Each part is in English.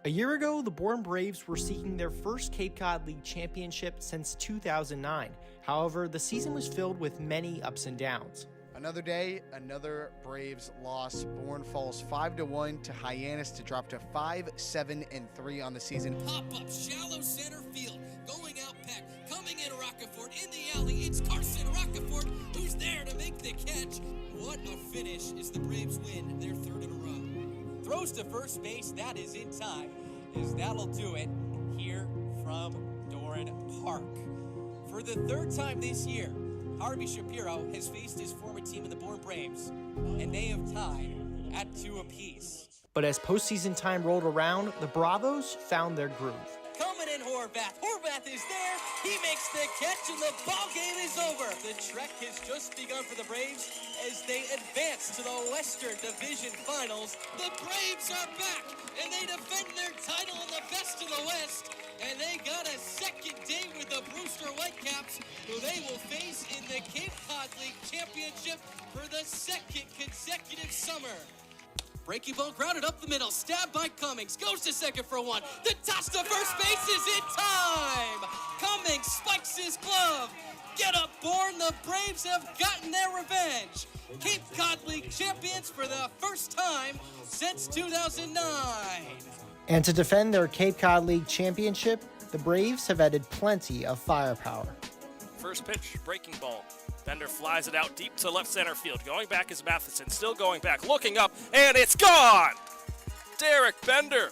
A year ago, the Bourne Braves were seeking their first Cape Cod League championship since 2009. However, the season was filled with many ups and downs. Another day, another Braves loss. Bourne falls 5-1 to Hyannis to drop to 5-7-3 on the season. Pop-up, shallow center field, going out Peck, coming in Rockefort, in the alley, it's Carson Rockefort who's there to make the catch. What a finish is the Braves win, their third in a row. Throws to first base, that is in time, as that'll do it here from Doran Park. For the third time this year, Harvey Shapiro has faced his former team in the Bourne Braves, and they have tied at 2 apiece. But as postseason time rolled around, the Bravos found their groove. Coming in Horvath. Horvath is there. He makes the catch, and the ball game is over. The trek has just begun for the Braves as they advance to the Western Division Finals. The Braves are back, and they defend their title in the Best of the West. And they got a second day with the Brewster Whitecaps, who they will face in the Cape Cod League Championship for the second consecutive summer. Breaking ball grounded up the middle, stabbed by Cummings, goes to second for one. The toss to first base is in time! Cummings spikes his glove. Get up, Bourne, the Braves have gotten their revenge. Cape Cod League champions for the first time since 2009. And to defend their Cape Cod League championship, the Braves have added plenty of firepower. First pitch, breaking ball. Bender flies it out deep to left center field. Going back is Matheson, still going back, looking up, and it's gone! Derek Bender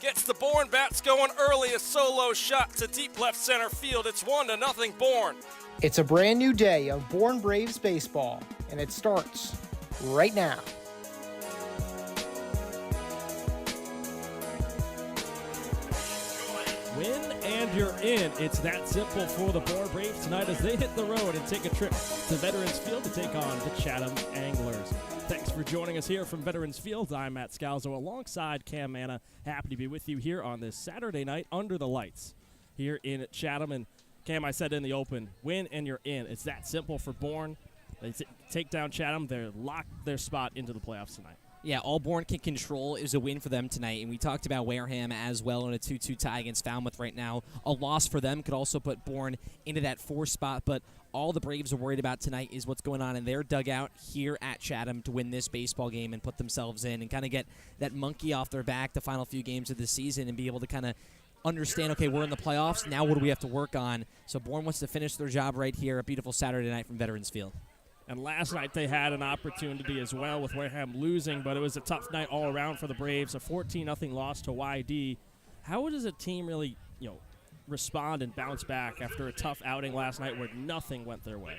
gets the Bourne bats going early. A solo shot to deep left center field. It's 1-0 Bourne. It's a brand new day of Bourne Braves baseball, and it starts right now. Win and you're in. It's that simple for the Bourne Braves tonight as they hit the road and take a trip to Veterans Field to take on the Chatham Anglers. Thanks for joining us here from Veterans Field. I'm Matt Scalzo alongside Cam Manna. Happy to be with you here on this Saturday night under the lights here in Chatham. And Cam, I said in the open, win and you're in. It's that simple for Bourne. They take down Chatham. They're locked their spot into the playoffs tonight. Yeah, all Bourne can control is a win for them tonight, and we talked about Wareham as well in a 2-2 tie against Falmouth right now. A loss for them could also put Bourne into that 4 spot, but all the Braves are worried about tonight is what's going on in their dugout here at Chatham to win this baseball game and put themselves in and kind of get that monkey off their back the final few games of the season and be able to kind of understand, okay, we're in the playoffs, now what do we have to work on? So Bourne wants to finish their job right here, a beautiful Saturday night from Veterans Field. And last night they had an opportunity as well with Wareham losing, but it was a tough night all around for the Braves, a 14-0 loss to YD. How does a team really, respond and bounce back after a tough outing last night where nothing went their way?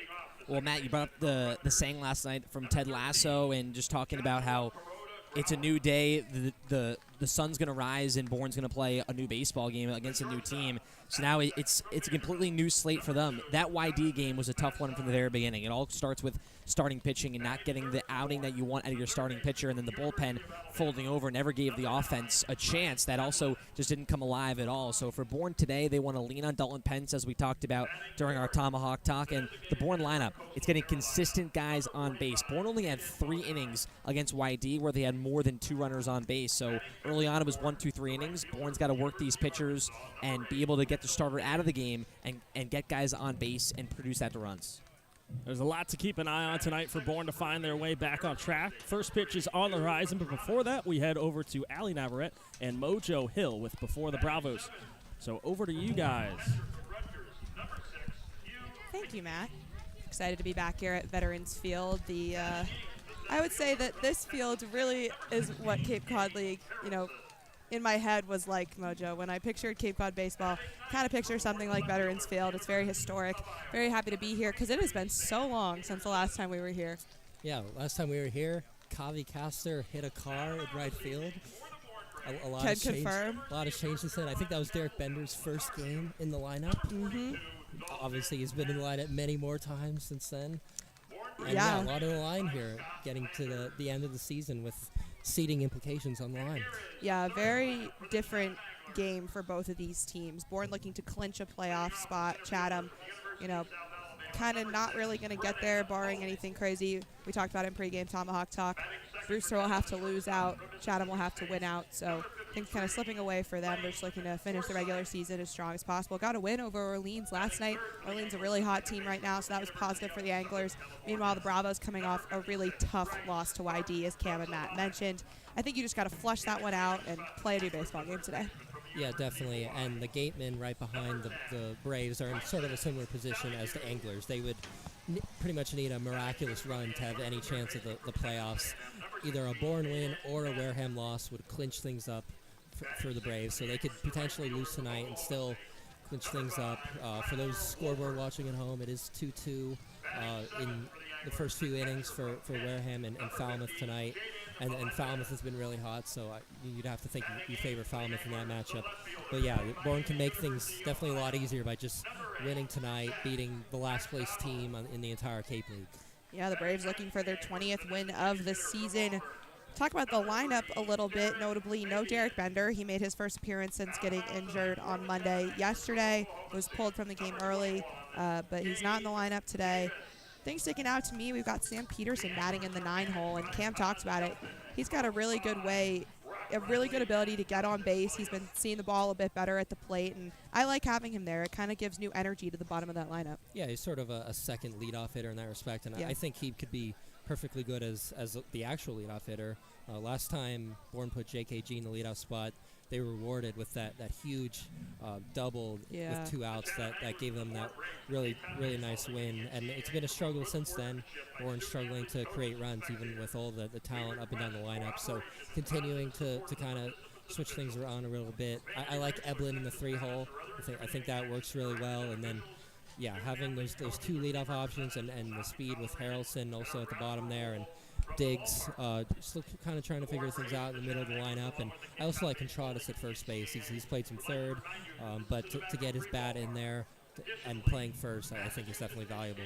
Well, Matt, you brought up the saying last night from Ted Lasso and just talking about how it's a new day, the sun's going to rise and Bourne's going to play a new baseball game against a new team. So now it's a completely new slate for them. That YD game was a tough one from the very beginning. It all starts with starting pitching and not getting the outing that you want out of your starting pitcher, and then the bullpen folding over never gave the offense a chance. That also just didn't come alive at all. So for Bourne today, they want to lean on Dalton Pence, as we talked about during our Tomahawk talk, and the Bourne lineup, it's getting consistent guys on base. Bourne only had 3 innings against YD where they had more than 2 runners on base. So early on it was 1, 2, 3 innings. Bourne's got to work these pitchers and be able to get the starter out of the game and get guys on base and produce that to runs. There's a lot to keep an eye on tonight for Bourne to find their way back on track. First pitch is on the horizon, but before that, we head over to Ali Navarrete and Mojo Hill with Before the Bravos. So over to you guys. Thank you, Matt. Excited to be back here at Veterans Field. I would say that this field really is what Cape Cod League, in my head was like, Mojo. When I pictured Cape Cod baseball, kind of picture something like Veterans Field. It's very historic. Very happy to be here because it has been so long since the last time we were here. Yeah, last time we were here, Kavi Castor hit a car in right field. A lot Can of change, confirm. A lot of change since then. I think that was Derek Bender's first game in the lineup. Mm-hmm. Obviously, he's been in the lineup many more times since then. And yeah, a lot on the line here, getting to the end of the season with seeding implications on the line. Yeah, very different game for both of these teams. Bourne looking to clinch a playoff spot. Chatham, kind of not really going to get there, barring anything crazy. We talked about in pregame Tomahawk Talk. Brewster will have to lose out. Chatham will have to win out. So things kind of slipping away for them. They're just looking to finish the regular season as strong as possible. Got a win over Orleans last night. Orleans a really hot team right now, so that was positive for the Anglers. Meanwhile, the Bravos coming off a really tough loss to YD, as Cam and Matt mentioned. I think you just got to flush that one out and play a new baseball game today. Yeah, definitely. And the Gatemen right behind the Braves are in sort of a similar position as the Anglers. They would pretty much need a miraculous run to have any chance of the playoffs. Either a Bourne win or a Wareham loss would clinch things up for the Braves. So they could potentially lose tonight and still clinch things up. For those scoreboard watching at home, it is 2-2 in the first few innings for Wareham and Falmouth tonight. And Falmouth has been really hot, so you'd have to think you favor Falmouth in that matchup. But yeah, Bourne can make things definitely a lot easier by just winning tonight, beating the last place team in the entire Cape League. Yeah, the Braves looking for their 20th win of the season. Talk about the lineup a little bit, notably no Derek Bender. He made his first appearance since getting injured on Monday. Yesterday was pulled from the game early, but he's not in the lineup today. Thing sticking out to me, we've got Sam Peterson batting in the 9-hole, and Cam talks about it. He's got a really good ability to get on base. He's been seeing the ball a bit better at the plate, and I like having him there. It kind of gives new energy to the bottom of that lineup. Yeah, he's sort of a second leadoff hitter in that respect, and yeah. I think he could be perfectly good as the actual leadoff hitter. Last time Bourne put JKG in the leadoff spot, they were rewarded with that huge double with 2 outs that gave them that really, really nice win. And it's been a struggle since then. Bourne struggling to create runs, even with all the talent up and down the lineup. So continuing to kind of switch things around a little bit. I like Eblin in the 3-hole. I think that works really well. And then, yeah, having those 2 leadoff options and the speed with Harrelson also at the bottom there, and Diggs just kind of trying to figure things out in the middle of the lineup. And I also like Contradas at first base. He's played some third, but to get his bat in there and playing first, I think is definitely valuable.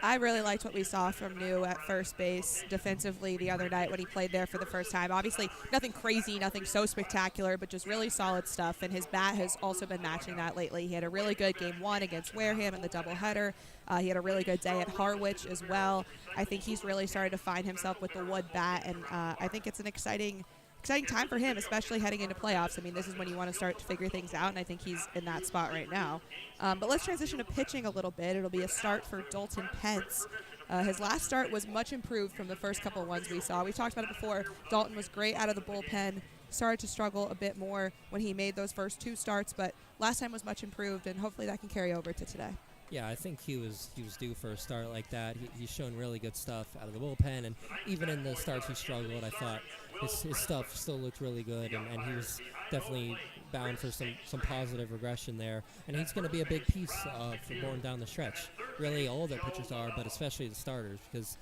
I really liked what we saw from New at first base defensively the other night when he played there for the first time. Obviously, nothing crazy, nothing so spectacular, but just really solid stuff, and his bat has also been matching that lately. He had a really good Game 1 against Wareham in the doubleheader. He had a really good day at Harwich as well. I think he's really started to find himself with the wood bat, and I think it's an exciting time for him, especially heading into playoffs. I mean, this is when you want to start to figure things out, and I think he's in that spot right now. But let's transition to pitching a little bit. It'll be a start for Dalton Pence. His last start was much improved from the first couple ones we saw. We talked about it before. Dalton was great out of the bullpen, started to struggle a bit more when he made those first 2 starts, but last time was much improved, and hopefully that can carry over to today. Yeah, I think he was due for a start like that. He's shown really good stuff out of the bullpen, and even in the starts he struggled, I thought his stuff still looked really good, and he was definitely bound for some positive regression there. And he's going to be a big piece for Bourne down the stretch. Really, all their pitchers are, but especially the starters, because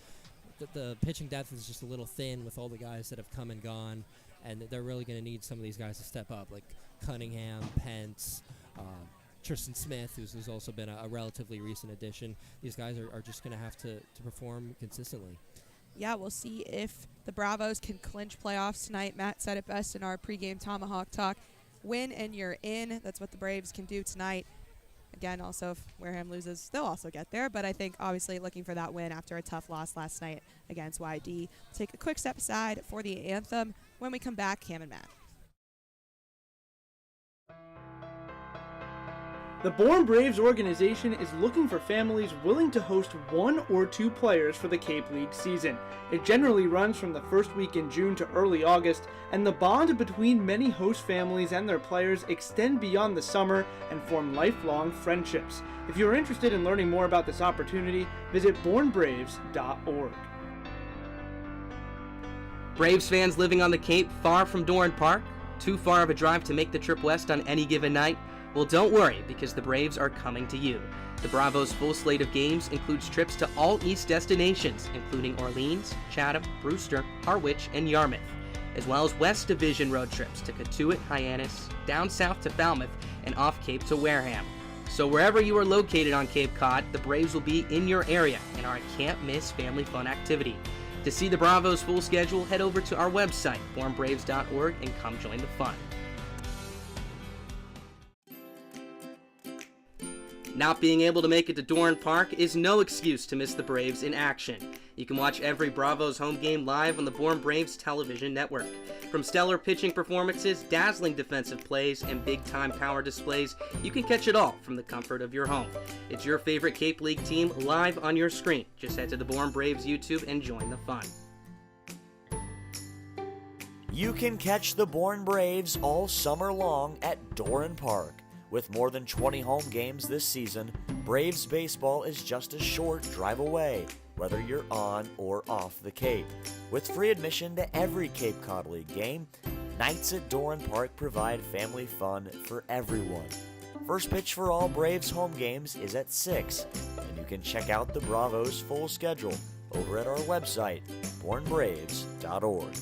the pitching depth is just a little thin with all the guys that have come and gone, and they're really going to need some of these guys to step up, like Cunningham, Pence, Tristan Smith, who's also been a relatively recent addition. These guys are just going to have to perform consistently. Yeah, we'll see if the Bravos can clinch playoffs tonight. Matt said it best in our pregame Tomahawk Talk. Win and you're in. That's what the Braves can do tonight. Again, also, if Wareham loses, they'll also get there. But I think, obviously, looking for that win after a tough loss last night against YD. Take a quick step aside for the anthem. When we come back, Cam and Matt. The Bourne Braves organization is looking for families willing to host 1 or 2 players for the Cape League season. It generally runs from the first week in June to early August, and the bond between many host families and their players extend beyond the summer and form lifelong friendships. If you're interested in learning more about this opportunity, visit bournebraves.org. Braves fans living on the Cape far from Doran Park? Too far of a drive to make the trip west on any given night? Well, don't worry, because the Braves are coming to you. The Bravos' full slate of games includes trips to all East destinations, including Orleans, Chatham, Brewster, Harwich, and Yarmouth, as well as West Division road trips to Cotuit, Hyannis, down south to Falmouth, and off Cape to Wareham. So wherever you are located on Cape Cod, the Braves will be in your area and are a can't-miss family fun activity. To see the Bravos' full schedule, head over to our website, bournebraves.org, and come join the fun. Not being able to make it to Doran Park is no excuse to miss the Braves in action. You can watch every Bravos home game live on the Bourne Braves television network. From stellar pitching performances, dazzling defensive plays, and big-time power displays, you can catch it all from the comfort of your home. It's your favorite Cape League team live on your screen. Just head to the Bourne Braves YouTube and join the fun. You can catch the Bourne Braves all summer long at Doran Park. With more than 20 home games this season, Braves baseball is just a short drive away, whether you're on or off the Cape. With free admission to every Cape Cod League game, nights at Doran Park provide family fun for everyone. First pitch for all Braves home games is at 6, and you can check out the Bravos' full schedule over at our website, bournebraves.org.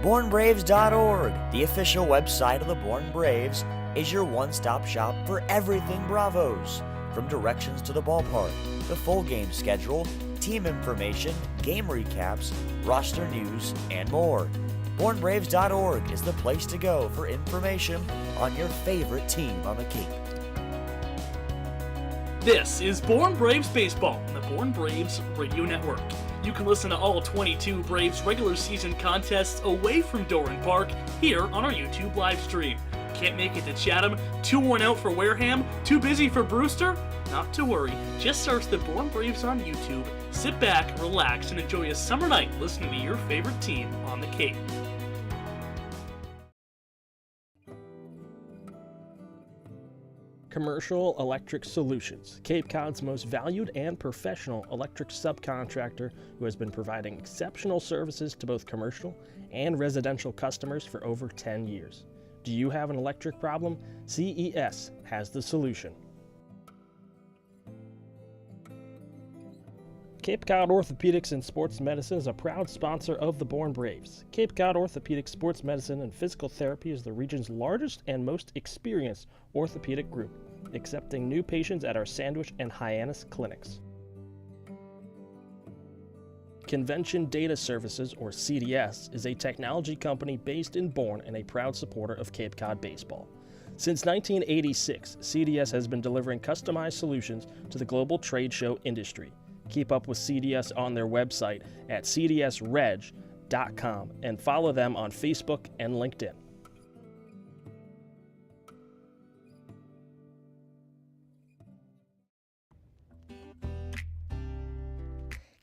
BourneBraves.org, the official website of the Bourne Braves, is your one-stop shop for everything Bravos. From directions to the ballpark, the full game schedule, team information, game recaps, roster news, and more. BourneBraves.org is the place to go for information on your favorite team on the Cape. This is Bourne Braves Baseball on the Bourne Braves Radio Network. You can listen to all 22 Braves regular season contests away from Doran Park here on our YouTube live stream. Can't make it to Chatham? Too worn out for Wareham? Too busy for Brewster? Not to worry, just search the Bourne Braves on YouTube, sit back, relax, and enjoy a summer night listening to your favorite team on the Cape. Commercial Electric Solutions, Cape Cod's most valued and professional electric subcontractor who has been providing exceptional services to both commercial and residential customers for over 10 years. Do you have an electric problem? CES has the solution. Cape Cod Orthopedics and Sports Medicine is a proud sponsor of the Bourne Braves. Cape Cod Orthopedic Sports Medicine and Physical Therapy is the region's largest and most experienced orthopedic group, accepting new patients at our Sandwich and Hyannis clinics. Convention Data Services, or CDS, is a technology company based in Bourne and a proud supporter of Cape Cod baseball. Since 1986, CDS has been delivering customized solutions to the global trade show industry. Keep up with CDS on their website at cdsreg.com and follow them on Facebook and LinkedIn.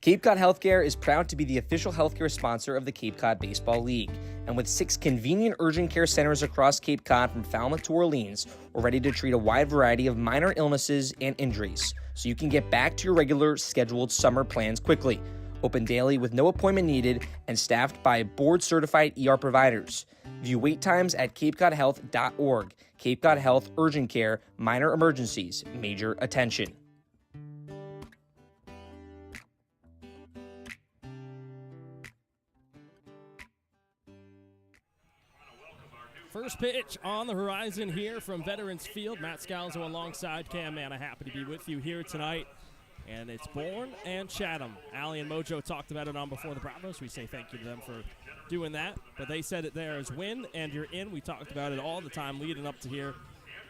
Cape Cod Healthcare is proud to be the official healthcare sponsor of the Cape Cod Baseball League. And with 6 convenient urgent care centers across Cape Cod from Falmouth to Orleans, we're ready to treat a wide variety of minor illnesses and injuries, so you can get back to your regular scheduled summer plans quickly. Open daily with no appointment needed and staffed by board-certified ER providers. View wait times at capecodhealth.org. Cape Cod Health Urgent Care, minor emergencies, major attention. First pitch on the horizon here from Veterans Field. Matt Scalzo alongside Cam Manna. Happy to be with you here tonight. And it's Bourne and Chatham. Allie and Mojo talked about it on Before the Bravos. We say thank you to them for doing that. But they said it there as win and you're in. We talked about it all the time leading up to here.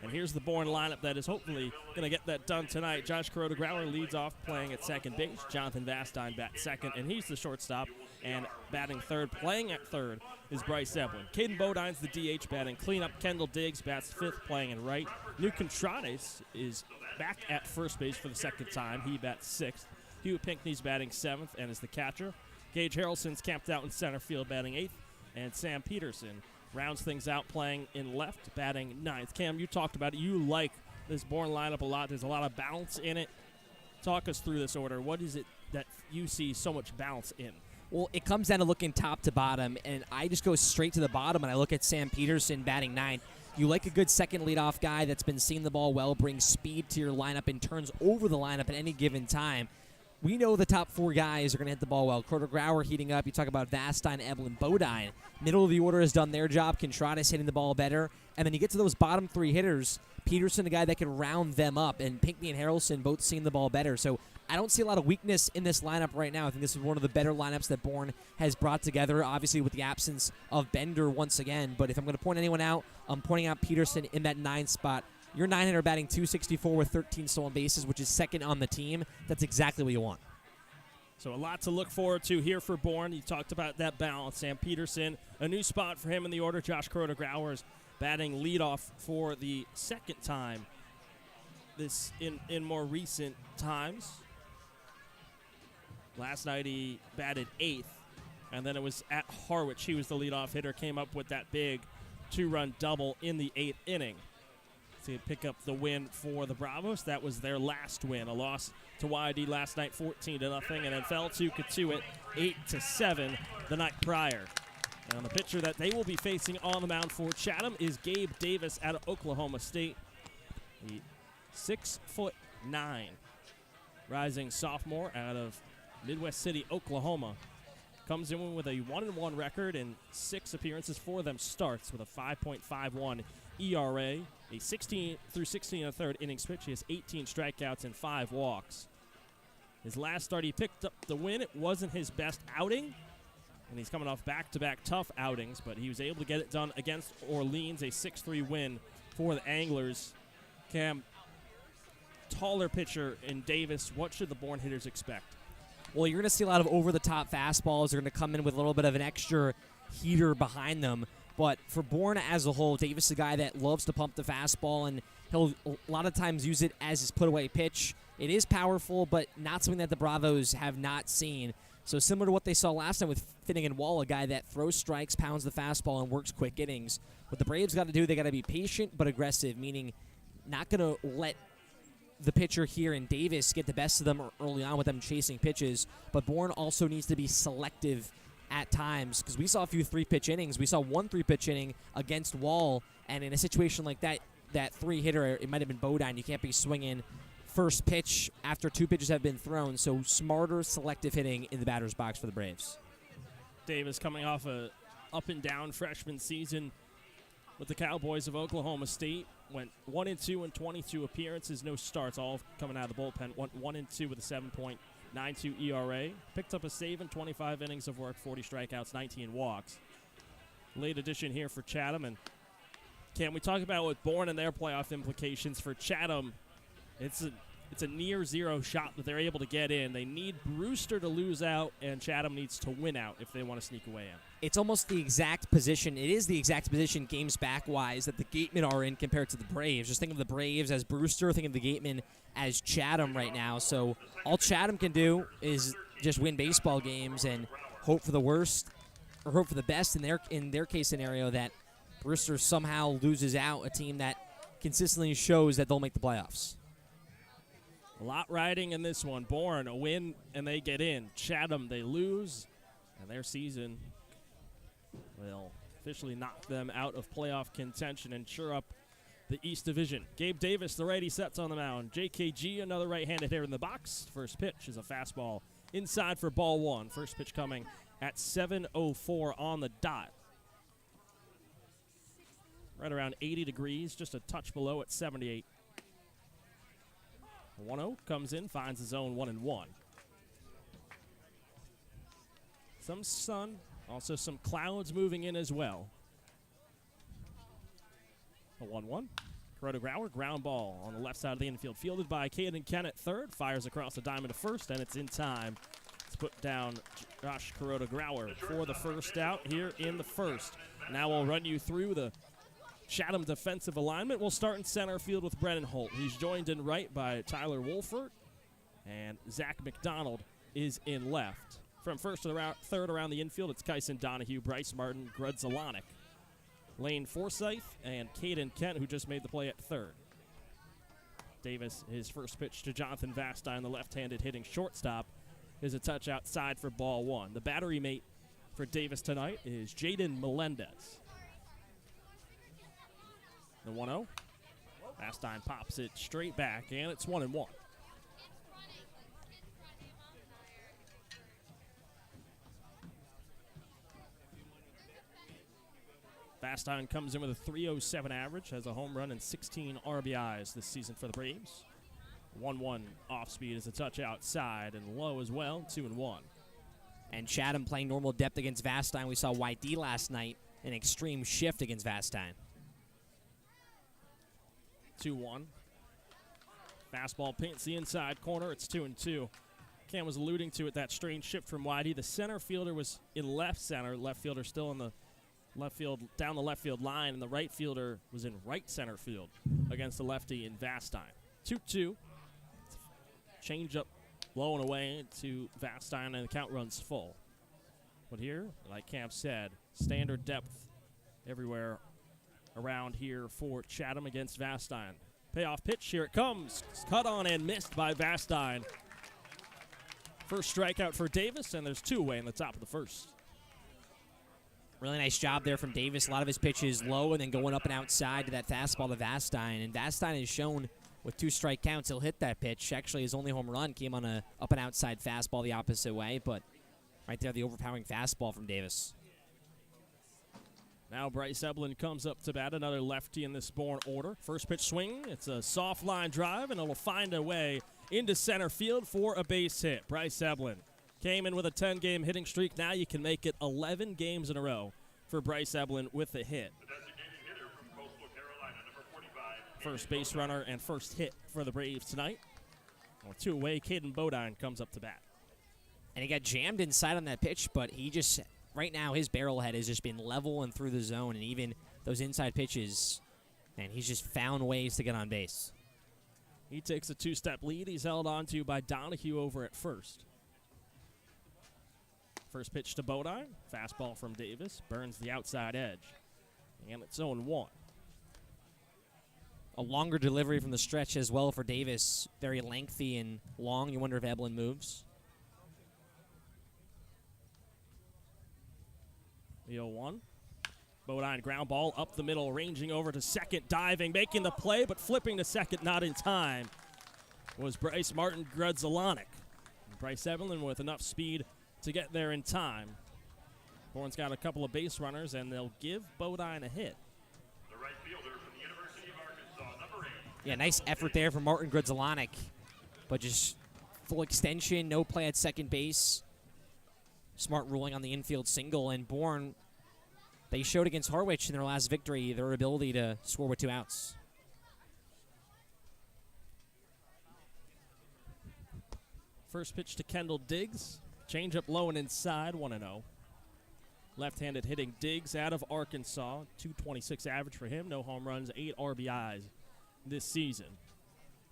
And here's the Bourne lineup that is hopefully going to get that done tonight. Josh Grauer leads off playing at second base. Jonathan Vastine bats second, and he's the shortstop. And batting third, playing at third, is Bryce Evelyn. Caden Bodine's the DH batting cleanup. Kendall Diggs bats fifth, playing in right. Nuke Contrades is back at first base for the second time. He bats sixth. Hugh Pinckney's batting seventh and is the catcher. Gage Harrelson's camped out in center field, batting eighth. And Sam Peterson rounds things out playing in left, batting ninth. Cam, you talked about it. You like this Bourne lineup a lot. There's a lot of balance in it. Talk us through this order. What is it that you see so much balance in? Well, it comes down to looking top to bottom, and I just go straight to the bottom, and I look at Sam Peterson batting ninth. You like a good second leadoff guy that's been seeing the ball well, brings speed to your lineup, and turns over the lineup at any given time. We know the top 4 guys are going to hit the ball well. Grauer heating up. You talk about Vastine, Evelyn, Bodine. Middle of the order has done their job. Contradas hitting the ball better. And then you get to those bottom 3 hitters. Peterson, the guy that can round them up, and Pinckney and Harrelson both seeing the ball better. So I don't see a lot of weakness in this lineup right now. I think this is one of the better lineups that Bourne has brought together, obviously with the absence of Bender once again. But if I'm going to point anyone out, I'm pointing out Peterson in that 9 spot. Your 9-hitter batting .264 with 13 stolen bases, which is second on the team. That's exactly what you want. So a lot to look forward to here for Bourne. You talked about that balance. Sam Peterson, a new spot for him in the order. Josh Kuroda-Growers batting leadoff for the second time this in more recent times. Last night he batted 8th, and then it was at Harwich. He was the leadoff hitter, came up with that big 2-run double in the 8th inning. To pick up the win for the Bravos. That was their last win. A loss to YD last night, 14-0, and then fell to Katuitt, 8-7 the night prior. And the pitcher that they will be facing on the mound for Chatham is Gabe Davis out of Oklahoma State. The 6'9" rising sophomore out of Midwest City, Oklahoma. Comes in with a 1-1 record and 6 appearances, 4 of them starts with a 5.51 ERA. A 16 and a third innings pitch. He has 18 strikeouts and 5 walks. His last start, he picked up the win. It wasn't his best outing, and he's coming off back-to-back tough outings, but he was able to get it done against Orleans, a 6-3 win for the Anglers. Cam, taller pitcher in Davis. What should the Bourne hitters expect? Well, you're going to see a lot of over-the-top fastballs. They're going to come in with a little bit of an extra heater behind them. But for Bourne as a whole, Davis is a guy that loves to pump the fastball, and he'll a lot of times use it as his put-away pitch. It is powerful, but not something that the Bravos have not seen. So similar to what they saw last time with Finnegan Wall, a guy that throws strikes, pounds the fastball, and works quick innings. What the Braves got to do, they got to be patient but aggressive, meaning not going to let the pitcher here in Davis get the best of them early on with them chasing pitches. But Bourne also needs to be selective at times, because we saw a few 3-pitch innings. We saw one 3-pitch inning against Wall, and in a situation like that, that 3-hitter, it might have been Bodine. You can't be swinging first pitch after 2 pitches have been thrown. So smarter, selective hitting in the batter's box for the Braves. Davis coming off a up-and-down freshman season with the Cowboys of Oklahoma State. Went 1-2 in 22 appearances, no starts, all coming out of the bullpen. Went 1-2 with a 7.92 ERA. Picked up a save in 25 innings of work, 40 strikeouts, 19 walks. Late addition here for Chatham. And can we talk about what Bourne and their playoff implications for Chatham? It's a near zero shot that they're able to get in. They need Brewster to lose out, and Chatham needs to win out if they want to sneak away in. It's almost the exact position. It is the exact position games back-wise that the Gatemen are in compared to the Braves. Just think of the Braves as Brewster, think of the Gatemen as Chatham right now. So all Chatham can do is just win baseball games and hope for the worst or hope for the best in their case scenario, that Brewster somehow loses out, a team that consistently shows that they'll make the playoffs. A lot riding in this one. Bourne, a win, and they get in. Chatham, they lose, and their season will officially knock them out of playoff contention and sure up the East Division. Gabe Davis, the righty, sets on the mound. JKG, another right-handed hitter in the box. First pitch is a fastball inside for ball 1. First pitch coming at 7:04 on the dot. Right around 80 degrees, just a touch below at 78. 1-0 comes in, finds his own 1-1. Some sun, also some clouds moving in as well. A 1-1. Kuroda-Growers, ground ball on the left side of the infield, fielded by Caden Kent at third, fires across the diamond to first, and it's in time to put down Josh Kuroda-Growers for the first out here in the first. Now we'll run you through the Chatham defensive alignment. We'll start in center field with Brennan Holt. He's joined in right by Tyler Wolfert, and Zach McDonald is in left. From first to the third around the infield, it's Kyson Donahue, Bryce Martin, Grud Zelanik, Lane Forsyth, and Caden Kent, who just made the play at third. Davis, his first pitch to Jonathan Vastine, the left-handed hitting shortstop, is a touch outside for ball 1. The battery mate for Davis tonight is Jaden Melendez. The 1-0. Vastine pops it straight back, and it's 1-1. Vastine comes in with a .307 average, has a home run and 16 RBIs this season for the Braves. 1-1 off speed is a touch outside and low as well, 2-1. And Chatham playing normal depth against Vastine. We saw YD last night, an extreme shift against Vastine. 2-1. Fastball paints the inside corner. It's 2-2. Cam was alluding to it, that strange shift from Whitey. The center fielder was in left center. Left fielder still in the left field, down the left field line, and the right fielder was in right center field against the lefty in Vastine. 2-2. Change up, blowing away to Vastine, and the count runs full. But here, like Cam said, standard depth everywhere around here for Chatham against Vastine. Payoff pitch, here it comes. Cut on and missed by Vastine. First strikeout for Davis, and there's 2 away in the top of the first. Really nice job there from Davis. A lot of his pitches low and then going up and outside to that fastball to Vastine. And Vastine has shown with 2 strike counts he'll hit that pitch. Actually, his only home run came on a up and outside fastball the opposite way, but right there, the overpowering fastball from Davis. Now Bryce Eblin comes up to bat, another lefty in this Bourne order. First pitch swing, it's a soft line drive, and it'll find a way into center field for a base hit. Bryce Eblin came in with a 10-game hitting streak. Now you can make it 11 games in a row for Bryce Eblin with a hit. First base runner and first hit for the Braves tonight. 2 away, Caden Bodine comes up to bat. And he got jammed inside on that pitch, but he just, right now, his barrel head has just been level and through the zone, and even those inside pitches, and he's just found ways to get on base. He takes a 2-step lead. He's held on to by Donahue over at first. First pitch to Bodine. Fastball from Davis. Burns the outside edge. And it's 0-1. A longer delivery from the stretch as well for Davis. Very lengthy and long. You wonder if Eblin moves. The 0-1. Bodine ground ball up the middle, ranging over to second, diving, making the play, but flipping to second, not in time, was Bryce Martin Grudzalanek. Bryce Eblin with enough speed to get there in time. Bourne's got a couple of base runners, and they'll give Bodine a hit. The right fielder from the University of Arkansas, number 8. Yeah, nice effort there from Martin Grudzalanek, but just full extension, no play at second base. Smart ruling on the infield single, and Bourne, they showed against Harwich in their last victory their ability to score with 2 outs. First pitch to Kendall Diggs. Change up low and inside, 1-0. Left-handed hitting Diggs out of Arkansas. .226 average for him. No home runs, 8 RBIs this season.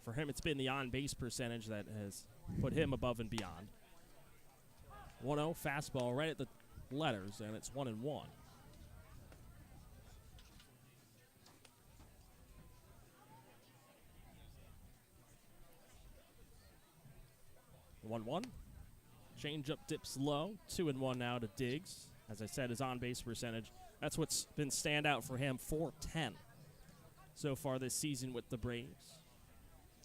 For him, it's been the on-base percentage that has put him above and beyond. 1-0 fastball right at the letters, and it's 1-1. 1-1. Changeup dips low. 2-1 now to Diggs. As I said, his on-base percentage, that's what's been standout for him, .410 so far this season with the Braves.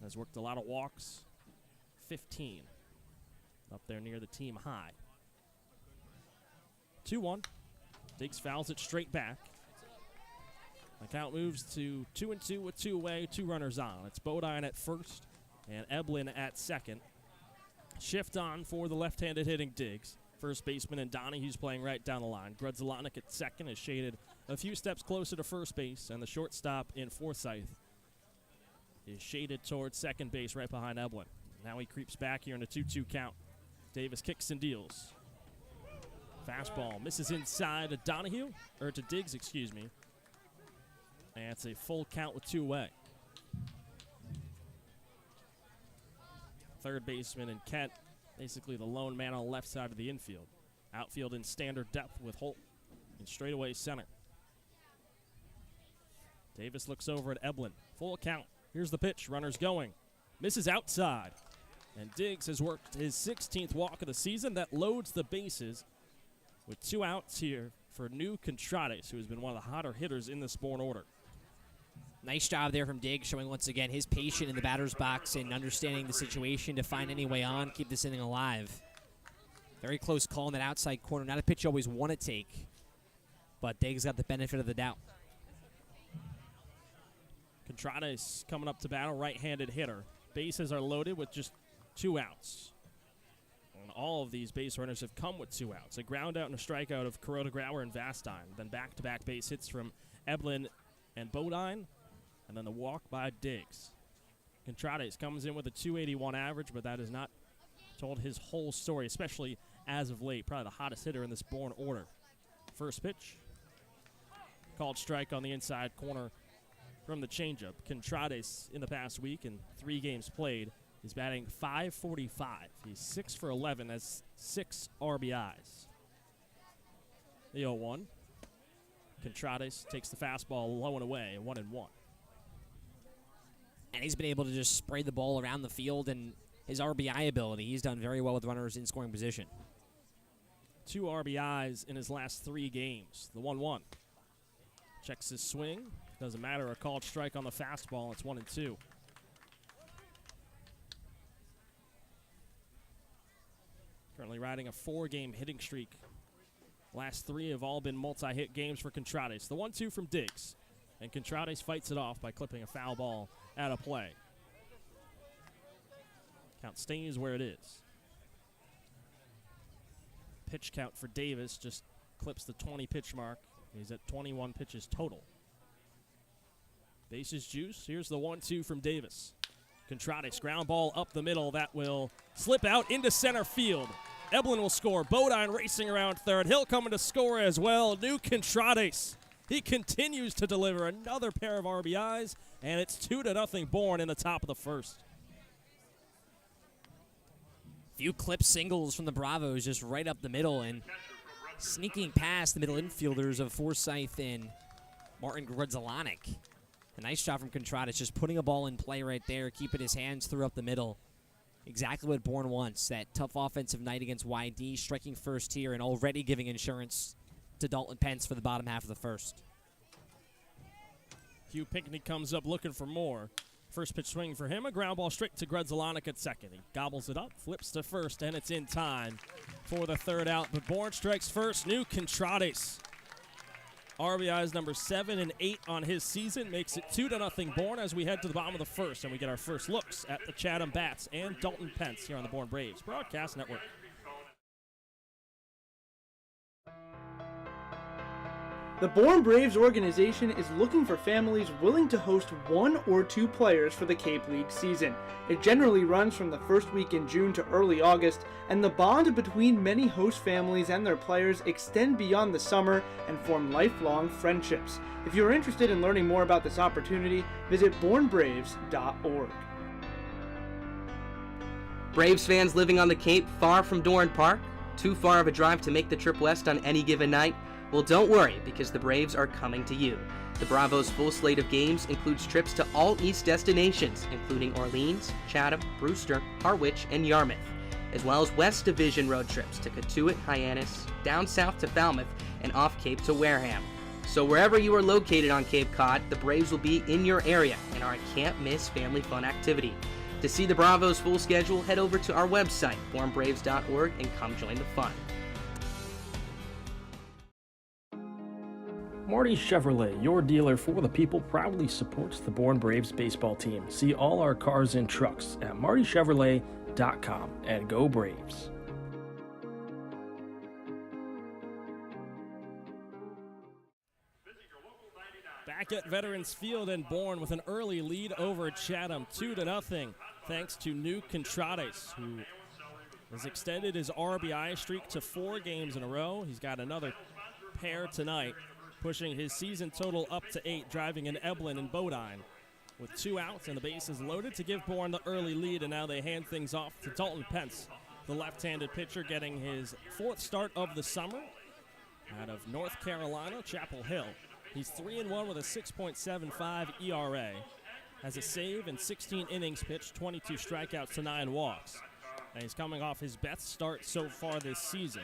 Has worked a lot of walks, 15 up there near the team high. 2-1. Diggs fouls it straight back. The count moves to 2-2 with 2 away, 2 runners on. It's Bodine at first and Eblin at second. Shift on for the left-handed hitting Diggs. First baseman and Donahue's playing right down the line. Grudzalanek at second is shaded a few steps closer to first base, and the shortstop in Forsyth is shaded towards second base right behind Eblin. Now he creeps back here in a 2-2 count. Davis kicks and deals. Fastball misses inside to Donahue, or to Diggs, excuse me. And it's a full count with 2 away. Third baseman and Kent, basically the lone man on the left side of the infield. Outfield in standard depth with Holt in straightaway center. Davis looks over at Eblin. Full count. Here's the pitch. Runners going. Misses outside. And Diggs has worked his 16th walk of the season. That loads the bases with 2 outs here for New Contrades, who has been one of the hotter hitters in this Bourne order. Nice job there from Diggs, showing once again his patience in the batter's box and understanding the situation to find any way on, keep this inning alive. Very close call in that outside corner. Not a pitch you always want to take, but Diggs got the benefit of the doubt. Contrades coming up to battle, right-handed hitter. Bases are loaded with just 2 outs. And all of these base runners have come with 2 outs. A ground out and a strikeout of Kuroda Grauer and Vastine. Then back-to-back base hits from Eblin and Bodine. And then the walk by Diggs. Contrades comes in with a .281 average, but that is not told his whole story, especially as of late. Probably the hottest hitter in this Bourne order. First pitch. Called strike on the inside corner from the changeup. Contrades in the past week in 3 games played is batting .545. He's 6 for 11, has 6 RBIs. The 0-1. Contrades takes the fastball low and away, 1-1. And he's been able to just spray the ball around the field, and his RBI ability, he's done very well with runners in scoring position. 2 RBIs in his last 3 games. The 1-1. Checks his swing. Doesn't matter. A called strike on the fastball. It's 1-2. Currently riding a 4-game hitting streak. Last 3 have all been multi-hit games for Contrades. The 1-2 from Diggs. And Contrades fights it off by clipping a foul ball out of play. Count stays where it is. Pitch count for Davis just clips the 20 pitch mark. He's at 21 pitches total. Bases juice. Here's the 1-2 from Davis. Contrades ground ball up the middle. That will slip out into center field. Eblin will score. Bodine racing around third. He'll come in to score as well. New Contrades. He continues to deliver another pair of RBIs, and it's 2-0 Bourne in the top of the first. Few clip singles from the Bravos just right up the middle and sneaking past the middle infielders of Forsyth and Martin Grudzalanek. A nice shot from Contrades, just putting a ball in play right there, keeping his hands through up the middle. Exactly what Bourne wants, that tough offensive night against YD, striking first here and already giving insurance to Dalton Pence for the bottom half of the first. Hugh Pinckney comes up looking for more. First pitch swing for him, a ground ball straight to Grudzalanek at second. He gobbles it up, flips to first, and it's in time for the third out. But Bourne strikes first. New Contrades. RBIs number 7 and 8 on his season makes it 2-0 Bourne as we head to the bottom of the first, and we get our first looks at the Chatham Bats and Dalton Pence here on the Bourne Braves Broadcast Network. The Bourne Braves organization is looking for families willing to host 1 or 2 players for the Cape League season. It generally runs from the first week in June to early August, and the bond between many host families and their players extend beyond the summer and form lifelong friendships. If you're interested in learning more about this opportunity, visit bournebraves.org. Braves fans living on the Cape far from Doran Park? Too far of a drive to make the trip west on any given night? Well, don't worry, because the Braves are coming to you. The Bravos' full slate of games includes trips to all East destinations, including Orleans, Chatham, Brewster, Harwich, and Yarmouth, as well as West Division road trips to Cotuit, Hyannis, down south to Falmouth, and off Cape to Wareham. So wherever you are located on Cape Cod, the Braves will be in your area and are a can't-miss family fun activity. To see the Bravos' full schedule, head over to our website, bournebraves.org, and come join the fun. Marty Chevrolet, your dealer for the people, proudly supports the Bourne Braves baseball team. See all our cars and trucks at martychevrolet.com, and go Braves. Back at Veterans Field and Bourne with an early lead over Chatham, 2-0, thanks to New Contrades, who has extended his RBI streak to 4 games in a row. He's got another pair tonight, pushing his season total up to 8, driving in Eblin and Bodine. With 2 outs and the bases loaded to give Bourne the early lead, and now they hand things off to Dalton Pence, the left-handed pitcher getting his 4th start of the summer out of North Carolina, Chapel Hill. He's 3-1 with a 6.75 ERA, has a save in 16 innings pitched, 22 strikeouts to 9 walks. And he's coming off his best start so far this season.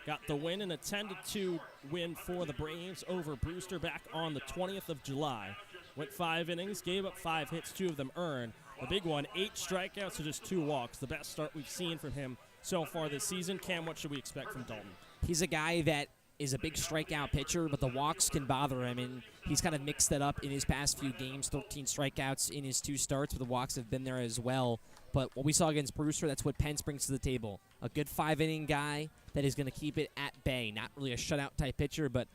Got the win in a 10-2 win for the Braves over Brewster back on the 20th of July. Went 5 innings, gave up 5 hits, 2 of them earned. The big one, 8 strikeouts to just 2 walks. The best start we've seen from him so far this season. Cam, what should we expect from Dalton? He's a guy that is a big strikeout pitcher, but the walks can bother him, and he's kind of mixed that up in his past few games. 13 strikeouts in his 2 starts, but the walks have been there as well. But what we saw against Brewster, that's what Pence brings to the table. A good 5-inning guy that is going to keep it at bay. Not really a shutout-type pitcher, but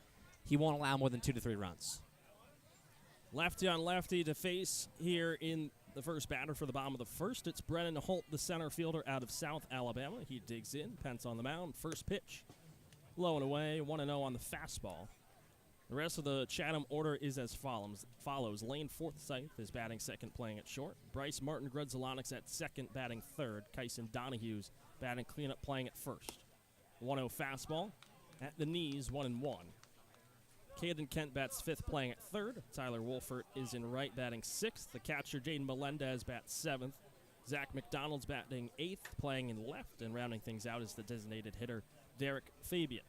he won't allow more than 2 to 3 runs. Lefty on lefty to face here in The first batter for the bottom of the first, it's Brennan Holt, the center fielder out of South Alabama. He digs in, Pence on the mound. First pitch, low and away, 1-0 on the fastball. The rest of the Chatham order is as follows. Lane Forsythe is batting second, playing at short. Bryce Martin Grudzelanik's at second, batting third. Kyson Donahue's batting cleanup, playing at first. 1-0 fastball at the knees, 1-1. Caden Kent bats fifth, playing at third. Tyler Wolfert is in right, batting sixth. The catcher, Jaden Melendez, bats seventh. Zach McDonald's batting eighth, playing in left. And rounding things out is the designated hitter, Derek Fabian.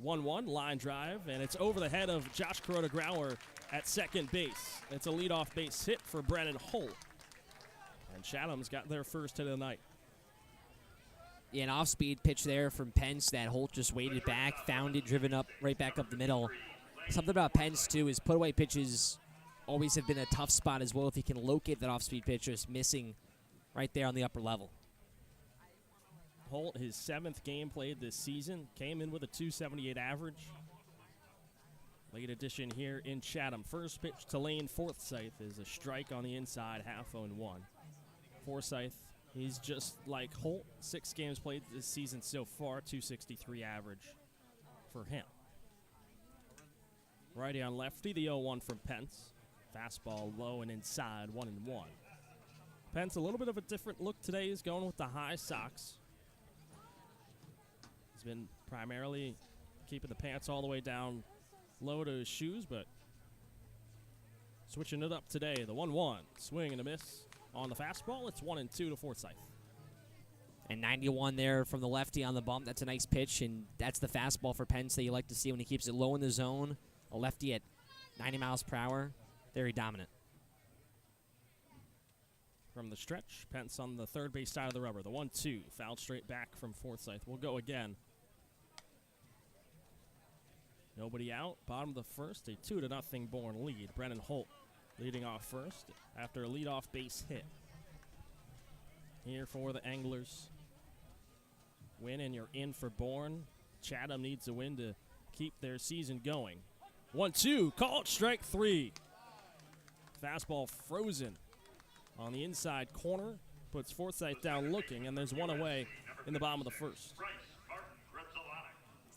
1-1, line drive, and it's over the head of Josh Kuroda-Grauer at second base. It's a leadoff base hit for Brennan Holt. And Chatham's got their first hit of the night. Yeah, an off-speed pitch there from Pence that Holt just waited back, found it, driven up, right back up the middle. Something about Pence, too, is put-away pitches always have been a tough spot as well if he can locate that off-speed pitch, just missing right there on the upper level. Holt, his seventh game played this season, came in with a .278 average. Late addition here in Chatham. First pitch to Lane Forsythe is a strike on the inside, 0.5-1. Forsythe, he's just like Holt. 6 games played this season so far, .263 average for him. Righty on lefty, the 0-1 from Pence. Fastball low and inside, 1-1. Pence, a little bit of a different look today. He's going with the high socks. He's been primarily keeping the pants all the way down low to his shoes, but switching it up today. The 1-1, swing and a miss on the fastball. It's 1-2 to Forsythe. And 91 there from the lefty on the bump. That's a nice pitch, and that's the fastball for Pence that you like to see when he keeps it low in the zone. A lefty at 90 miles per hour, very dominant. From the stretch, Pence on the third base side of the rubber. The 1-2, fouled straight back from Forsythe. We'll go again. Nobody out. Bottom of the first, a 2-0 Bourne lead. Brennan Holt leading off first after a leadoff base hit. Here for the Anglers. Win and you're in for Bourne. Chatham needs a win to keep their season going. 1-2, called strike 3. Fastball frozen on the inside corner. Puts Forsythe down looking, and there's one away in the bottom of the first.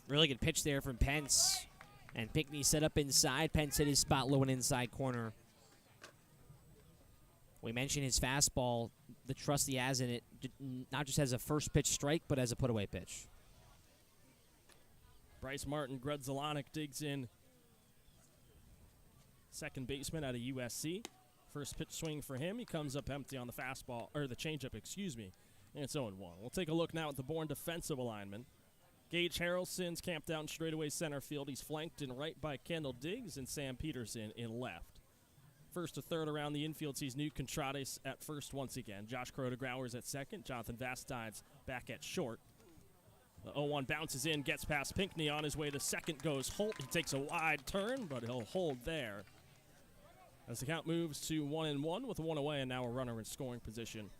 Really good pitch there from Pence. And Pinckney set up inside. Pence hit his spot low and inside corner. We mentioned his fastball, the trust he has in it, not just as a first pitch strike, but as a put-away pitch. Bryce Martin Grudzelanik digs in. Second baseman out of USC. First pitch swing for him. He comes up empty on the fastball, or the changeup, excuse me. And it's 0-1. We'll take a look now at the Bourne defensive alignment. Gage Harrelson's camped out in straightaway center field. He's flanked in right by Kendall Diggs and Sam Peterson in left. First to third around the infield sees Newt Contrades at first once again. Josh Kuroda-Grauer's at second. Jonathan Vastide's back at short. The 0-1 bounces in, gets past Pinckney. On his way to second goes Holt. He takes a wide turn, but he'll hold there. As the count moves to 1-1 with 1 away, and now a runner in scoring position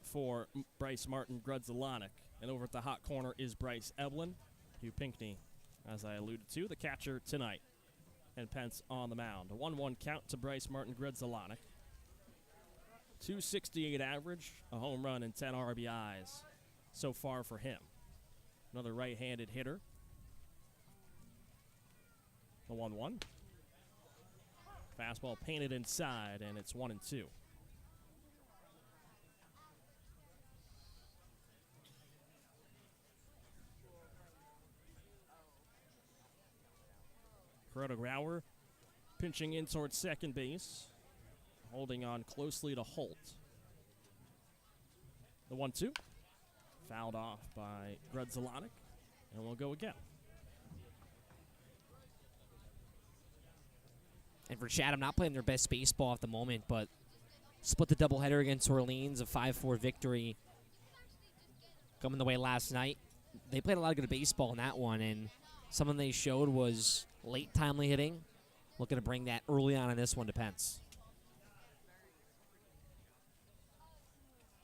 for Bryce Martin Grudzelanik. And over at the hot corner is Bryce Evelyn. Hugh Pinckney, as I alluded to, the catcher tonight. And Pence on the mound. A 1-1 count to Bryce Martin Grudzelanik. .268 average, a home run, and 10 RBIs so far for him. Another right-handed hitter. The 1-1. Fastball painted inside, and it's 1-2. Kuroda-Grauer pinching in towards second base, holding on closely to Holt. The 1-2, fouled off by Grudzelanik, and we'll go again. And for Chatham, not playing their best baseball at the moment, but split the doubleheader against Orleans, a 5-4 victory coming the way last night. They played a lot of good baseball in that one, and something they showed was late timely hitting. Looking to bring that early on in this one to Pence.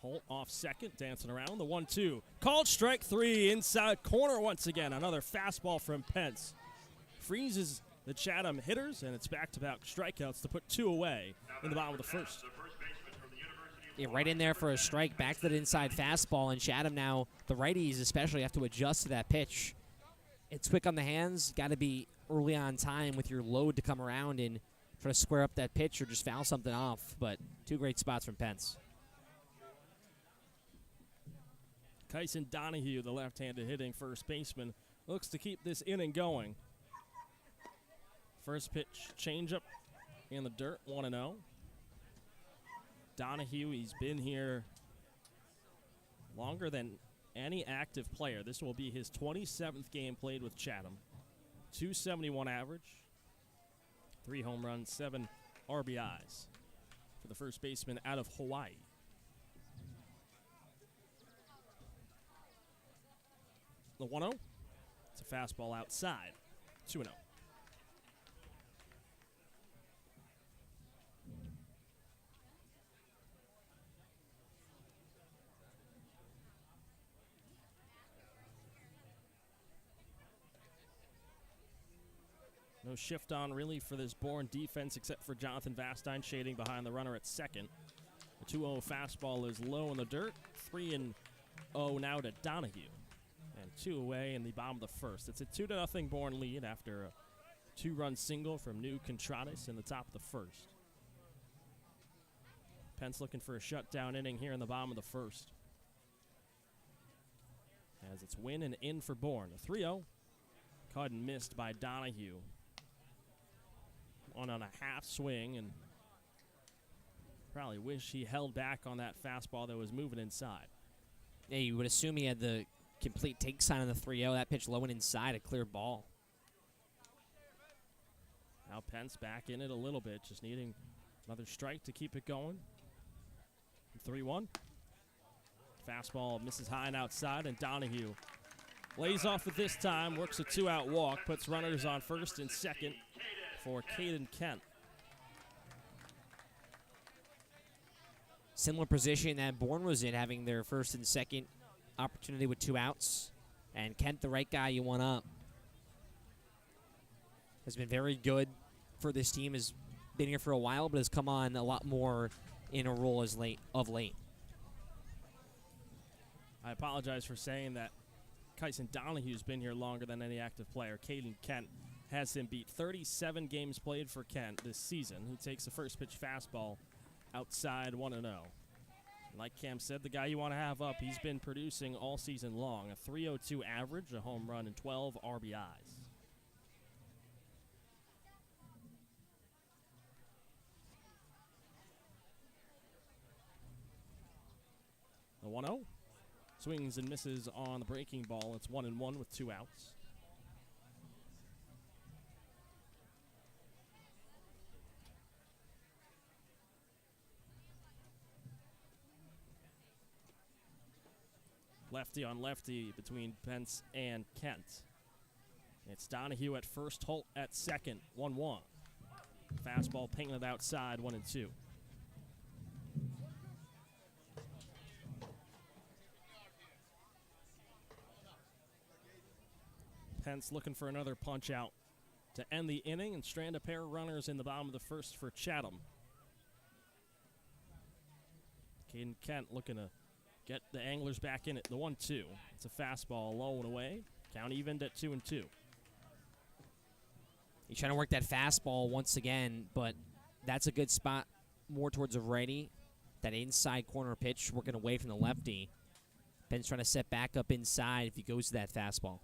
Holt off second, dancing around. The 1-2. Called strike 3, inside corner once again. Another fastball from Pence. Freezes the Chatham hitters, and it's back-to-back strikeouts to put 2 away in the bottom of the first. right in there for a strike, back to that inside fastball, and Chatham now, the righties especially, have to adjust to that pitch. It's quick on the hands, got to be early on time with your load to come around and try to square up that pitch or just foul something off, but two great spots from Pence. Kyson Donahue, the left-handed hitting first baseman, looks to keep this inning going. First pitch, changeup in the dirt, 1-0. Donahue, he's been here longer than any active player. This will be his 27th game played with Chatham. 271 average, 3 home runs, 7 RBIs for the first baseman out of Hawaii. The 1-0, it's a fastball outside, 2-0. No shift on really for this Bourne defense except for Jonathan Vastine shading behind the runner at second. The 2-0 fastball is low in the dirt. 3-0 now to Donahue. And 2 away in the bottom of the first. It's a 2-0 Bourne lead after a 2-run single from New Contradas in the top of the first. Pence looking for a shutdown inning here in the bottom of the first. As it's win and in for Bourne. A 3-0. Caught and missed by Donahue. On a half swing, and probably wish he held back on that fastball that was moving inside. Yeah, you would assume he had the complete take sign on the 3-0. That pitch low and inside, a clear ball. Now Pence back in it a little bit, just needing another strike to keep it going. 3-1. Fastball misses high and outside, and Donahue lays off at this time, works a 2-out walk, puts runners on first and second for Caden Kent. Similar position that Bourne was in, having their first and second opportunity with 2 outs. And Kent, the right guy you want up, has been very good for this team, has been here for a while, but has come on a lot more in a role of late. I apologize for saying that Kyson Donahue's been here longer than any active player. Caden Kent has him beat. 37 games played for Kent this season. He takes the first pitch fastball outside 1-0. Like Cam said, the guy you want to have up, he's been producing all season long. A 302 average, a home run, and 12 RBIs. The 1-0. Swings and misses on the breaking ball. It's 1-1 with 2 outs. Lefty on lefty between Pence and Kent. It's Donahue at first, Holt at second, 1-1. Fastball painted outside, 1-2. Pence looking for another punch out to end the inning and strand a pair of runners in the bottom of the first for Chatham. Caden Kent looking to get the Anglers back in it. The 1-2. It's a fastball low and away. Count evened at 2-2. He's trying to work that fastball once again, but that's a good spot more towards a righty. That inside corner pitch working away from the lefty. Pence trying to set back up inside if he goes to that fastball.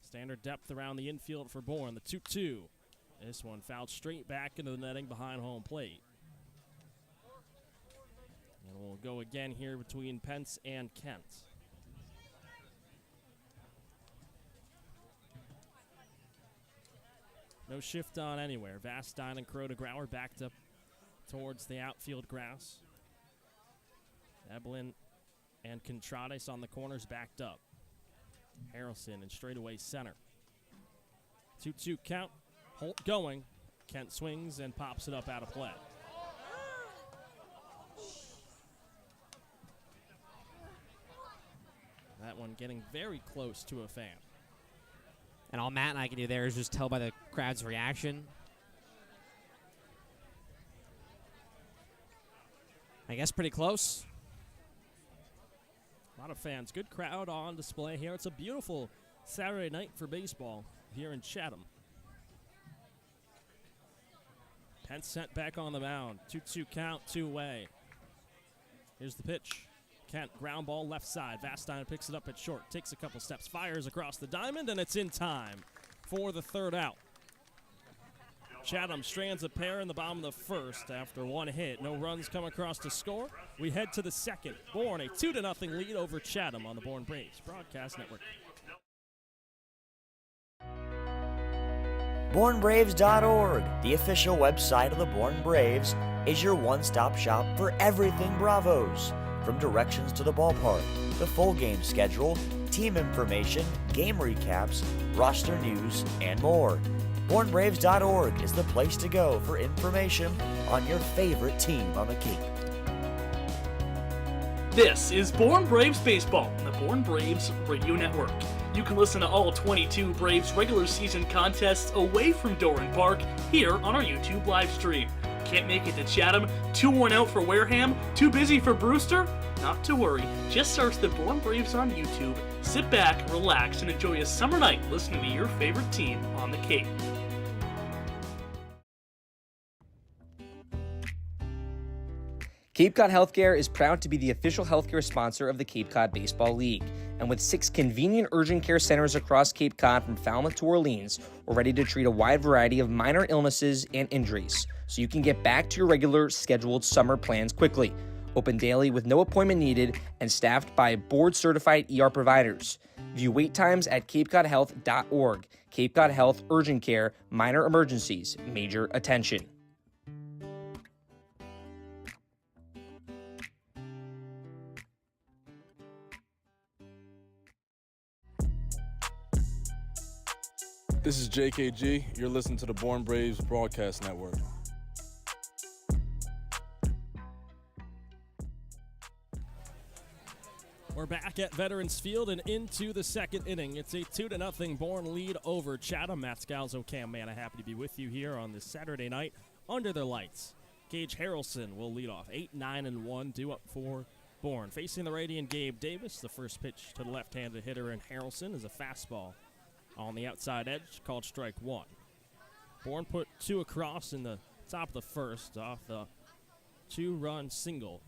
Standard depth around the infield for Bourne. The 2-2. This one fouled straight back into the netting behind home plate. And we'll go again here between Pence and Kent. No shift on anywhere. Vastine and Crow to Grauer backed up towards the outfield grass. Eblin and Contrades on the corners backed up. Harrelson in straightaway center. 2-2 count. Holt going. Kent swings and pops it up out of play. That one getting very close to a fan. And all Matt and I can do there is just tell by the crowd's reaction. I guess pretty close. A lot of fans. Good crowd on display here. It's a beautiful Saturday night for baseball here in Chatham. Pence sent back on the mound. 2-2 count, two-way. Here's the pitch. Kent, ground ball left side. Vastine picks it up at short. Takes a couple steps. Fires across the diamond, and it's in time for the third out. Chatham strands a pair in the bottom of the first after one hit. No runs come across to score. We head to the second. Bourne, a 2-0 lead over Chatham on the Bourne Braves Broadcast Network. BourneBraves.org, the official website of the Bourne Braves, is your one-stop shop for everything Bravos. From directions to the ballpark, the full game schedule, team information, game recaps, roster news, and more. BourneBraves.org is the place to go for information on your favorite team on the Cape. This is Bourne Braves Baseball on the Bourne Braves Radio Network. You can listen to all 22 Braves regular season contests away from Doran Park here on our YouTube live stream. Can't make it to Chatham? Too worn out for Wareham? Too busy for Brewster? Not to worry, just search the Bourne Braves on YouTube, sit back, relax, and enjoy a summer night listening to your favorite team on the Cape. Cape Cod Healthcare is proud to be the official healthcare sponsor of the Cape Cod Baseball League. And with 6 convenient urgent care centers across Cape Cod from Falmouth to Orleans, we're ready to treat a wide variety of minor illnesses and injuries, so you can get back to your regular scheduled summer plans quickly. Open daily with no appointment needed and staffed by board-certified ER providers. View wait times at capecodhealth.org. Cape Cod Health Urgent Care, minor emergencies, major attention. This is JKG. You're listening to the Bourne Braves Broadcast Network. We're back at Veterans Field and into the second inning. It's a 2-0 Bourne lead over Chatham. Matt Scalzo, Cam Manna, happy to be with you here on this Saturday night under the lights. Gage Harrelson will lead off. 8-9-1 due up for Bourne. Facing the righty and Gabe Davis, the first pitch to the left-handed hitter in Harrelson is a fastball on the outside edge, called strike one. Bourne put 2 across in the top of the first off the 2-run single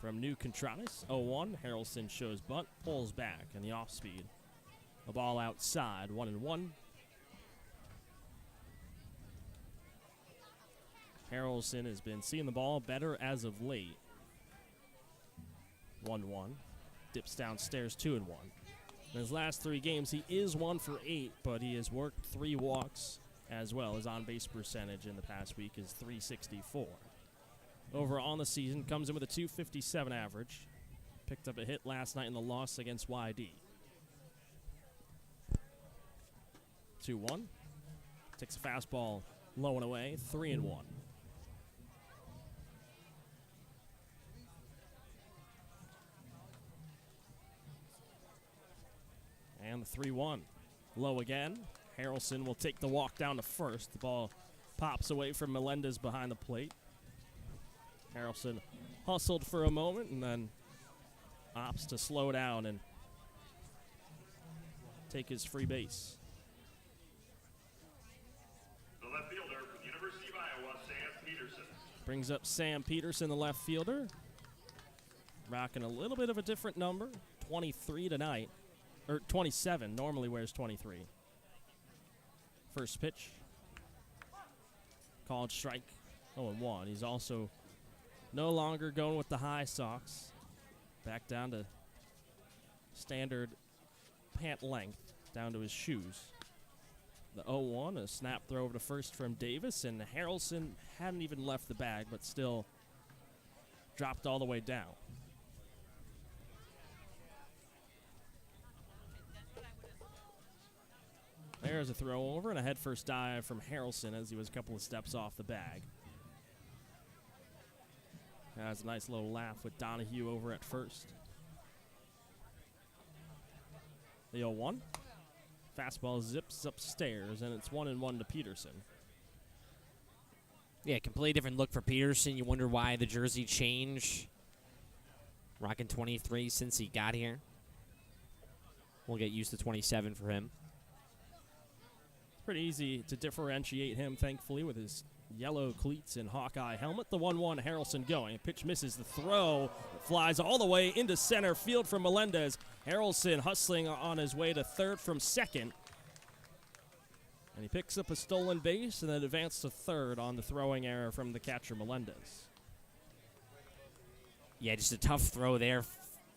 from New Contranis. 0-1, Harrelson shows bunt, pulls back, and the off-speed. The ball outside, 1-1. Harrelson has been seeing the ball better as of late. 1-1. Dips downstairs, 2-1. In his last 3 games, he is 1 for 8, but he has worked 3 walks as well. His on-base percentage in the past week is .364. Over on the season, comes in with a .257 average. Picked up a hit last night in the loss against YD. 2-1. Takes a fastball low and away, 3-1. And the 3-1. Low again. Harrelson will take the walk down to first. The ball pops away from Melendez behind the plate. Harrelson hustled for a moment and then opts to slow down and take his free base. The left fielder from the University of Iowa, Sam Peterson. Brings up Sam Peterson, the left fielder. Rocking a little bit of a different number. 23 tonight. Or 27, normally wears 23. First pitch. Called strike. 0-1. He's also no longer going with the high socks. Back down to standard pant length, down to his shoes. The 0-1, a snap throw over to first from Davis, and Harrelson hadn't even left the bag, but still dropped all the way down. There's a throw over and a head-first dive from Harrelson as he was a couple of steps off the bag. Has a nice little laugh with Donahue over at first. The 0-1. Fastball zips upstairs, and it's 1-1 to Peterson. Yeah, completely different look for Peterson. You wonder why the jersey change. Rocking 23 since he got here. We'll get used to 27 for him. It's pretty easy to differentiate him, thankfully, with his yellow cleats and Hawkeye helmet. The 1-1 Harrelson going. Pitch misses the throw. It flies all the way into center field from Melendez. Harrelson hustling on his way to third from second. And he picks up a stolen base and then advances to third on the throwing error from the catcher Melendez. Yeah, just a tough throw there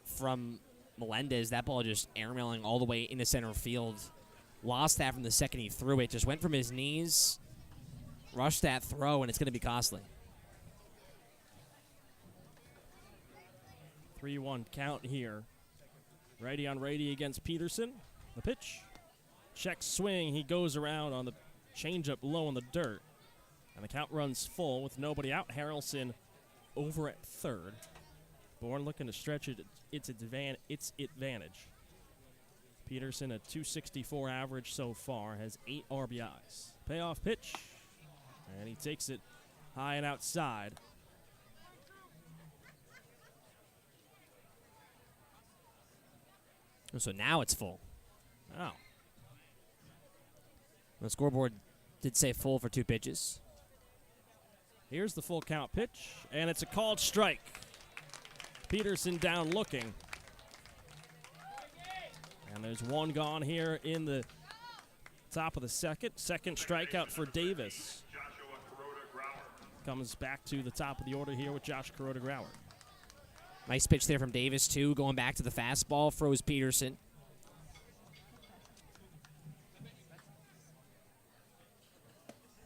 from Melendez. That ball just airmailing all the way into center field. Lost that from the second he threw it. Just went from his knees, rushed that throw, and it's going to be costly. 3-1 count here. Righty on righty against Peterson. The pitch. Check swing. He goes around on the changeup low in the dirt. And the count runs full with nobody out. Harrelson over at third. Bourne looking to stretch its advantage. Peterson, a 264 average so far, has 8 RBIs. Payoff pitch. And he takes it high and outside. So now it's full. Wow. The scoreboard did say full for 2 pitches. Here's the full count pitch, and it's a called strike. Peterson down looking. And there's one gone here in the top of the second. Second strikeout for Davis. Comes back to the top of the order here with Josh Kuroda-Grauer. Nice pitch there from Davis, too. Going back to the fastball, froze Peterson.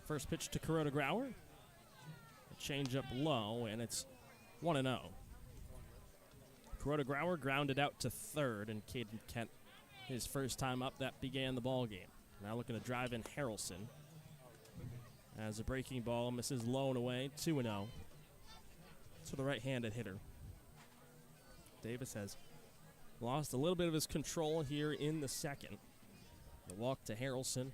First pitch to Kuroda-Grauer. A changeup low, and it's 1-0. Kuroda-Grauer grounded out to third, and Caden Kent, his first time up, that began the ball game. Now looking to drive in Harrelson. As a breaking ball misses low and away, 2-0. It's for the right-handed hitter. Davis has lost a little bit of his control here in the second. The walk to Harrelson.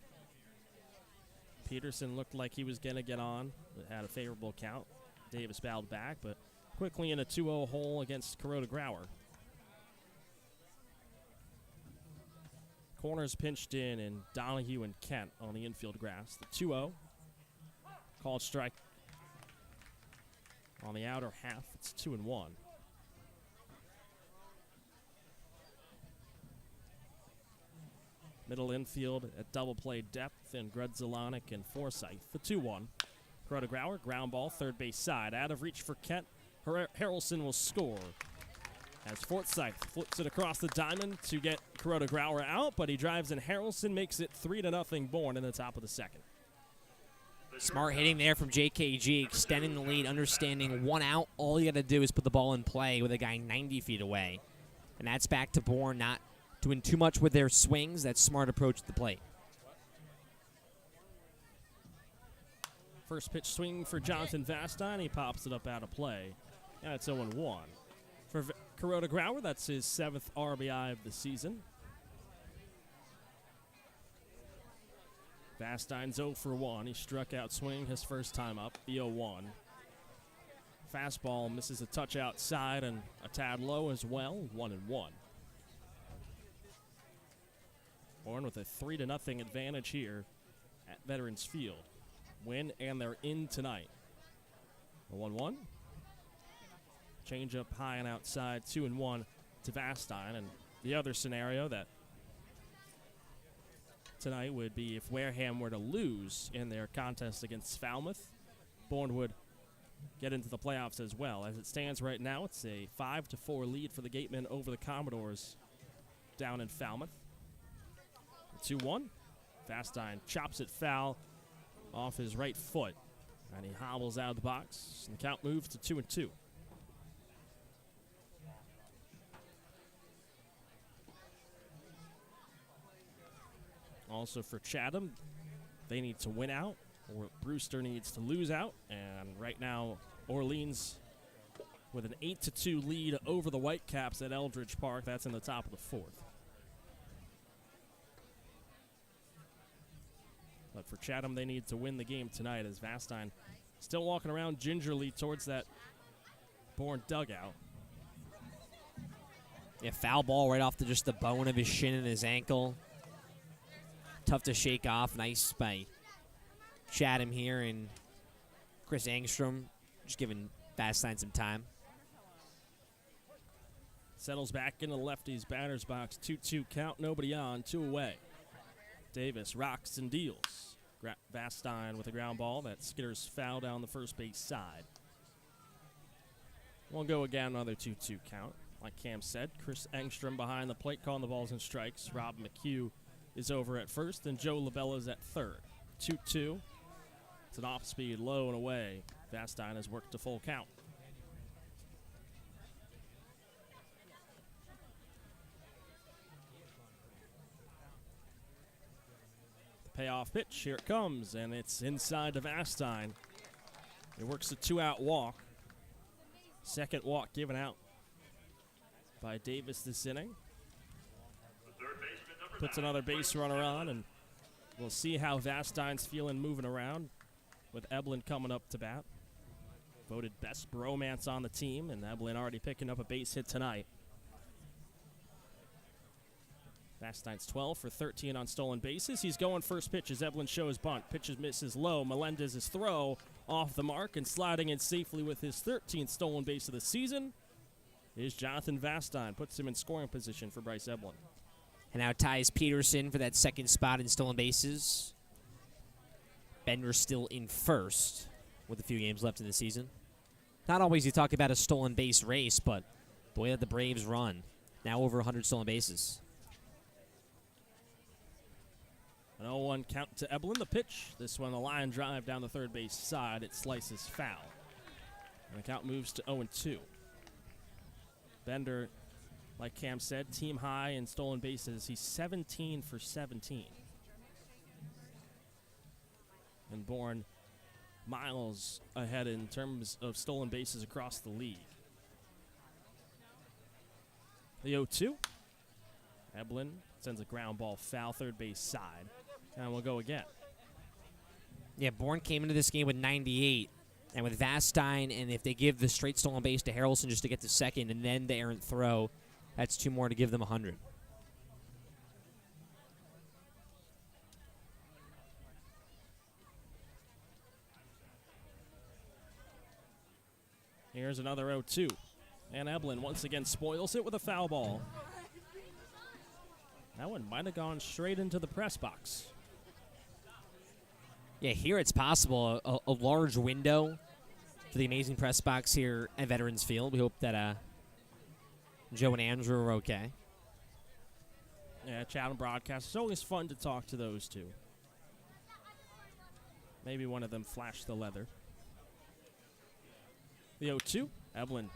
Peterson looked like he was going to get on, but had a favorable count. Davis bowed back, but quickly in a 2-0 hole against Kuroda-Grauer. Corners pinched in, and Donahue and Kent on the infield grass. The 2-0. Called strike on the outer half. It's 2-1. Middle infield at double play depth in Grudzelanek and Forsyth. The 2-1. Kuroda-Grauer, ground ball, third base side. Out of reach for Kent. Harrelson will score. As Forsyth flips it across the diamond to get Kuroda-Grauer out, but he drives in Harrelson, makes it 3-0 Bourne in the top of the second. Smart hitting there from JKG, extending the lead, understanding 1 out. All you got to do is put the ball in play with a guy 90 feet away. And that's back to Bourne, not doing too much with their swings. That's smart approach to the plate. First pitch swing for Jonathan Vastine. He pops it up out of play. And it's 0-1. For Kuroda-Grauer, that's his 7th RBI of the season. Vastine's 0 for 1. He struck out swing his first time up, the 0-1. Fastball misses a touch outside and a tad low as well, 1-1. Bourne with a 3-0 advantage here at Veterans Field. Win, and they're in tonight. The 1-1. Change up high and outside, 2-1 to Vastine. And the other scenario that tonight would be if Wareham were to lose in their contest against Falmouth, Bourne would get into the playoffs as well. As it stands right now, it's a 5-4 lead for the Gatemen over the Commodores down in Falmouth. 2-1. Vastine chops it foul off his right foot, and he hobbles out of the box, and the count moves to 2-2. Also for Chatham, they need to win out, or Brewster needs to lose out. And right now, Orleans with an 8-2 lead over the Whitecaps at Eldridge Park. That's in the top of the 4th. But for Chatham, they need to win the game tonight as Vastine Still walking around gingerly towards that Bourne dugout. Yeah, foul ball right off just the bone of his shin and his ankle. Tough to shake off. Nice by Chatham here, and Chris Angstrom just giving Vastine some time. Settles back into the lefty's batter's box. 2-2 count, nobody on, 2 away. Davis rocks and deals. Vastine with a ground ball that skitters foul down the first base side. We'll go again, another 2-2 count. Like Cam said, Chris Engstrom behind the plate calling the balls and strikes. Rob McHugh is over at first, and Joe Labella's at third. 2-2. It's an off-speed, low and away. Vastine has worked a full count. The payoff pitch, here it comes, and it's inside to Vastine. It works a 2-out walk. Second walk given out by Davis this inning. Puts another base runner on, and we'll see how Vastine's feeling moving around with Eblin coming up to bat. Voted best bromance on the team, and Eblin already picking up a base hit tonight. Vastine's 12 for 13 on stolen bases. He's going first pitch as Eblin shows bunt. Pitches misses low. Melendez's throw off the mark, and sliding in safely with his 13th stolen base of the season is Jonathan Vastine. Puts him in scoring position for Bryce Eblin. And now ties Peterson for that second spot in stolen bases. Bender still in first with a few games left in the season. Not always you talk about a stolen base race, but the way that the Braves run, now over 100 stolen bases. An 0-1 count to Eblin. The pitch. This one a line drive down the third base side. It slices foul. And the count moves to 0-2. Bender, like Cam said, team high in stolen bases. He's 17 for 17. And Bourne miles ahead in terms of stolen bases across the league. The 0-2. Eblin sends a ground ball foul, third base side. And we'll go again. Yeah, Bourne came into this game with 98. And with Vastine, and if they give the straight stolen base to Harrelson just to get to second and then the errant throw, that's 2 more to give them 100. Here's another 0-2. And Eblin once again spoils it with a foul ball. That one might have gone straight into the press box. Yeah, here it's possible. A large window for the amazing press box here at Veterans Field. We hope that Joe and Andrew are okay. Yeah, Chatham broadcast. It's always fun to talk to those two. Maybe one of them flashed the leather. The 0-2. Eblin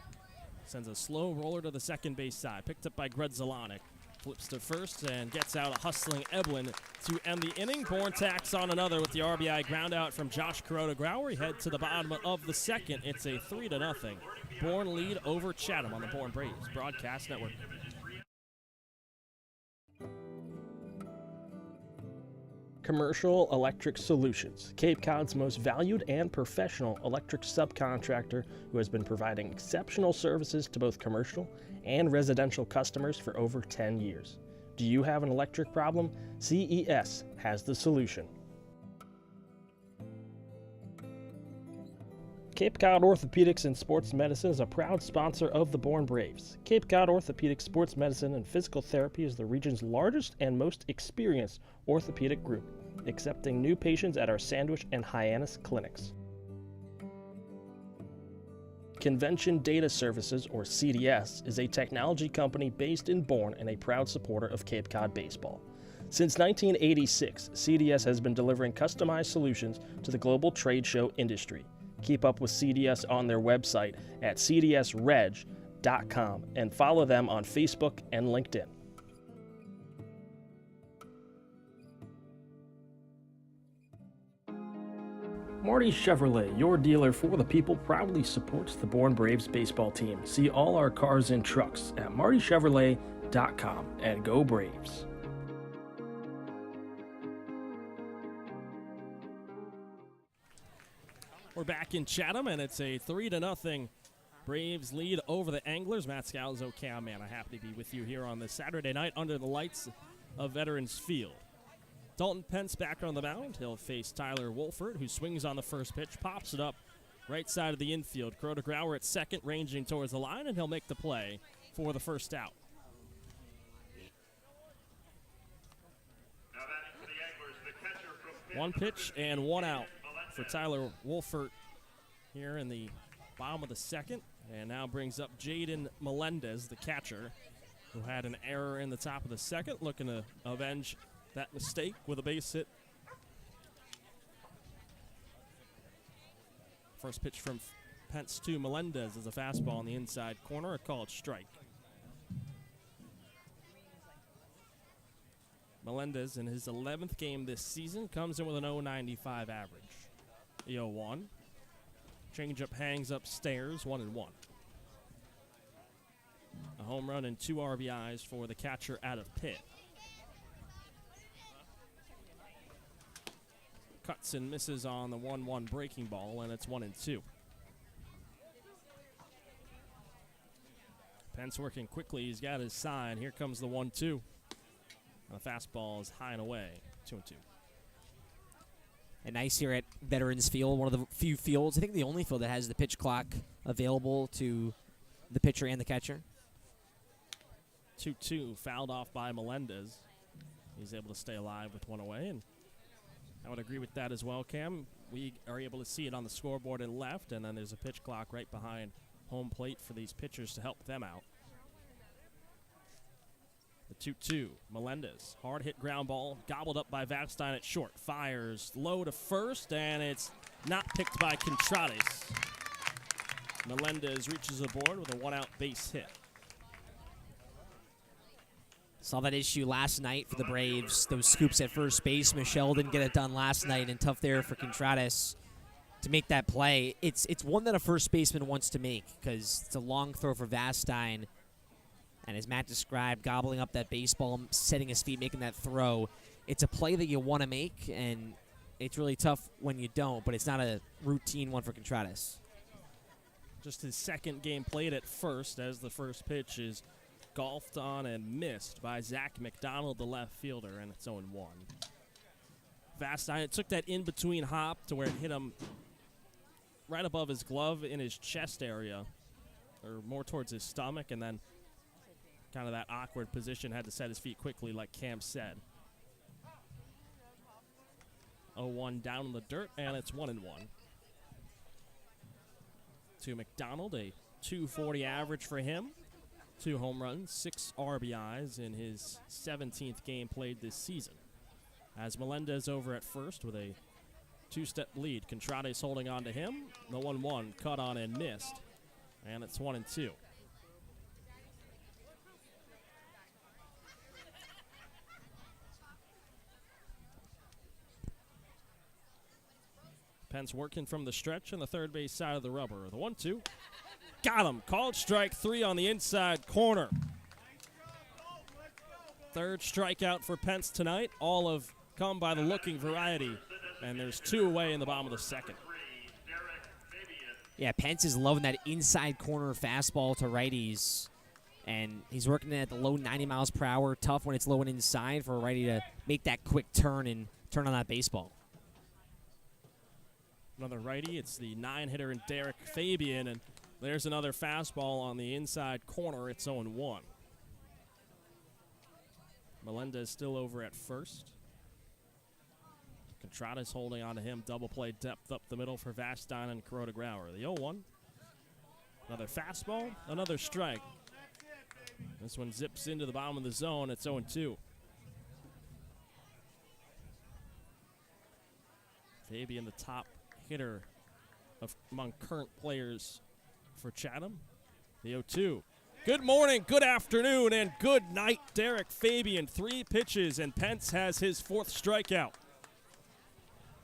sends a slow roller to the second base side. Picked up by Grudzelanic. Flips to first and gets out a hustling Eblin to end the inning. Bourne tacks on another with the RBI ground out from Josh Kuroda-Grauer. We head to the bottom of the second. It's a 3-0 Bourne lead over Chatham on the Bourne Braves Broadcast Network. Commercial Electric Solutions, Cape Cod's most valued and professional electric subcontractor who has been providing exceptional services to both commercial and residential customers for over 10 years. Do you have an electric problem? CES has the solution. Cape Cod Orthopedics and Sports Medicine is a proud sponsor of the Bourne Braves. Cape Cod Orthopedic Sports Medicine and Physical Therapy is the region's largest and most experienced orthopedic group, accepting new patients at our Sandwich and Hyannis clinics. Convention Data Services, or CDS, is a technology company based in Bourne and a proud supporter of Cape Cod baseball. Since 1986, CDS has been delivering customized solutions to the global trade show industry. Keep up with CDS on their website at cdsreg.com and follow them on Facebook and LinkedIn. Marty Chevrolet, your dealer for the people, proudly supports the Bourne Braves baseball team. See all our cars and trucks at martychevrolet.com and go Braves. We're back in Chatham, and it's a 3-0 Braves lead over the Anglers. Matt Scalzo, Cam Manna, happy to be with you here on this Saturday night under the lights of Veterans Field. Dalton Pence back on the mound. He'll face Tyler Wolford, who swings on the first pitch, pops it up right side of the infield. Crota Grauer at second, ranging towards the line, and he'll make the play for the first out. One pitch and one out for Tyler Wolford here in the bottom of the second, and now brings up Jaden Melendez, the catcher, who had an error in the top of the second, looking to avenge that mistake with a base hit. First pitch from Pence to Melendez is a fastball on the inside corner, a called strike. Melendez, in his 11th game this season, comes in with an .095 average. The 0-1. Changeup hangs upstairs, 1-1. A home run and 2 RBIs for the catcher out of Pitt. Cuts and misses on the 1-1 breaking ball, and it's 1-2. Pence working quickly. He's got his sign. Here comes the 1-2. The fastball is high and away, 2-2. And nice here at Veterans Field, one of the few fields, I think the only field that has the pitch clock available to the pitcher and the catcher. 2-2, fouled off by Melendez. He's able to stay alive with one away, and I would agree with that as well, Cam. We are able to see it on the scoreboard in left, and then there's a pitch clock right behind home plate for these pitchers to help them out. The 2-2, Melendez, hard hit ground ball, gobbled up by Vapstein at short, fires low to first, and it's not picked by Contrades. Melendez reaches the board with a 1-out base hit. Saw that issue last night for the Braves, those scoops at first base. Michelle didn't get it done last night, and tough there for Contrades to make that play. It's one that a first baseman wants to make because it's a long throw for Vapstein. And as Matt described, gobbling up that baseball, setting his feet, making that throw. It's a play that you want to make, and it's really tough when you don't, but it's not a routine one for Contrades. Just his second game played at first, as the first pitch is golfed on and missed by Zach McDonald, the left fielder, and it's 0-1. Vapstein, it took that in-between hop to where it hit him right above his glove in his chest area, or more towards his stomach, and then kind of that awkward position, had to set his feet quickly like Cam said. 0-1 down in the dirt, and it's 1-1. To McDonald, a .240 average for him. 2 home runs, 6 RBIs in his 17th game played this season. As Melendez over at first with a 2-step lead. Contrades holding on to him. The 1-1 cut on and missed, and it's 1-2. Pence working from the stretch on the third base side of the rubber. The 1-2. Got him. Called strike 3 on the inside corner. Third strikeout for Pence tonight. All have come by the looking variety. And there's 2 away in the bottom of the second. Yeah, Pence is loving that inside corner fastball to righties. And he's working at the low 90 miles per hour. Tough when it's low and inside for a righty to make that quick turn and turn on that baseball. Another righty. It's the 9-hitter in Derek Fabian, and there's another fastball on the inside corner. It's 0-1. Melendez still over at first. Contrades holding on to him. Double play depth up the middle for Vapstein and Crota Grauer. The 0-1. Another fastball, another strike. This one zips into the bottom of the zone. It's 0-2. Fabian, the top hitter among current players for Chatham. The 0-2. Good morning, good afternoon, and good night, Derek Fabian. 3 pitches, and Pence has his 4th strikeout.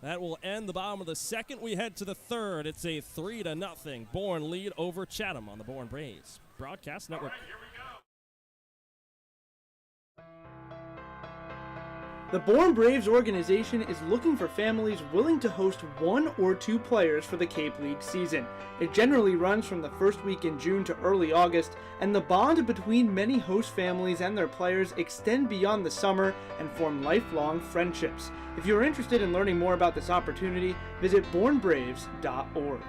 That will end the bottom of the second. We head to the third. It's a 3-0 Bourne lead over Chatham on the Bourne Braves Broadcast Network. The Bourne Braves organization is looking for families willing to host 1 or 2 players for the Cape League season. It generally runs from the first week in June to early August, and the bond between many host families and their players extend beyond the summer and form lifelong friendships. If you are interested in learning more about this opportunity, visit bournebraves.org.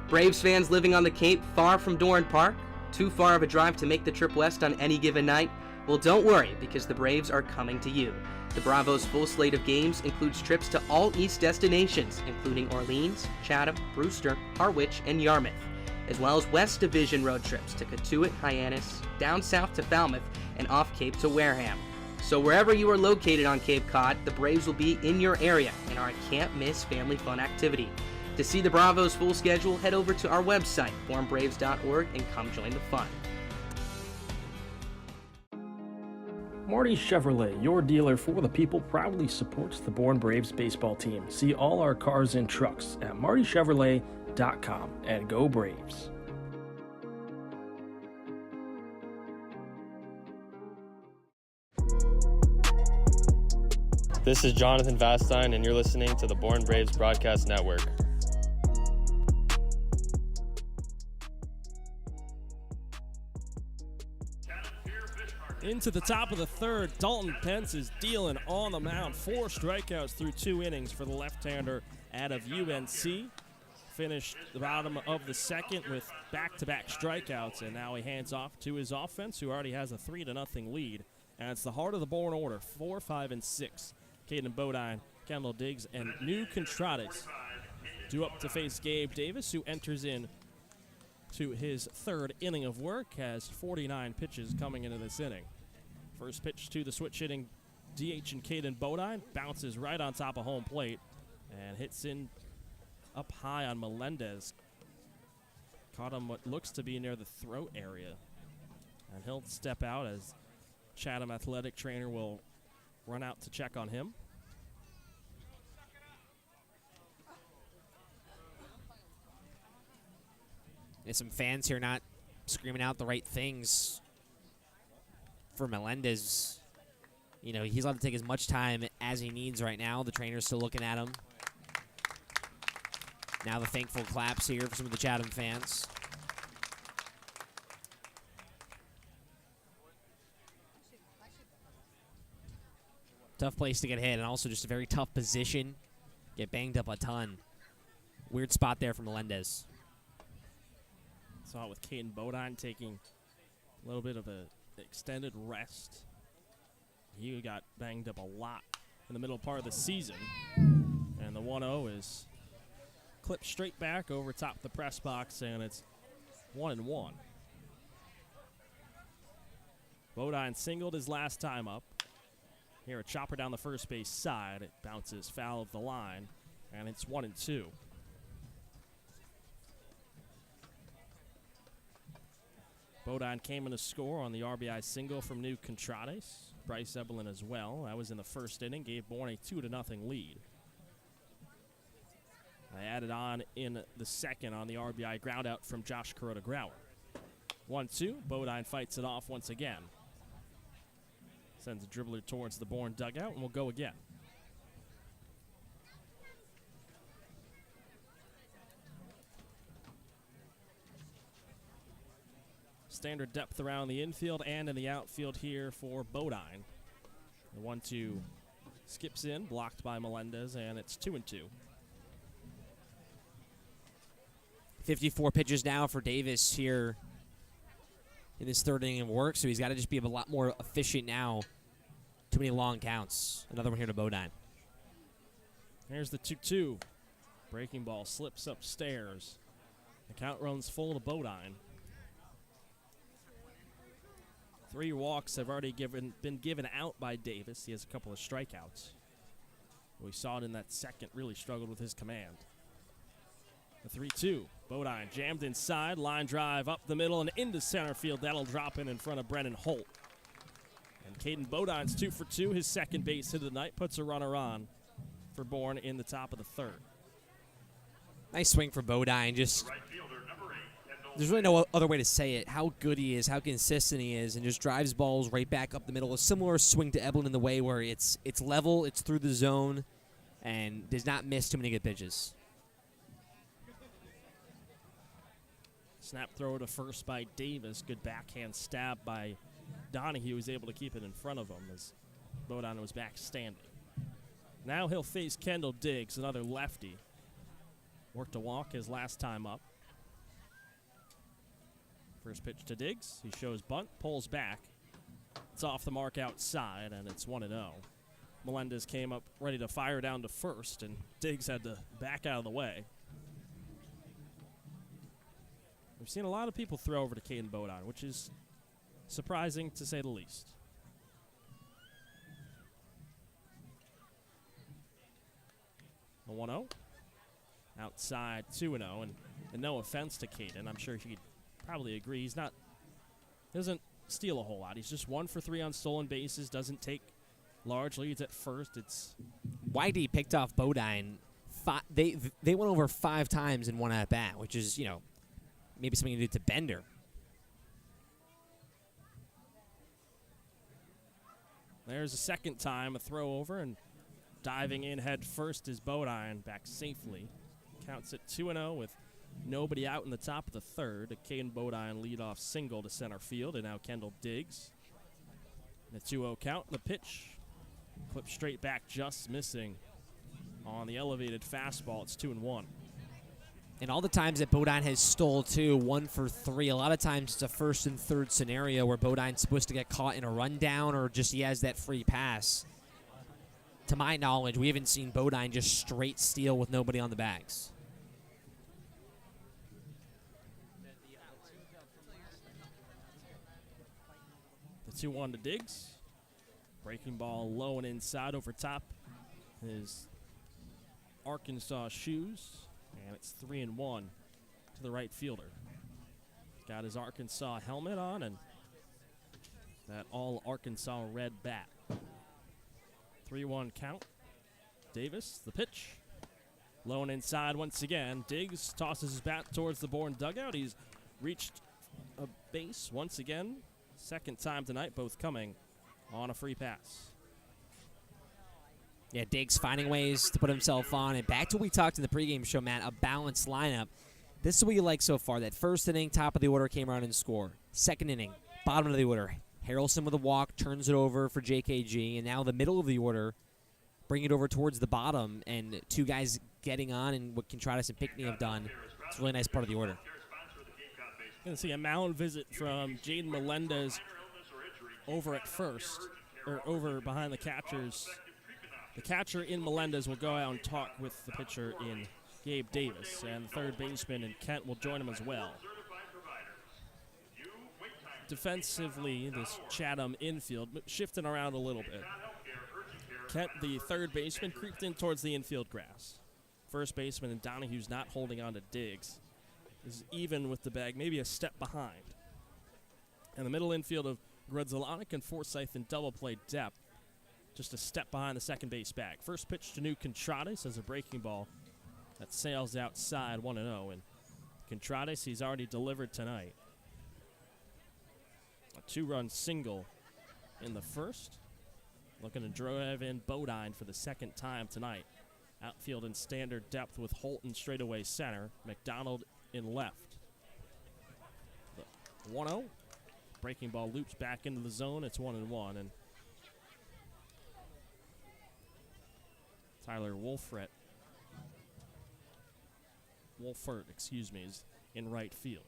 Braves fans living on the Cape far from Doran Park? Too far of a drive to make the trip west on any given night? Well, don't worry, because the Braves are coming to you. The Bravos' full slate of games includes trips to all East destinations, including Orleans, Chatham, Brewster, Harwich, and Yarmouth, as well as West Division road trips to Cotuit, Hyannis, down south to Falmouth, and off Cape to Wareham. So wherever you are located on Cape Cod, the Braves will be in your area and are a can't-miss family fun activity. To see the Bravos' full schedule, head over to our website, bournebraves.org, and come join the fun. Marty Chevrolet, your dealer for the people, proudly supports the Bourne Braves baseball team. See all our cars and trucks at martychevrolet.com, and go Braves. This is Jonathan Vastine, and you're listening to the Bourne Braves Broadcast Network. Into the top of the third, Dalton Pence is dealing on the mound. 4 strikeouts through 2 innings for the left-hander out of UNC. Finished the bottom of the second with back-to-back strikeouts, and now he hands off to his offense, who already has a 3-0 lead. And it's the heart of the Bourne order, 4, 5, and 6. Caden Bodine, Kendall Diggs, and New Contrades due up to face Gabe Davis, who enters in to his 3rd inning of work, has 49 pitches coming into this inning. First pitch to the switch-hitting DH and Caden Bodine, bounces right on top of home plate and hits in up high on Melendez. Caught him what looks to be near the throat area. And he'll step out as Chatham athletic trainer will run out to check on him. There's some fans here not screaming out the right things for Melendez. You know, he's allowed to take as much time as he needs right now. The trainer's still looking at him. Now the thankful claps here for some of the Chatham fans. Tough place to get hit, and also just a very tough position. Get banged up a ton. Weird spot there for Melendez. Saw it with Caden Bodine taking a little bit of an extended rest. He got banged up a lot in the middle part of the season. And the 1-0 is clipped straight back over top the press box, and it's 1-1. Bodine singled his last time up. Here, a chopper down the first base side. It bounces foul of the line, and it's 1-2. Bodine came in to score on the RBI single from New Contrades. Bryce Evelyn as well. That was in the first inning. Gave Bourne a 2-0 lead. I added on in the second on the RBI groundout from Josh Kuroda-Grauer. 1-2. Bodine fights it off once again. Sends a dribbler towards the Bourne dugout, and we'll go again. Standard depth around the infield and in the outfield here for Bodine. The 1-2 skips in, blocked by Melendez, and it's 2-2. 54 pitches now for Davis here in his 3rd inning of work, so he's got to just be a lot more efficient now. Too many long counts. Another one here to Bodine. Here's the 2-2. Breaking ball slips upstairs. The count runs full to Bodine. 3 walks have already been given out by Davis. He has a couple of strikeouts. We saw it in that second, really struggled with his command. The 3-2. Bodine jammed inside, line drive up the middle and into center field. That'll drop in front of Brennan Holt. And Caden Bodine's 2 for 2, his second base hit of the night, puts a runner on for Bourne in the top of the 3rd. Nice swing for Bodine, just there's really no other way to say it, how good he is, how consistent he is, and just drives balls right back up the middle. A similar swing to Eblin in the way where it's level, it's through the zone, and does not miss too many good pitches. Snap throw to first by Davis. Good backhand stab by Donahue. Was able to keep it in front of him as Bodine was back standing. Now he'll face Kendall Diggs, another lefty. Worked a walk his last time up. First pitch to Diggs. He shows bunt, pulls back. It's off the mark outside, and it's 1-0. Melendez came up ready to fire down to first, and Diggs had to back out of the way. We've seen a lot of people throw over to Caden Bodine, which is surprising to say the least. A 1-0. Outside 2-0, and no offense to Caden, I'm sure he'd probably agree. He doesn't steal a whole lot. He's just 1 for 3 on stolen bases, doesn't take large leads at first. It's Whitey picked off Bodine. They went over 5 times in one at bat, which is, maybe something to do to Bender. There's a second time, a throw over, and diving in head first is Bodine back safely. Counts at 2-0 with nobody out in the top of the third. A Caden Bodine leadoff single to center field, and now Kendall Diggs. The 2-0 count, the pitch. Clip straight back, just missing on the elevated fastball. It's 2-1. And all the times that Bodine has stole, too, 1 for 3, a lot of times it's a first and third scenario where Bodine's supposed to get caught in a rundown or just he has that free pass. To my knowledge, we haven't seen Bodine just straight steal with nobody on the bags. The 2-1 to Diggs. Breaking ball low and inside over top his Arkansas shoes. And it's 3-1 to the right fielder. Got his Arkansas helmet on and that all Arkansas red bat. 3-1 count. Davis, the pitch. Low and inside once again. Diggs tosses his bat towards the Bourne dugout. He's reached a base once again. Second time tonight, both coming on a free pass. Yeah, Diggs finding ways to put himself on. And back to what we talked in the pregame show, Matt, a balanced lineup. This is what you like so far. That first inning, top of the order, came around and scored. Second inning, bottom of the order. Harrelson with a walk, turns it over for JKG. And now the middle of the order, bring it over towards the bottom. And 2 guys getting on, and what Contreras and Pinckney have done. It's a really nice part of the order. Going to see a mound visit from Jaden Melendez over at first, or over behind the catchers. The catcher in Melendez will go out and talk with the pitcher in Gabe Davis, and the third baseman in Kent will join him as well. Defensively, this Chatham infield shifting around a little bit. Kent, the third baseman, creeped in towards the infield grass. First baseman and Donahue's not holding on to Diggs. Is even with the bag, maybe a step behind. And the middle infield of Grudzelanek and Forsyth in double play depth. Just a step behind the second base bag. First pitch to New Contreras as a breaking ball that sails outside 1-0. And Contreras, he's already delivered tonight. A 2-run single in the first. Looking to drive in Bodine for the second time tonight. Outfield in standard depth with Holton straightaway center. McDonald in left. 1-0. Breaking ball loops back into the zone. It's 1-1. And Tyler Wolfert, is in right field.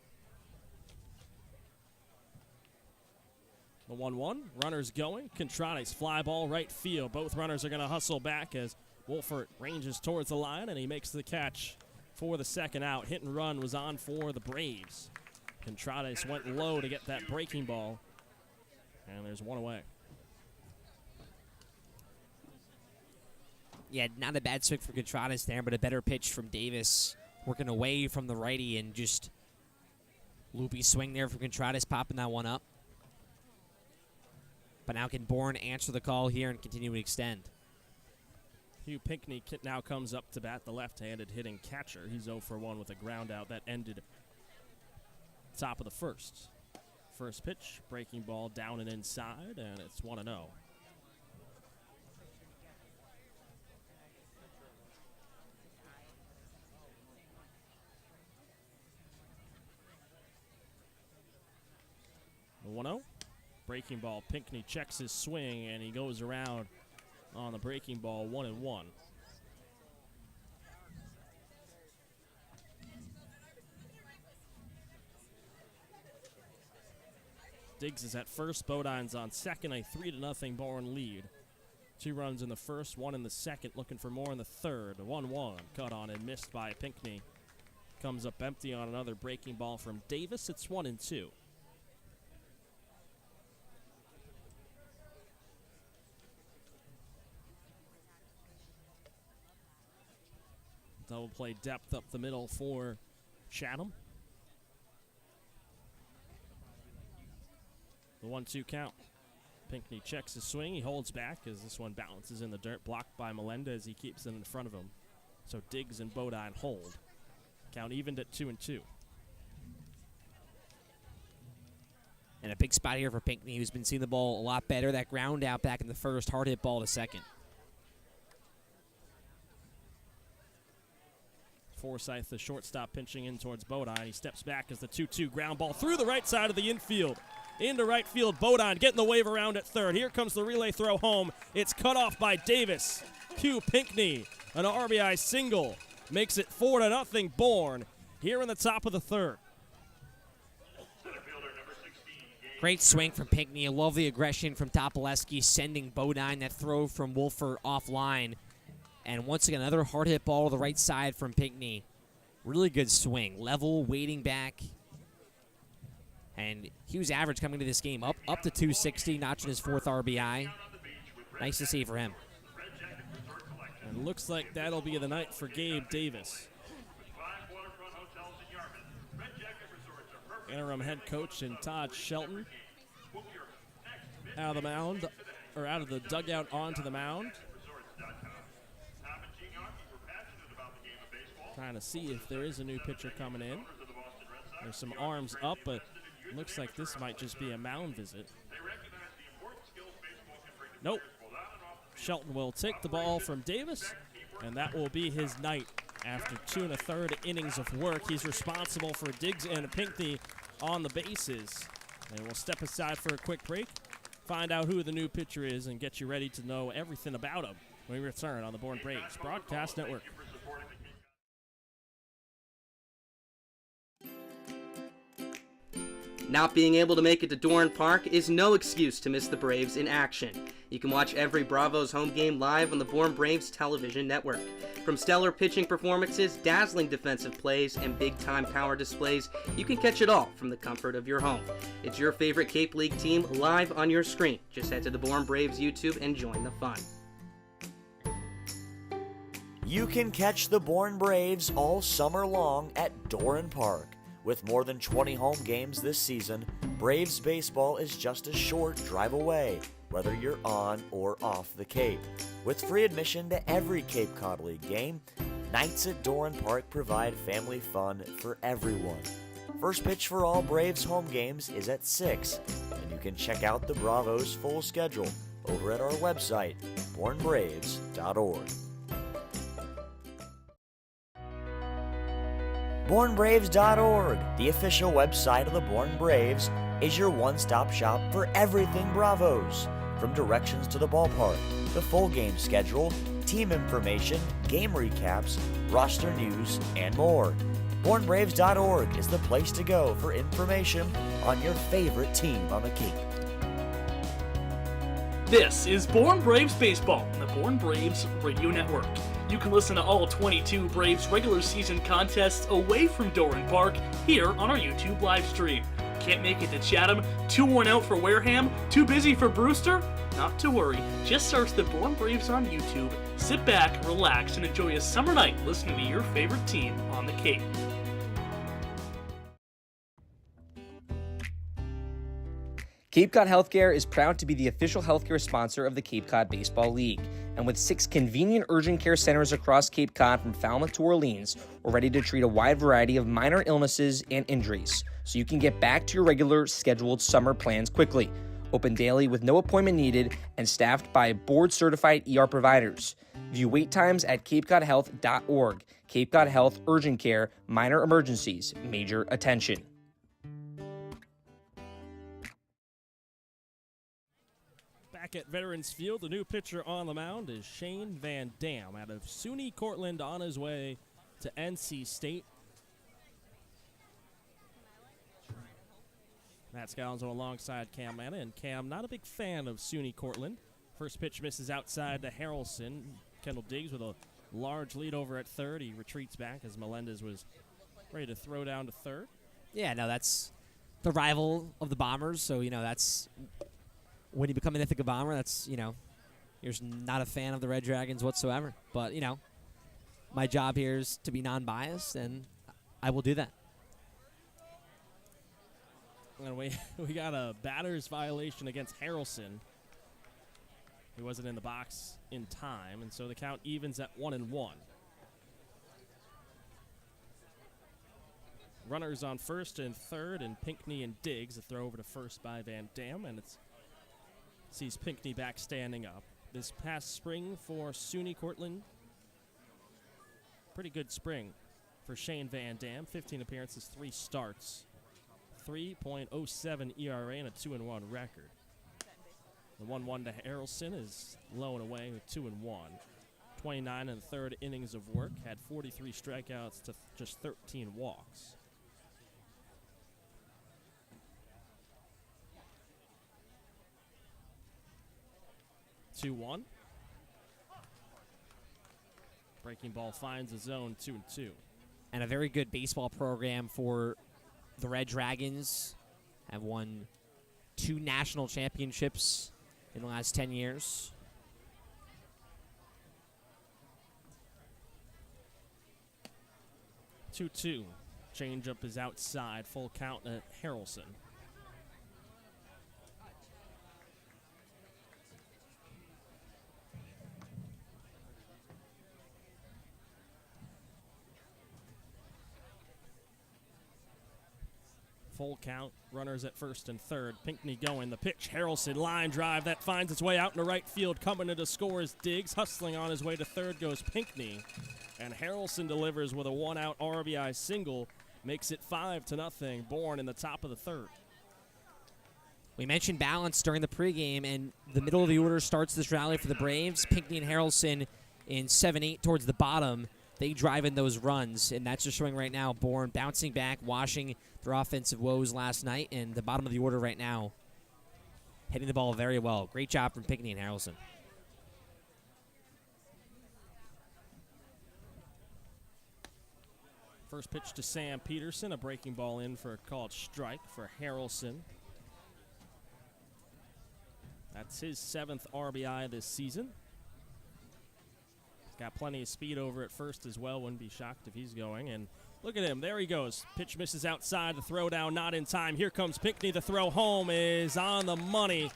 The 1-1, runners going. Contreras, fly ball right field. Both runners are going to hustle back as Wolfert ranges towards the line, and he makes the catch for the second out. Hit and run was on for the Braves. Contreras went low to get that breaking ball, and there's one away. Yeah, not a bad swing for Contreras there, but a better pitch from Davis, working away from the righty, and just loopy swing there from Contreras, popping that one up. But now can Bourne answer the call here and continue to extend? Hugh Pinckney now comes up to bat, the left-handed hitting catcher. He's 0 for 1 with a ground out that ended top of the first. First pitch, breaking ball down and inside, and it's 1-0. The 1-0. Breaking ball, Pinckney checks his swing, and he goes around on the breaking ball, 1-1. Diggs is at first, Bodine's on second, a 3-0 Bourne lead. 2 runs in the first, 1 in the second, looking for more in the third. 1-1, cut on and missed by Pinckney. Comes up empty on another breaking ball from Davis. It's 1-2. Double play depth up the middle for Chatham. The 1-2 count. Pinckney checks his swing. He holds back as this one bounces in the dirt, blocked by Melendez. He keeps it in front of him. So Diggs and Bodine hold. Count evened at 2-2. And a big spot here for Pinckney, who's been seeing the ball a lot better. That ground out back in the first, hard hit ball to second. Forsyth, the shortstop, pinching in towards Bodine. He steps back as the 2-2 ground ball through the right side of the infield. Into right field, Bodine getting the wave around at third. Here comes the relay throw home. It's cut off by Davis. Q Pinckney, an RBI single. Makes it 4-0 Bourne here in the top of the third. Great swing from Pinckney. I love the aggression from Topoleski, sending Bodine. That throw from Wolfert offline. And once again, another hard hit ball to the right side from Pinckney. Really good swing. Level, waiting back. And he was average coming to this game, up to 260, notching his 4th RBI. Nice to see for him. And looks like that'll be the night for Gabe Davis. Interim head coach and Todd Shelton out of the mound, or out of the dugout onto the mound. Trying to see if there is a new pitcher coming in. There's some arms up, but looks like this might just be a mound visit. Nope. Shelton will take the ball from Davis, and that will be his night. After 2 1/3 innings of work, he's responsible for Diggs and Pinckney on the bases. And we'll step aside for a quick break, find out who the new pitcher is, and get you ready to know everything about him when we return on the Bourne Braves Broadcast Network. Not being able to make it to Doran Park is no excuse to miss the Braves in action. You can watch every Bravos home game live on the Bourne Braves television network. From stellar pitching performances, dazzling defensive plays, and big-time power displays, you can catch it all from the comfort of your home. It's your favorite Cape League team live on your screen. Just head to the Bourne Braves YouTube and join the fun. You can catch the Bourne Braves all summer long at Doran Park. With more than 20 home games this season, Braves baseball is just a short drive away, whether you're on or off the Cape. With free admission to every Cape Cod League game, nights at Doran Park provide family fun for everyone. First pitch for all Braves home games is at 6, and you can check out the Bravos' full schedule over at our website, bournebraves.org. BourneBraves.org, the official website of the Bourne Braves, is your one-stop shop for everything Bravos. From directions to the ballpark, the full game schedule, team information, game recaps, roster news, and more. BourneBraves.org is the place to go for information on your favorite team on the Cape. This is Bourne Braves Baseball on the Bourne Braves Radio Network. You can listen to all 22 Braves regular season contests away from Doran Park here on our YouTube live stream. Can't make it to Chatham? Too worn out for Wareham? Too busy for Brewster? Not to worry, just search the Bourne Braves on YouTube, sit back, relax, and enjoy a summer night listening to your favorite team on the Cape. Cape Cod Healthcare is proud to be the official healthcare sponsor of the Cape Cod Baseball League. And with 6 convenient urgent care centers across Cape Cod from Falmouth to Orleans, we're ready to treat a wide variety of minor illnesses and injuries, so you can get back to your regular scheduled summer plans quickly. Open daily with no appointment needed and staffed by board-certified ER providers. View wait times at capecodhealth.org. Cape Cod Health Urgent Care, minor emergencies, major attention. Back at Veterans Field, the new pitcher on the mound is Shane Van Dam out of SUNY Cortland on his way to NC State. Matt Scalzo alongside Cam Manna, and Cam not a big fan of SUNY Cortland. First pitch misses outside to Harrelson. Kendall Diggs with a large lead over at third. He retreats back as Melendez was ready to throw down to third. Yeah, no, that's the rival of the Bombers, so, that's when you become an Ithaca Bomber, that's, you're not a fan of the Red Dragons whatsoever. But, my job here is to be non-biased, and I will do that. And we got a batter's violation against Harrelson. He wasn't in the box in time, and so the count evens at 1-1. Runners on first and third, and Pinckney and Diggs. A throw over to first by Van Dam, and it sees Pinckney back standing up. This past spring for SUNY Cortland, pretty good spring for Shane Van Dam. 15 appearances, 3 starts. 3.07 ERA and a 2-1 record. The 1-1 to Harrelson is low and away with 2-1. 29 and third innings of work, had 43 strikeouts to just 13 walks. Two-one. Breaking ball finds the zone, 2-2. And a very good baseball program for the Red Dragons. Have won 2 national championships in the last 10 years. Two-two. Changeup is outside. Full count at Harrelson. Full count, runners at first and third. Pinckney going, the pitch, Harrelson, line drive that finds its way out into right field. Coming in to score is Diggs. Hustling on his way to third goes Pinckney. And Harrelson delivers with a 1-out RBI single. Makes it 5-0, Bourne in the top of the third. We mentioned balance during the pregame, and the middle of the order starts this rally for the Braves. Pinckney and Harrelson in 7-8 towards the bottom. They drive in those runs, and that's just showing right now Bourne bouncing back, washing their offensive woes last night, and the bottom of the order right now hitting the ball very well. Great job from Pinckney and Harrelson. First pitch to Sam Peterson, a breaking ball in for a called strike for Harrelson. That's his 7th RBI this season. Got plenty of speed over at first as well. Wouldn't be shocked if he's going. And look at him. There he goes. Pitch misses outside. The throw down not in time. Here comes Pinckney. The throw home is on the money.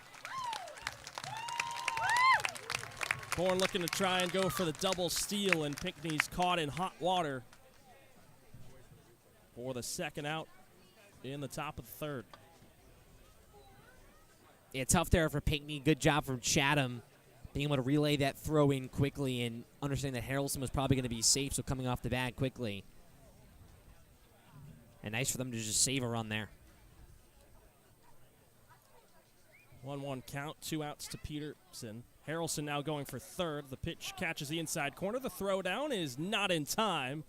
Bourne looking to try and go for the double steal, and Pinckney's caught in hot water for the 2nd out in the top of the third. Yeah, tough there for Pinckney. Good job from Chatham being able to relay that throw in quickly and understanding that Harrelson was probably going to be safe, so coming off the bag quickly. And nice for them to just save a run there. 1-1 count, 2 outs to Peterson. Harrelson now going for third. The pitch catches the inside corner. The throw down is not in time.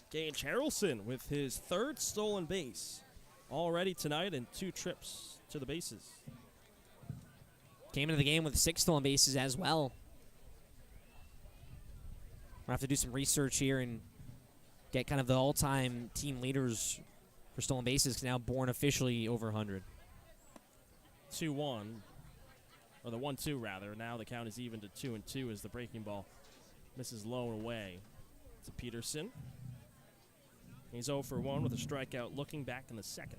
Gage Harrelson with his 3rd stolen base already tonight and 2 trips to the bases. Came into the game with 6 stolen bases as well. We'll have to do some research here and get kind of the all-time team leaders for stolen bases, because now Bourne officially over 100. 2-1, or the 1-2 rather. Now the count is even to 2-2 as the breaking ball misses low and away to Peterson. He's 0 for 1 with a strikeout, looking back in the 2nd.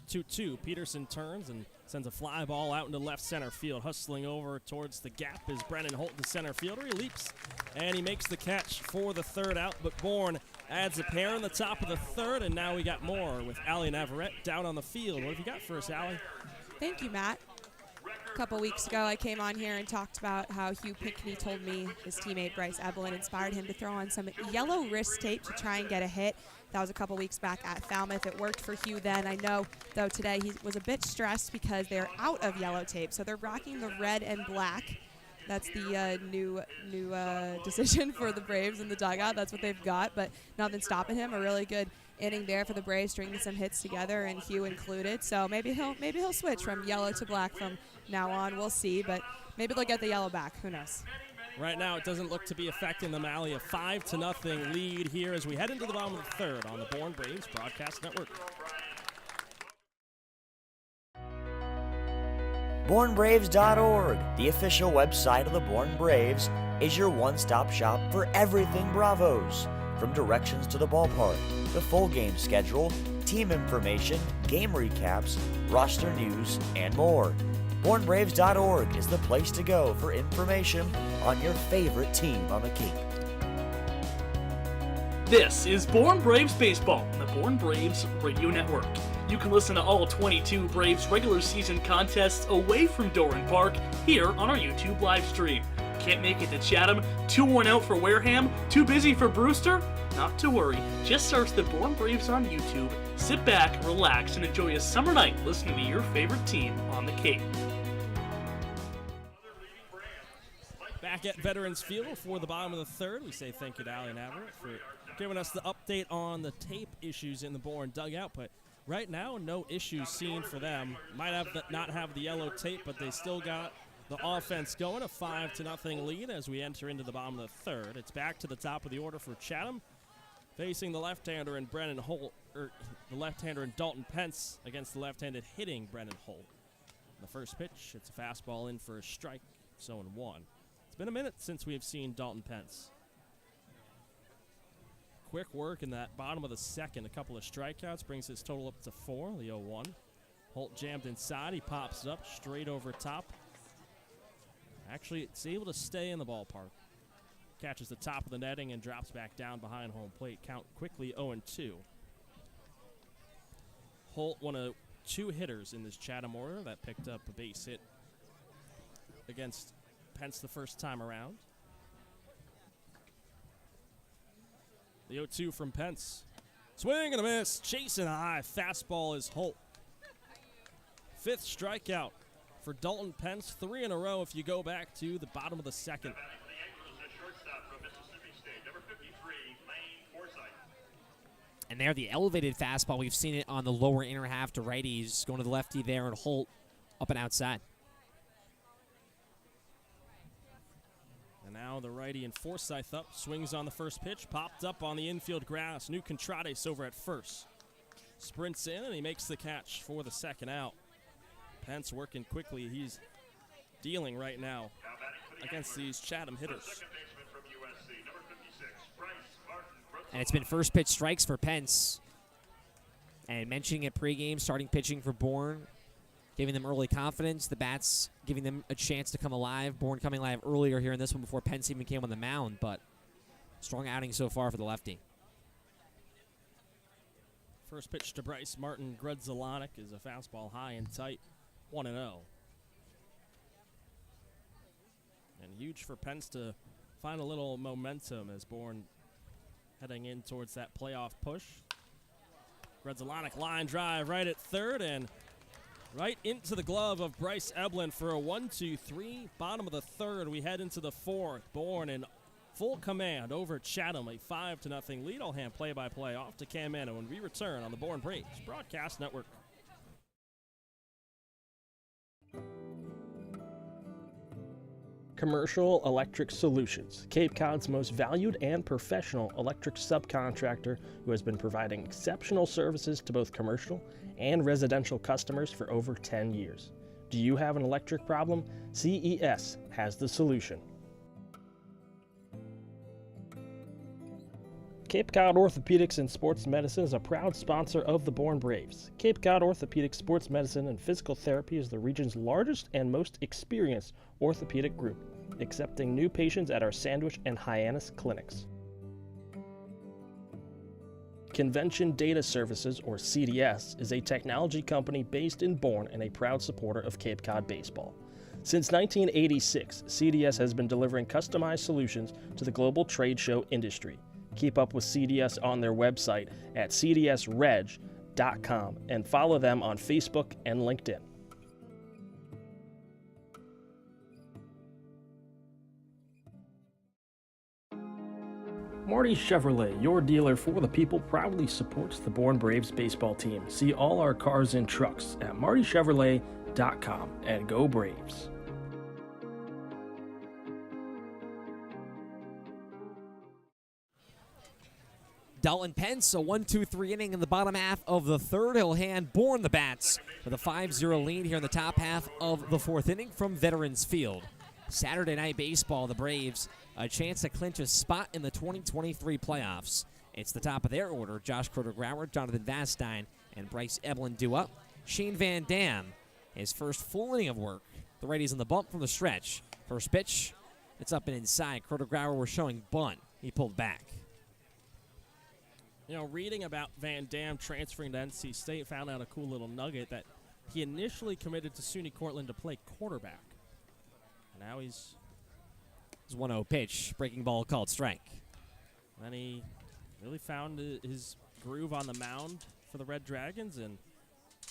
2-2. Peterson turns and sends a fly ball out into left center field. Hustling over towards the gap is Brennan Holt, the center fielder. He leaps and he makes the catch for the third out, but Bourne adds a pair in the top of the third, and now we got more with Allie Navarrete down on the field. What have you got for us, Allie? Thank you, Matt. A couple weeks ago, I came on here and talked about how Hugh Pinckney told me his teammate Bryce Evelyn inspired him to throw on some yellow wrist tape to try and get a hit. That was a couple weeks back at Falmouth. It worked for Hugh then. I know, though, today he was a bit stressed because they're out of yellow tape, so they're rocking the red and black. That's the new decision for the Braves in the dugout. That's what they've got, but nothing stopping him. A really good inning there for the Braves, stringing some hits together, and Hugh included. So maybe he'll switch from yellow to black from now on. We'll see, but maybe they'll get the yellow back. Who knows? Right now, it doesn't look to be affecting them, Allie. A 5-0 lead here as we head into the bottom of the third on the Bourne Braves Broadcast Network. BourneBraves.org, the official website of the Bourne Braves, is your one-stop shop for everything Bravos. From directions to the ballpark, the full game schedule, team information, game recaps, roster news, and more. BourneBraves.org is the place to go for information on your favorite team on the Cape. This is Bourne Braves Baseball on the Bourne Braves Radio Network. You can listen to all 22 Braves regular season contests away from Doran Park here on our YouTube live stream. Can't make it to Chatham? Too worn out for Wareham? Too busy for Brewster? Not to worry, just search the Bourne Braves on YouTube, sit back, relax, and enjoy a summer night listening to your favorite team on the Cape. Back at Veterans Field for the bottom of the third, we say thank you to Allie Navarrete for giving us the update on the tape issues in the Bourne dugout, but right now, no issues seen for them. Might have not have the yellow tape, but they still got the offense going. A 5-0 lead as we enter into the bottom of the third. It's back to the top of the order for Chatham, facing the left-hander and Brennan Holt, or the left-hander and Dalton Pence against the left-handed hitting Brennan Holt. The first pitch, it's a fastball in for a strike, 0-1. It's been a minute since we've seen Dalton Pence. Quick work in that bottom of the second. A couple of strikeouts brings his total up to 4, the 0-1. Holt jammed inside. He pops it up straight over top. Actually, it's able to stay in the ballpark. Catches the top of the netting and drops back down behind home plate. Count quickly 0-2. Holt, one of 2 hitters in this Chatham order that picked up a base hit against Pence the first time around. The 0-2 from Pence. Swing and a miss. Chasing high. Fastball is Holt. 5th strikeout for Dalton Pence. 3 in a row if you go back to the bottom of the second. And there, the elevated fastball. We've seen it on the lower inner half to righties. Going to the lefty there, and Holt up and outside. And now the righty and Forsyth up. Swings on the first pitch. Popped up on the infield grass. New Contrades over at first. Sprints in, and he makes the catch for the second out. Pence working quickly. He's dealing right now against these Chatham hitters. And it's been first pitch strikes for Pence. And mentioning it pregame, starting pitching for Bourne, giving them early confidence. The bats giving them a chance to come alive. Bourne coming alive earlier here in this one before Pence even came on the mound, but strong outing so far for the lefty. First pitch to Bryce Martin Grudzelanek is a fastball high and tight, 1-0. And huge for Pence to find a little momentum as Bourne heading in towards that playoff push. Grudzelanek line drive right at third and right into the glove of Bryce Eblin for a 1-2-3. Bottom of the third, we head into the fourth. Bourne in full command over Chatham, a 5-0 lead. I'll hand play-by-play off to Cam Manna when we return on the Bourne Braves Broadcast Network. Commercial Electric Solutions, Cape Cod's most valued and professional electric subcontractor who has been providing exceptional services to both commercial and residential customers for over 10 years. Do you have an electric problem? CES has the solution. Cape Cod Orthopedics and Sports Medicine is a proud sponsor of the Bourne Braves. Cape Cod Orthopedic Sports Medicine and Physical Therapy is the region's largest and most experienced orthopedic group, accepting new patients at our Sandwich and Hyannis clinics. Convention Data Services, or CDS, is a technology company based in Bourne and a proud supporter of Cape Cod baseball. Since 1986, CDS has been delivering customized solutions to the global trade show industry. Keep up with CDS on their website at cdsreg.com and follow them on Facebook and LinkedIn. Marty Chevrolet, your dealer for the people, proudly supports the Bourne Braves baseball team. See all our cars and trucks at martychevrolet.com and go Braves. Dalton Pence, a 1-2-3 inning in the bottom half of the third. He'll hand Bourne the bats with a 5-0 lead here in the top half of the fourth inning from Veterans Field. Saturday Night Baseball, the Braves, a chance to clinch a spot in the 2023 playoffs. It's the top of their order. Josh Kroder-Grauer, Jonathan Vastine, and Bryce Eblin due up. Shane Van Dam, his first full inning of work. The righties on the bump from the stretch. First pitch, it's up and inside. Kroder-Grauer was showing bunt. He pulled back. You know, reading about Van Dam transferring to NC State, found out a cool little nugget that he initially committed to SUNY Cortland to play quarterback. And now he's 1-0 pitch, breaking ball called strike. Then he really found his groove on the mound for the Red Dragons and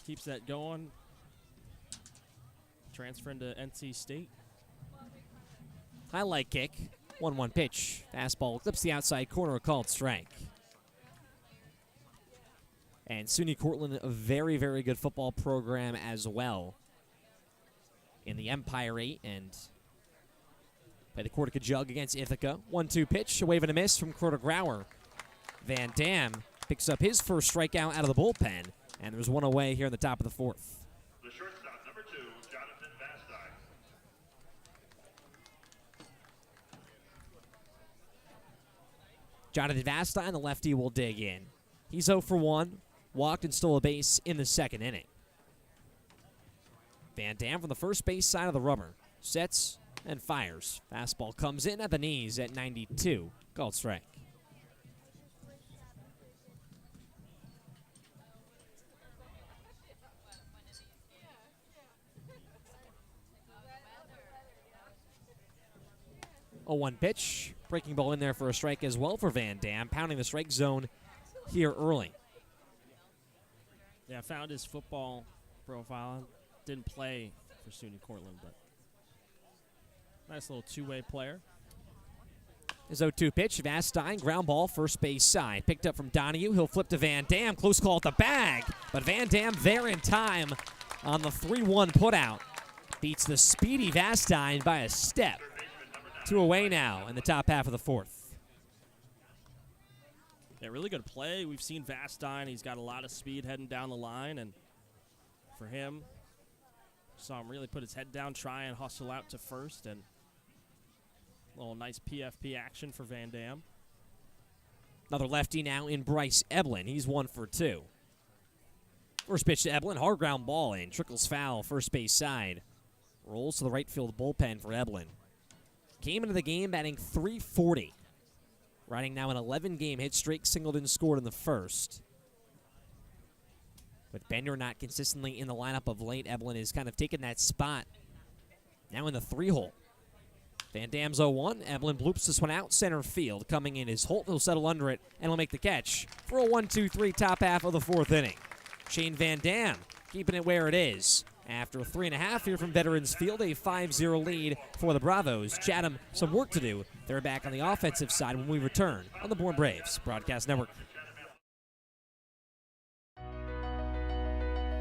keeps that going, transferring to NC State. Highlight kick, 1-1 pitch. Fastball clips the outside corner, called strike. And SUNY Cortland, a very, very good football program as well in the Empire 8, and play the Cortica Jug against Ithaca. 1-2 pitch, a wave and a miss from Kroder-Grauer. Van Dam picks up his first strikeout out of the bullpen, and there's one away here in the top of the fourth. The shortstop, number 2, Jonathan Vastine. Jonathan Vastine, the lefty, will dig in. He's 0 for 1, walked and stole a base in the second inning. Van Dam from the first base side of the rubber. Sets and fires. Fastball comes in at the knees at 92. Called strike. A 1 pitch. Breaking ball in there for a strike as well for Van Dam. Pounding the strike zone here early. Yeah, I found his football profile. Didn't play for SUNY Cortland, but nice little two-way player. His 0-2 pitch, Vastine, ground ball, first base side. Picked up from Donahue. He'll flip to Van Dam. Close call at the bag, but Van Dam there in time on the 3-1 putout. Beats the speedy Vastine by a step. 2 away now in the top half of the fourth. Yeah, really good play. We've seen Vastine. He's got a lot of speed heading down the line, and for him, saw him really put his head down, try and hustle out to first, and a little nice PFP action for Van Dam. Another lefty now in Bryce Eblin. He's 1 for 2. First pitch to Eblin, hard ground ball in. Trickles foul, first base side. Rolls to the right field bullpen for Eblin. Came into the game batting .340. Riding now an 11-game hit streak, singled and scored in the first. But Bender not consistently in the lineup of late. Eblin is kind of taking that spot. Now in the 3-hole. Van Dam's 0-1. Eblin bloops this one out center field. Coming in is Holt. He'll settle under it and will make the catch for a 1-2-3 top half of the fourth inning. Shane Van Dam keeping it where it is. After 3.5 here from Veterans Field, a 5-0 lead for the Bravos. Chatham, some work to do. They're back on the offensive side when we return on the Bourne Braves Broadcast Network.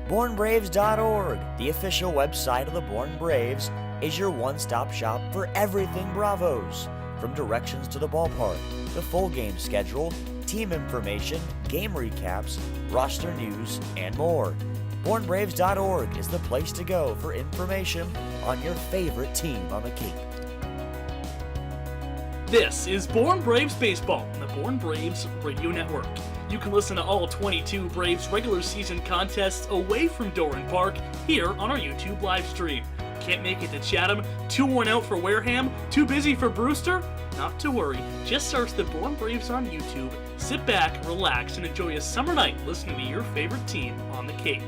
BourneBraves.org, the official website of the Bourne Braves, is your one-stop shop for everything Bravos. From directions to the ballpark, the full game schedule, team information, game recaps, roster news, and more. BourneBraves.org is the place to go for information on your favorite team on the Cape. This is Born Braves Baseball on the Born Braves Radio Network. You can listen to all 22 Braves regular season contests away from Doran Park here on our YouTube live stream. Can't make it to Chatham? 2-1 out for Wareham? Too busy for Brewster? Not to worry, just search the Born Braves on YouTube, sit back, relax, and enjoy a summer night listening to your favorite team on the Cape.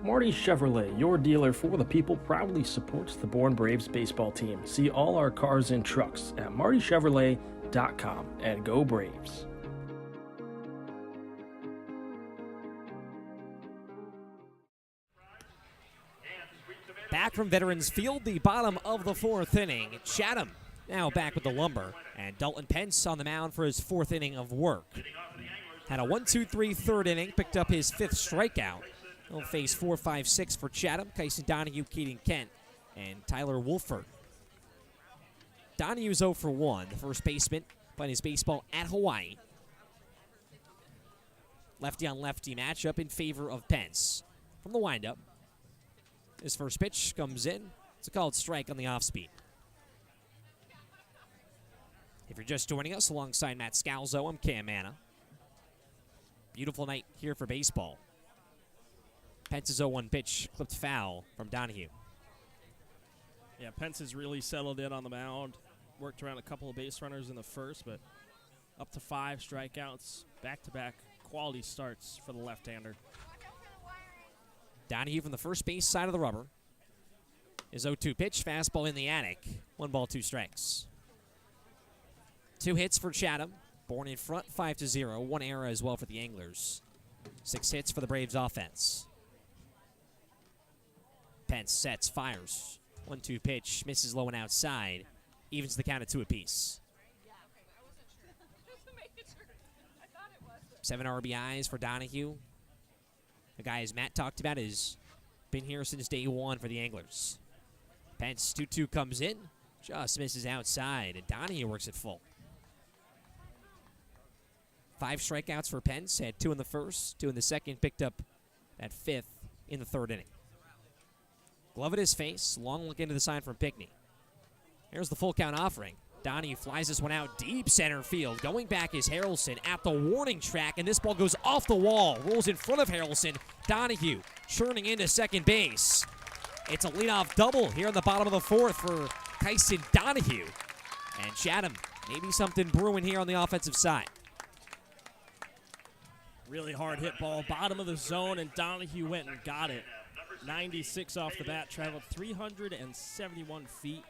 Marty Chevrolet, your dealer for the people, proudly supports the Born Braves baseball team. See all our cars and trucks at martychevrolet.com, and go Braves. Back from Veterans Field, the bottom of the fourth inning. Chatham now back with the lumber, and Dalton Pence on the mound for his fourth inning of work. Had a 1-2-3 third inning, picked up his fifth strikeout. He'll face 4, 5, 6 for Chatham. Kyson Donahue, Keaton Kent, and Tyler Wolford. Donahue's 0 for 1, the first baseman playing his baseball at Hawaii. Lefty on lefty matchup in favor of Pence. From the windup, his first pitch comes in. It's a called strike on the off speed. If you're just joining us alongside Matt Scalzo, I'm Cam Manna. Beautiful night here for baseball. Pence's 0-1 pitch clipped foul from Donahue. Yeah, Pence has really settled in on the mound. Worked around a couple of base runners in the first, but up to 5 strikeouts, back-to-back quality starts for the left-hander. Donahue from the first base side of the rubber. His 0-2 pitch, fastball in the attic. 1 ball, 2 strikes. 2 hits for Chatham. Born in front, 5-0. 1 error as well for the Anglers. 6 hits for the Braves offense. Pence sets, fires. 1-2 pitch, misses low and outside. Evens the count at 2 apiece. 7 RBIs for Donahue. The guy, as Matt talked about, has been here since day 1 for the Anglers. Pence 2-2 comes in, just misses outside, and Donahue works it full. 5 strikeouts for Pence, had 2 in the first, 2 in the second, picked up that 5th in the third inning. Glove at his face, long look into the sign from Pinckney. Here's the full count offering. Donahue flies this one out deep center field. Going back is Harrelson at the warning track, and this ball goes off the wall. Rolls in front of Harrelson. Donahue churning into second base. It's a leadoff double here in the bottom of the fourth for Kyson Donahue. And Chatham, maybe something brewing here on the offensive side. Really hard hit ball, bottom of the zone, and Donahue went and got it. 96 off the bat, traveled 371 feet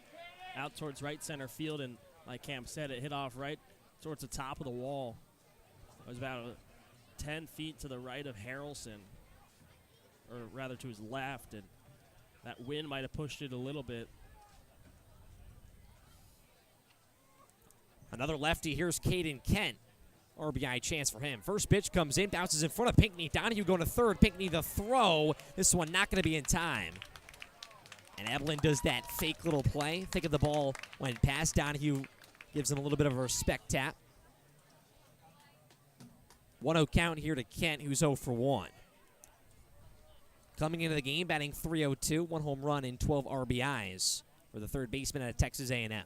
out towards right center field, and like Cam said, it hit off right towards the top of the wall. It was about 10 feet to the right of Harrelson, or rather to his left, and that wind might have pushed it a little bit. Another lefty, here's Caden Kent. RBI chance for him. First pitch comes in, bounces in front of Pinckney. Donahue going to third. Pinckney the throw. This one not going to be in time. And Evelyn does that fake little play. Think of the ball went past. Donahue gives him a little bit of a respect tap. 1-0 count here to Kent, who's 0 for 1. Coming into the game, batting .302, 1 home run and 12 RBIs for the third baseman out of Texas A&M.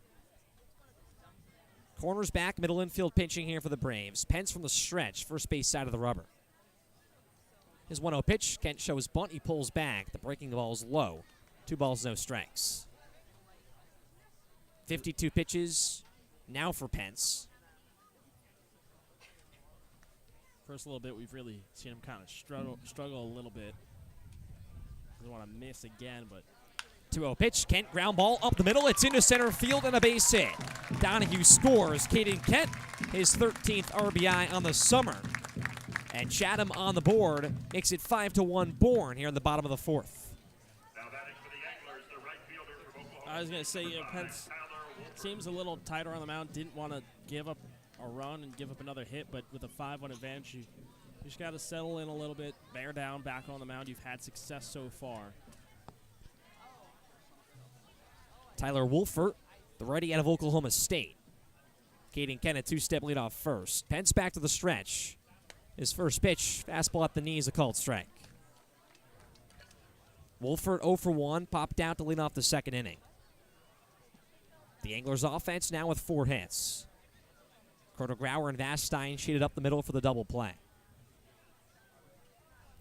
Corners back, middle infield pitching here for the Braves. Pence from the stretch, first base side of the rubber. His 1-0 pitch, Kent shows bunt, he pulls back. The breaking ball is low. 2 balls, no strikes. 52 pitches now for Pence. First little bit, we've really seen him kind of struggle a little bit. Doesn't want to miss again, but 2-0 pitch, Kent ground ball up the middle. It's into center field and a base hit. Donahue scores. Caden Kent, his 13th RBI on the summer. And Chatham on the board makes it 5-1 Bourne here in the bottom of the fourth. I was going to say, Pence seems a little tighter on the mound. Didn't want to give up a run and give up another hit, but with a 5-1 advantage, you just got to settle in a little bit, bear down, back on the mound. You've had success so far. Tyler Wolfert, the righty out of Oklahoma State. Caden Kent a 2-step lead off first. Pence back to the stretch. His first pitch, fastball at the knees, a called strike. Wolfert 0 for 1, popped out to lead off the second inning. The Anglers offense now with 4 hits. Carter Grauer and Vastine sheeted up the middle for the double play.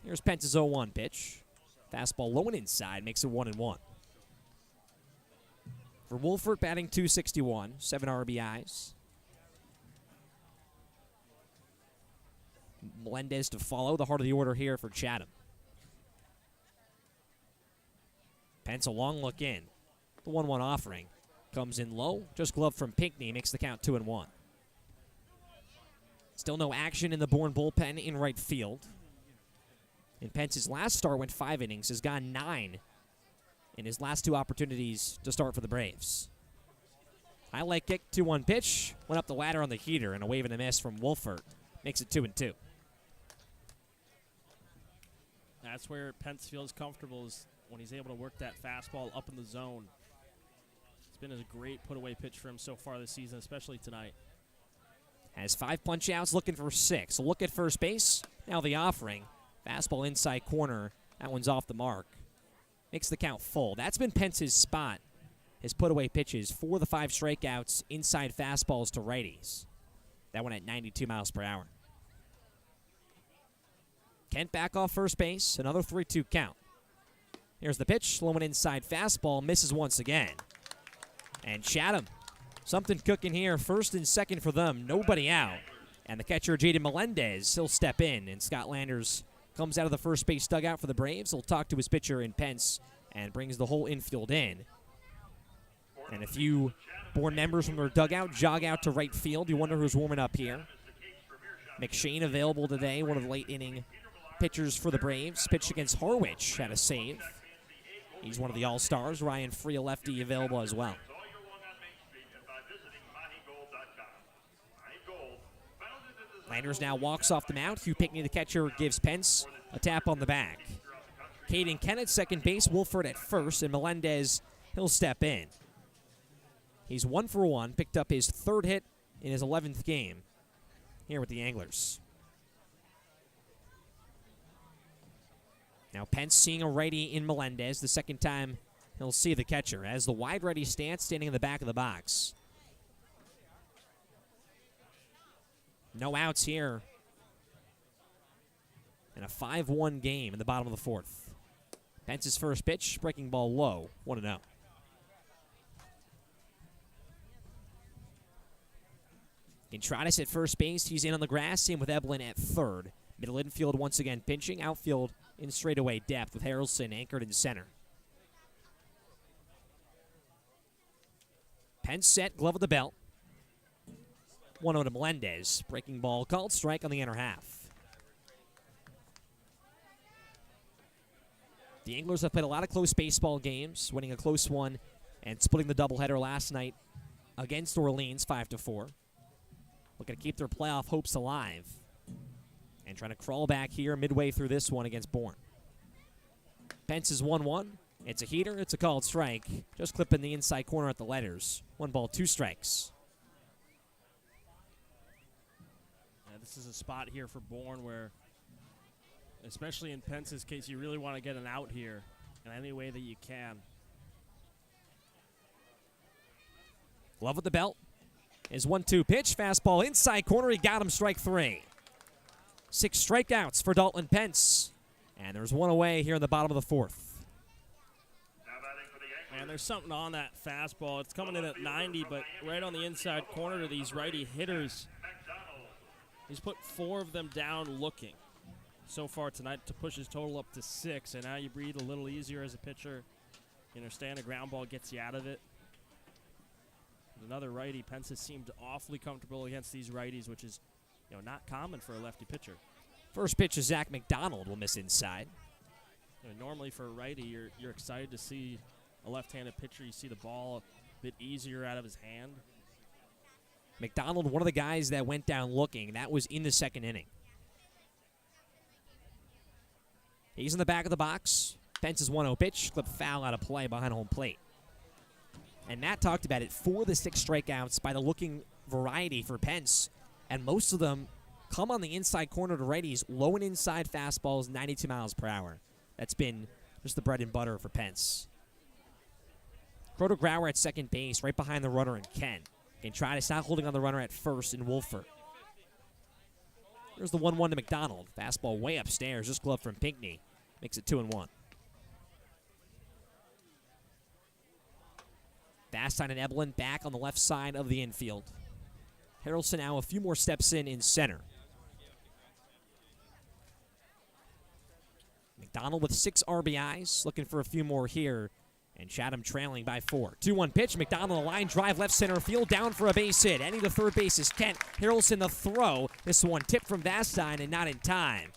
Here's Pence's 0-1 pitch. Fastball low and inside, makes it 1-1. For Wolford, batting .261, 7 RBIs. Melendez to follow, the heart of the order here for Chatham. Pence a long look in. The 1-1 offering comes in low, just gloved from Pinckney, makes the count 2-1. Still no action in the Bourne bullpen in right field. And Pence's last start went 5 innings, has gone 9 in his last 2 opportunities to start for the Braves. Highlight kick, 2-1 pitch, went up the ladder on the heater, and a wave and a miss from Wolford makes it 2-2. That's where Pence feels comfortable, is when he's able to work that fastball up in the zone. It's been a great put-away pitch for him so far this season, especially tonight. Has 5 punch-outs, looking for 6. A look at first base. Now the offering. Fastball inside corner. That one's off the mark. Makes the count full. That's been Pence's spot. His put-away pitches, 4 of the 5 strikeouts, inside fastballs to righties. That one at 92 miles per hour. Kent back off first base. Another 3-2 count. Here's the pitch. Low and inside fastball. Misses once again. And Chatham. Something cooking here. First and second for them. Nobody out. And the catcher, Jaden Melendez, he'll step in. And Scott Landers comes out of the first base dugout for the Braves. He'll talk to his pitcher in Pence and brings the whole infield in. And a few Bourne members from their dugout jog out to right field. You wonder who's warming up here. McShane available today, one of the late inning pitchers for the Braves. Pitched against Harwich, had a save. He's one of the all-stars. Ryan Free, a lefty, available as well. Landers now walks off the mound. Hugh Pinckney, the catcher, gives Pence a tap on the back. Caden Kennett, second base. Wolford at first, and Melendez, he'll step in. He's 1 for 1, picked up his 3rd hit in his 11th game here with the Anglers. Now Pence seeing a righty in Melendez. The second time he'll see the catcher as the wide righty stance, standing in the back of the box. No outs here. And a 5-1 game in the bottom of the 4th. Pence's first pitch, breaking ball low, 1-0. Intratus at first base. He's in on the grass. Same with Eblin at third. Middle infield once again pinching. Outfield in straightaway depth with Harrelson anchored in center. Pence set, glove of the belt. 1-0 to Melendez. Breaking ball called strike on the inner half. The Anglers have played a lot of close baseball games, winning a close one and splitting the doubleheader last night against Orleans 5-4. Looking to keep their playoff hopes alive and trying to crawl back here midway through this one against Bourne. Pence is 1-1. It's a heater. It's a called strike. Just clipping the inside corner at the letters. 1 ball, 2 strikes. This is a spot here for Bourne where, especially in Pence's case, you really want to get an out here in any way that you can. Glove with the belt. His 1-2 pitch. Fastball inside corner. He got him, strike 3. 6 strikeouts for Dalton Pence. And there's 1 away here in the bottom of the 4th. Man, there's something on that fastball. It's coming in at 90, but right on the inside corner to these righty hitters. He's put 4 of them down looking so far tonight to push his total up to 6. And now you breathe a little easier as a pitcher. You understand a ground ball gets you out of it. And another righty. Pence has seemed awfully comfortable against these righties, which is, not common for a lefty pitcher. First pitch is Zach McDonald will miss inside. Normally for a righty, you're excited to see a left-handed pitcher. You see the ball a bit easier out of his hand. McDonald, one of the guys that went down looking. That was in the 2nd inning. He's in the back of the box. Pence's 1-0 pitch. Clip foul out of play behind home plate. And Matt talked about it. 4 of the 6 strikeouts by the looking variety for Pence. And most of them come on the inside corner to righties. Low and inside fastballs, 92 miles per hour. That's been just the bread and butter for Pence. Grauer at second base, right behind the runner and Kent. Can try to stop holding on the runner at first in Wolford. There's the 1-1 to McDonald. Fastball way upstairs, just glove from Pinckney. Makes it 2-1. Vastine and Eblin back on the left side of the infield. Harrelson now a few more steps in center. McDonald with 6 RBIs, looking for a few more here. And Chatham trailing by 4. 2-1 pitch. McDonald, a line drive left center field, down for a base hit. Ending the third base is Kent. Harrelson the throw. This one tipped from Vastine and not in time.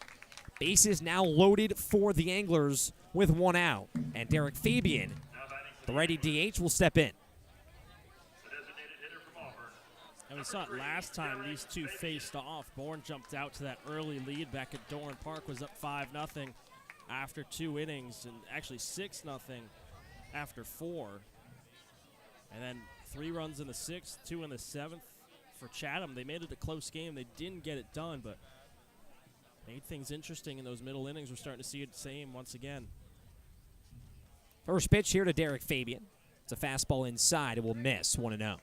Bases now loaded for the Anglers with 1 out. And Derek Fabian, the righty DH, will step in. And we saw it last time these two faced off. Bourne jumped out to that early lead back at Doran Park, was up 5-0 after 2 innings, and actually 6-0 after 4. And then 3 runs in the 6th, 2 in the 7th for Chatham. They made it a close game. They didn't get it done, but made things interesting in those middle innings. We're starting to see it the same once again. First pitch here to Derek Fabian. It's a fastball inside. It will miss. 1-0.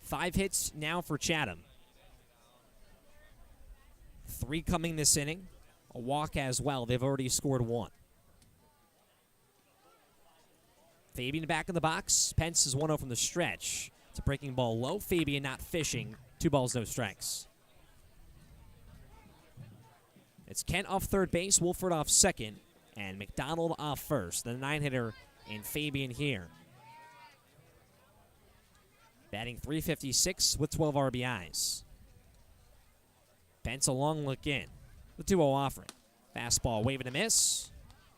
5 hits now for Chatham. 3 coming this inning. A walk as well. They've already scored 1. Fabian back in the box. Pence is 1-0 from the stretch. It's a breaking ball low. Fabian not fishing. 2 balls, no strikes. It's Kent off third base, Wolford off second, and McDonald off first. The 9-hitter in Fabian here. Batting .356 with 12 RBIs. Pence a long look in. The 2-0 offering. Fastball waving a miss.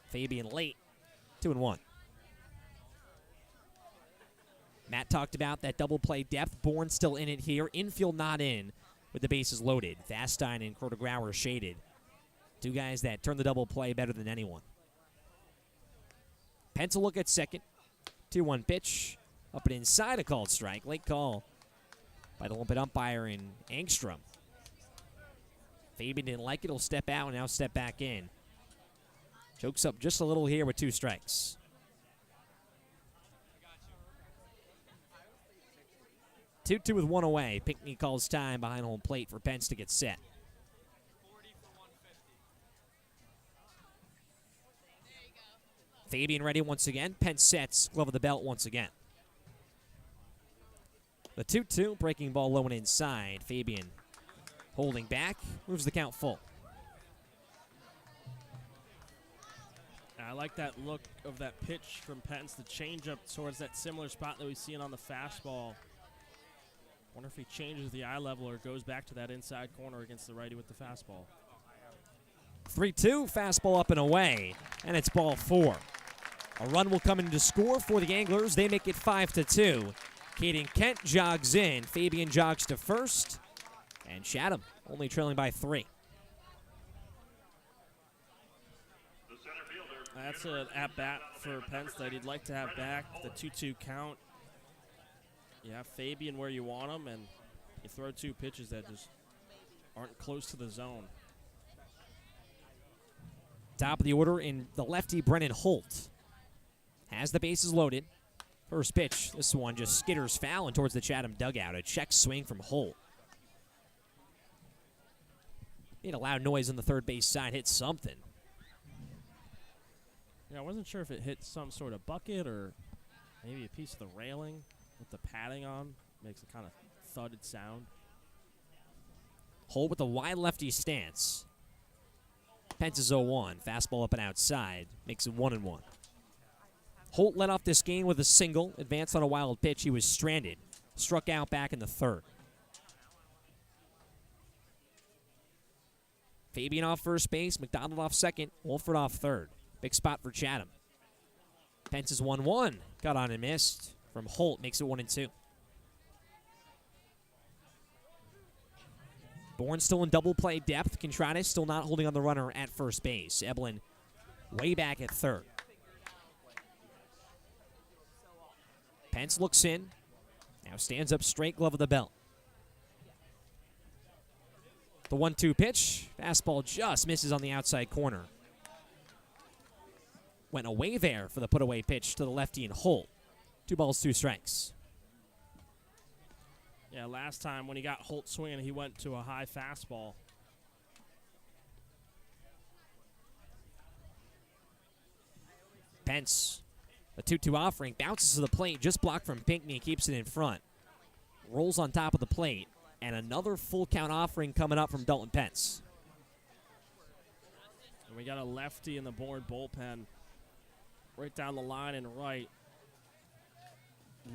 Fabian late. 2-1. Matt talked about that double play depth. Bourne still in it here. Infield not in with the bases loaded. Vastine and Grauer shaded. 2 guys that turn the double play better than anyone. Pence a look at second. 2-1 pitch. Up and inside, a called strike. Late call by the limpet umpire in Angstrom. Fabian didn't like it. He'll step out and now step back in. Chokes up just a little here with 2 strikes. 2-2 with 1 away. Pinckney calls time behind home plate for Pence to get set. Fabian ready once again. Pence sets. Glove of the belt once again. The 2-2. Breaking ball low and inside. Fabian holding back. Moves the count full. I like that look of that pitch from Pence, the changeup towards that similar spot that we've seen on the fastball. Wonder if he changes the eye level or goes back to that inside corner against the righty with the fastball. 3-2, fastball up and away, and it's ball 4. A run will come in to score for the Anglers. They make it 5-2. Caden Kent jogs in. Fabian jogs to first, and Chatham only trailing by 3. That's an at-bat for Pence that he'd like to have back. The 2-2 count. You have Fabian where you want him, and you throw 2 pitches that just aren't close to the zone. Top of the order in the lefty, Brennan Holt. Has the bases loaded. First pitch, this one just skitters foul and towards the Chatham dugout. A check swing from Holt. Made a loud noise on the third base side, hit something. Yeah, I wasn't sure if it hit some sort of bucket or maybe a piece of the railing with the padding on. Makes a kind of thudded sound. Holt with a wide lefty stance. Pence is 0-1. Fastball up and outside. Makes it 1-1. Holt led off this game with a single. Advanced on a wild pitch. He was stranded. Struck out back in the 3rd. Fabian off first base. McDonald off second. Wolford off 3rd. Big spot for Chatham. Pence is 1-1. Got on and missed. From Holt makes it 1-2. Bourne still in double play depth. Contreras still not holding on the runner at first base. Eblin way back at 3rd. Pence looks in. Now stands up straight, glove of the belt. The 1-2 pitch. Fastball just misses on the outside corner. went away there for the put-away pitch to the lefty and Holt. 2 balls, 2 strikes. Yeah, last time when he got Holt swinging, he went to a high fastball. Pence, a 2-2 offering, bounces to the plate, just blocked from Pinckney, keeps it in front. Rolls on top of the plate, and another full count offering coming up from Dalton Pence. And we got a lefty in the Bourne bullpen right down the line and right.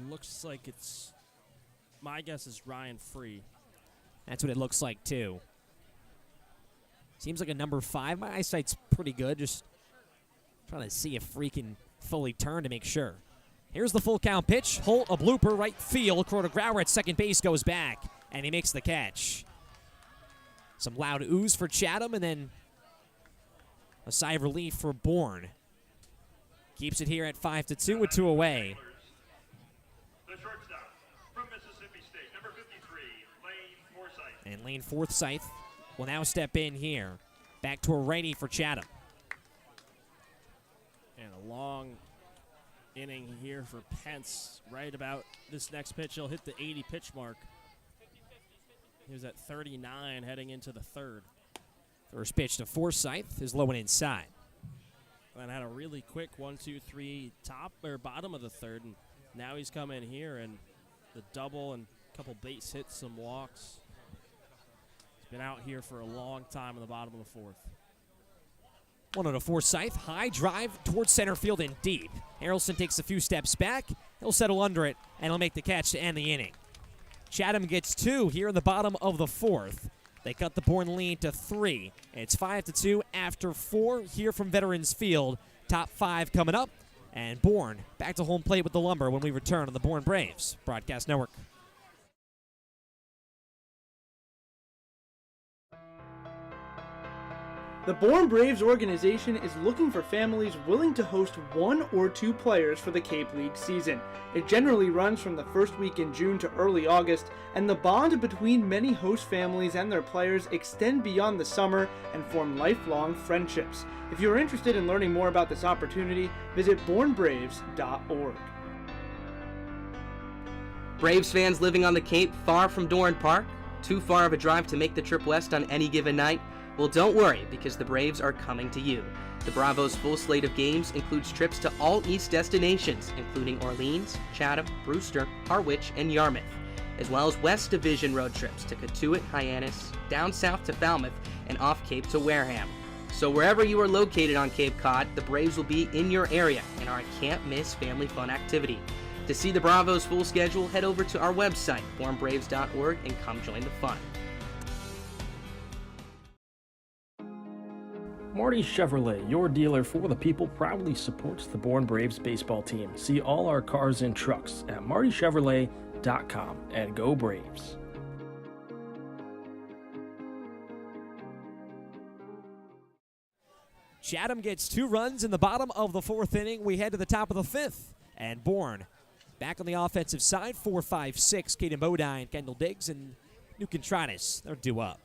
Looks like it's, my guess is Ryan Free. That's what it looks like, too. Seems like a number 5. My eyesight's pretty good. Just trying to see if Free can fully turn to make sure. Here's the full count pitch. Holt, a blooper, right field. Crota Grauer at second base goes back, and he makes the catch. Some loud oohs for Chatham, and then a sigh of relief for Bourne. Keeps it here at 5-2 with 2 away. The shortstop from Mississippi State, number 53, Lane Forsythe. And Lane Forsythe will now step in here. Back to a righty for Chatham. And a long inning here for Pence. Right about this next pitch, he'll hit the 80 pitch mark. He was at 39 heading into the 3rd. First pitch to Forsythe is low and inside. And had a really quick 1-2-3 top or bottom of the 3rd, and now he's come in here and the double and a couple base hits, some walks. He's been out here for a long time in the bottom of the 4th. 1-0 to Forsythe. High drive towards center field and deep. Harrelson takes a few steps back. He'll settle under it, and he'll make the catch to end the inning. Chatham gets 2 here in the bottom of the 4th. They cut the Bourne lead to 3. It's 5-2 after 4 here from Veterans Field. Top 5 coming up. And Bourne back to home plate with the Lumber when we return on the Bourne Braves Broadcast Network. The Bourne Braves organization is looking for families willing to host 1 or 2 players for the Cape League season. It generally runs from the first week in June to early August, and the bond between many host families and their players extend beyond the summer and form lifelong friendships. If you are interested in learning more about this opportunity, visit bournebraves.org. Braves fans living on the Cape far from Doran Park? Too far of a drive to make the trip west on any given night? Well, don't worry, because the Braves are coming to you. The Bravos' full slate of games includes trips to all East destinations, including Orleans, Chatham, Brewster, Harwich, and Yarmouth, as well as West Division road trips to Cotuit, Hyannis, down south to Falmouth, and off Cape to Wareham. So wherever you are located on Cape Cod, the Braves will be in your area and are a can't-miss family fun activity. To see the Bravos' full schedule, head over to our website, bournebraves.org, and come join the fun. Marty Chevrolet, your dealer for the people, proudly supports the Bourne Braves baseball team. See all our cars and trucks at martychevrolet.com, and go Braves. Chatham gets 2 runs in the bottom of the 4th inning. We head to the top of the 5th, and Bourne back on the offensive side. 4, 5, 6. Caden Bodine, Kendall Diggs, and New Contreras. They're due up.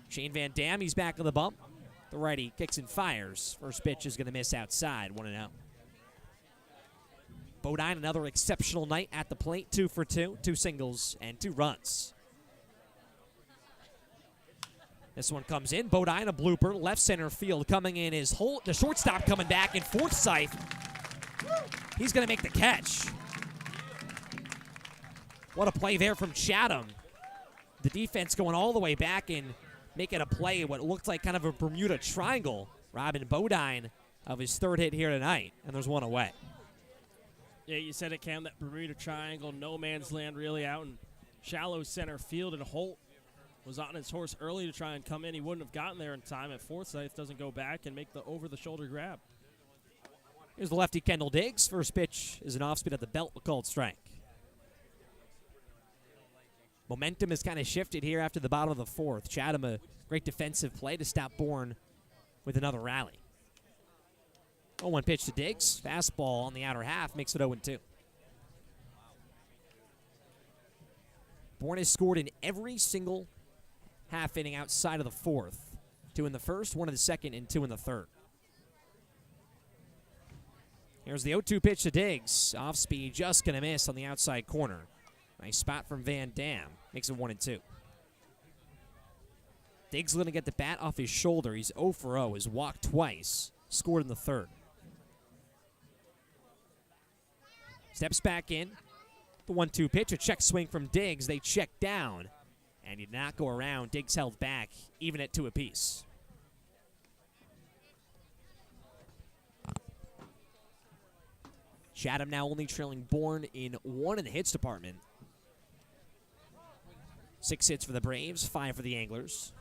Shane Van Dam, he's back on the bump. The righty kicks and fires. First pitch is going to miss outside, 1-0. Bodine, another exceptional night at the plate. 2 for 2, 2 singles and 2 runs. This one comes in. Bodine, a blooper, left center field. Coming in is Holt, the shortstop coming back, and Forsythe, he's going to make the catch. What a play there from Chatham. The defense going all the way back and making a play, what looked like kind of a Bermuda Triangle. Robin Bodine of his 3rd hit here tonight, and there's 1 away. Yeah, you said it, Cam, that Bermuda Triangle, no man's land really out in shallow center field, and Holt was on his horse early to try and come in. He wouldn't have gotten there in time if Forsythe doesn't go back and make the over-the-shoulder grab. Here's the lefty Kendall Diggs. First pitch is an off-speed at the belt, called strike. Momentum has kind of shifted here after the bottom of the 4th. Chatham, a great defensive play to stop Bourne with another rally. 0-1 pitch to Diggs. Fastball on the outer half makes it 0-2. Bourne has scored in every single half inning outside of the 4th. 2 in the 1st, 1 in the 2nd, and 2 in the 3rd. Here's the 0-2 pitch to Diggs. Off speed, just going to miss on the outside corner. Nice spot from Van Dam. Makes it 1-2. Diggs going to get the bat off his shoulder. He's 0 for 0. Has walked twice. Scored in the third. Steps back in. The 1-2 pitch. A check swing from Diggs. They check down. And he did not go around. Diggs held back, even at 2 apiece. Chatham now only trailing Bourne in 1 in the hits department. 6 hits for the Braves, 5 for the Anglers.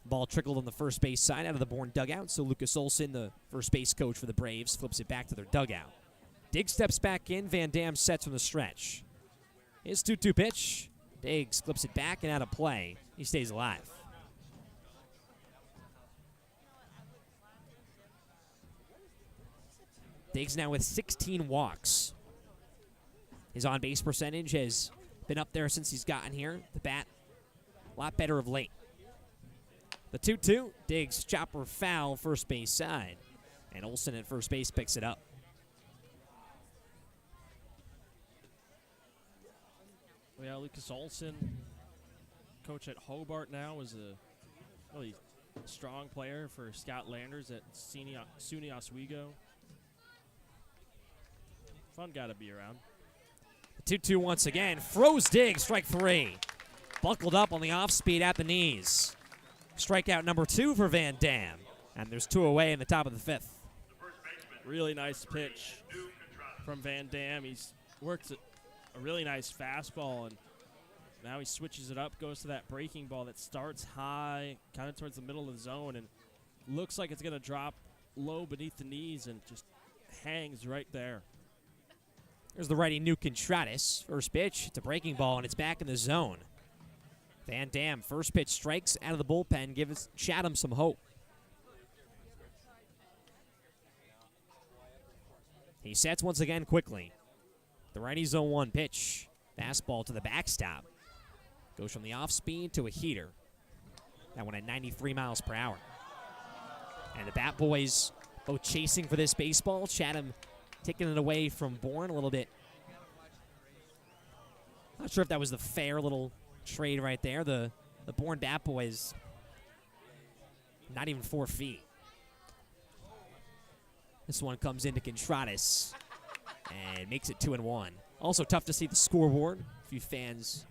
Ball trickled on the first base side out of the Bourne dugout, so Lucas Olson, the first base coach for the Braves, flips it back to their dugout. Diggs steps back in. Van Dam sets from the stretch. His 2-2 pitch. Diggs flips it back and out of play. He stays alive. Diggs now with 16 walks. His on-base percentage has been up there since he's gotten here. The bat, a lot better of late. The 2-2, Diggs chopper foul, first base side. And Olson at first base picks it up. Yeah, Lucas Olson, coach at Hobart now, is a really strong player for Scott Landers at SUNY Oswego. Fun guy to be around. 2-2 once again. Froze Diggs, strike 3. Buckled up on the off speed at the knees. Strikeout number 2 for Van Dam. And there's 2 away in the top of the 5th. Really nice pitch from Van Dam. He's worked a really nice fastball, and now he switches it up, goes to that breaking ball that starts high, kind of towards the middle of the zone, and looks like it's going to drop low beneath the knees and just hangs right there. There's the righty New Contratis. First pitch, it's a breaking ball, and it's back in the zone. Van Dam, first pitch strikes out of the bullpen, gives Chatham some hope. He sets once again quickly. The righty zone 1 pitch. Fastball to the backstop. Goes from the off speed to a heater. That one at 93 miles per hour. And the Bat Boys both chasing for this baseball. Chatham taking it away from Bourne a little bit. Not sure if that was the fair little trade right there. The Bourne Bat Boys, not even 4 feet. This one comes into Contratis and makes it 2-1. Also tough to see the scoreboard. A few fans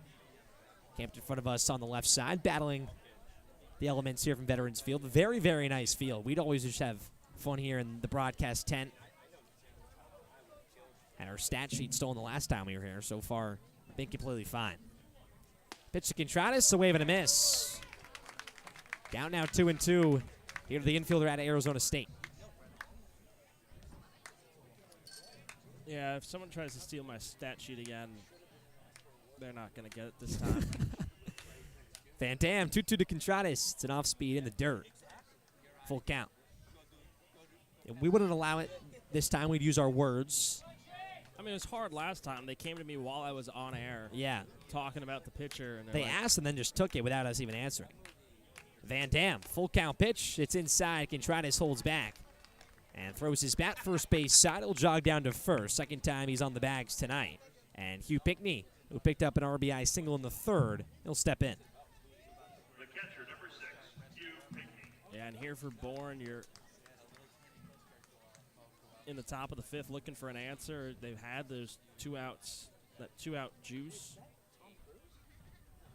camped in front of us on the left side, battling the elements here from Veterans Field. Very, very nice field. We'd always just have fun here in the broadcast tent. And our stat sheet stolen the last time we were here. So far, been completely fine. Pitch to Contratis, a wave and a miss. Down now 2-2 here to the infielder out of Arizona State. Yeah, if someone tries to steal my stat sheet again, they're not going to get it this time. Van Dam, 2-2 to Contratis. It's an off speed in the dirt. Full count. And we wouldn't allow it this time. We'd use our words. I mean, it was hard last time. They came to me while I was on air. Yeah. Talking about the pitcher. And they asked and then just took it without us even answering. Van Dam, full count pitch. It's inside. Contratis holds back and throws his bat first base side. He'll jog down to first. Second time he's on the bags tonight. And Hugh Pinckney, who picked up an RBI single in the third, he'll step in. The catcher, number 6, Hugh Pinckney. Yeah, and here for Bourne, you're in the top of the 5th looking for an answer. They've had those 2 outs, that 2-out juice.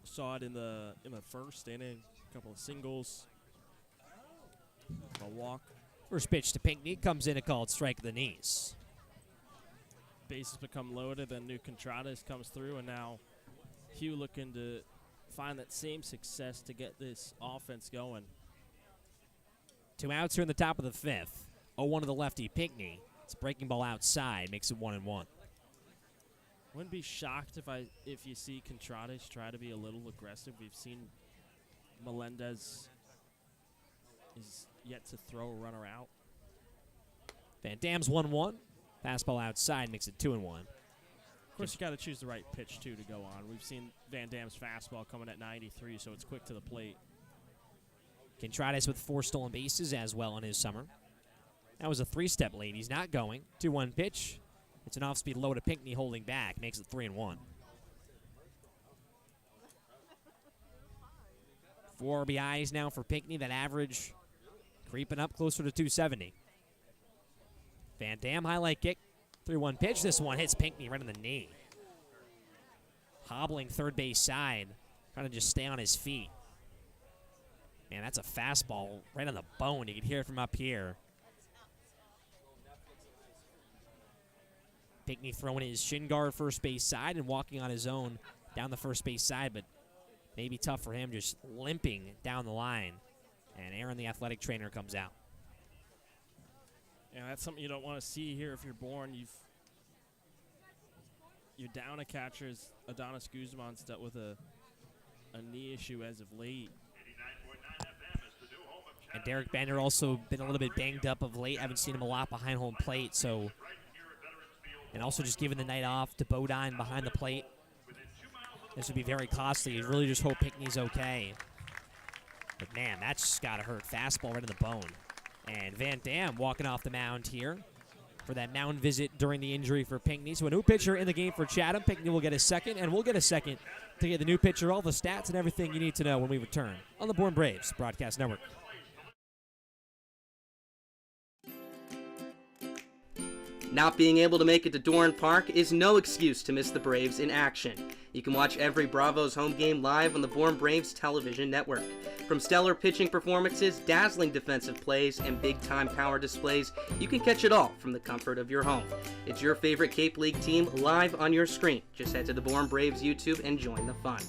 Saw it in the first inning. A couple of singles, a walk. First pitch to Pinckney comes in a called strike of the knees. Bases become loaded, then New Contratis comes through, and now Hugh looking to find that same success to get this offense going. 2 outs here in the top of the 5th. 0-1 to the lefty Pinckney. It's a breaking ball outside, makes it 1-1. Wouldn't be shocked if you see Contratis try to be a little aggressive. We've seen Melendez is yet to throw a runner out. Van Dam's 1-1. Fastball outside makes it 2-1. Of course, you got to choose the right pitch, too, to go on. We've seen Van Dam's fastball coming at 93, so it's quick to the plate. Contratis with 4 stolen bases as well in his summer. That was a three-step lead. He's not going. 2-1 pitch. It's an off-speed low to Pinckney holding back. Makes it 3-1. 4 RBIs now for Pinckney. That average creeping up closer to 270. Van Dam highlight kick. 3-1 pitch. This one hits Pinckney right in the knee. Hobbling third base side. Trying to just stay on his feet. Man, that's a fastball right on the bone. You can hear it from up here. Pinckney throwing his shin guard first base side and walking on his own down the first base side, but maybe tough for him just limping down the line. And Aaron, the athletic trainer, comes out. Yeah, that's something you don't want to see here if you're born. You're down a catcher. Adonis Guzman's dealt with a knee issue as of late. And Derek Bender also been a little bit banged up of late. I haven't seen him a lot behind home plate, so. And also just giving the night off to Bodine behind the plate. This would be very costly. You really just hope Pinckney's okay. But man, that's just got to hurt. Fastball right in the bone. And Van Dam walking off the mound here for that mound visit during the injury for Pinckney. So a new pitcher in the game for Chatham. Pinckney will get a second, and we'll get a second to get the new pitcher, all the stats and everything you need to know when we return on the Born Braves Broadcast Network. Not being able to make it to Doran Park is no excuse to miss the Braves in action. You can watch every Bravos home game live on the Born Braves television network. From stellar pitching performances, dazzling defensive plays, and big-time power displays, you can catch it all from the comfort of your home. It's your favorite Cape League team live on your screen. Just head to the Born Braves YouTube and join the fun.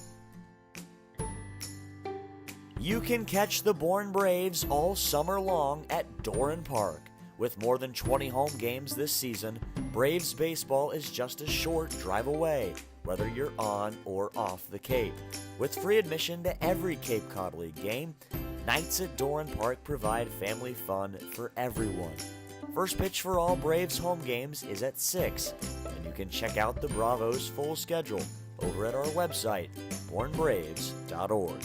You can catch the Born Braves all summer long at Doran Park. With more than 20 home games this season, Braves baseball is just a short drive away, whether you're on or off the Cape. With free admission to every Cape Cod League game, nights at Doran Park provide family fun for everyone. First pitch for all Braves home games is at 6, and you can check out the Bravos' full schedule over at our website, bornbraves.org.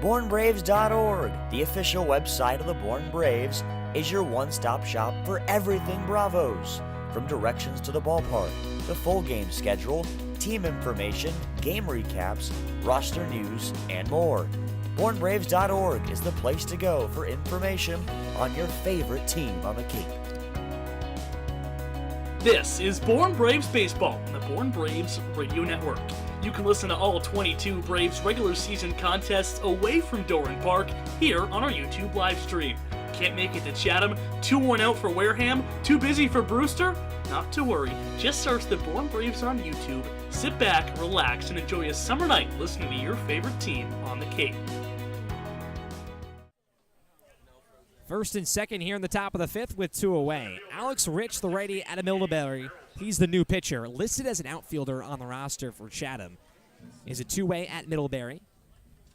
BornBraves.org, the official website of the Born Braves, is your one-stop shop for everything Bravos. From directions to the ballpark, the full game schedule, team information, game recaps, roster news, and more. BornBraves.org is the place to go for information on your favorite team on the Cape. This is Born Braves Baseball on the Born Braves Radio Network. You can listen to all 22 Braves regular season contests away from Doran Park here on our YouTube live stream. Can't make it to Chatham? Too worn out for Wareham? Too busy for Brewster? Not to worry. Just search the Born Braves on YouTube, sit back, relax, and enjoy a summer night listening to your favorite team on the Cape. First and second here in the top of the fifth with 2 away. Alex Rich, the righty out of Middlebury. He's the new pitcher, listed as an outfielder on the roster for Chatham. Is a 2-way at Middlebury.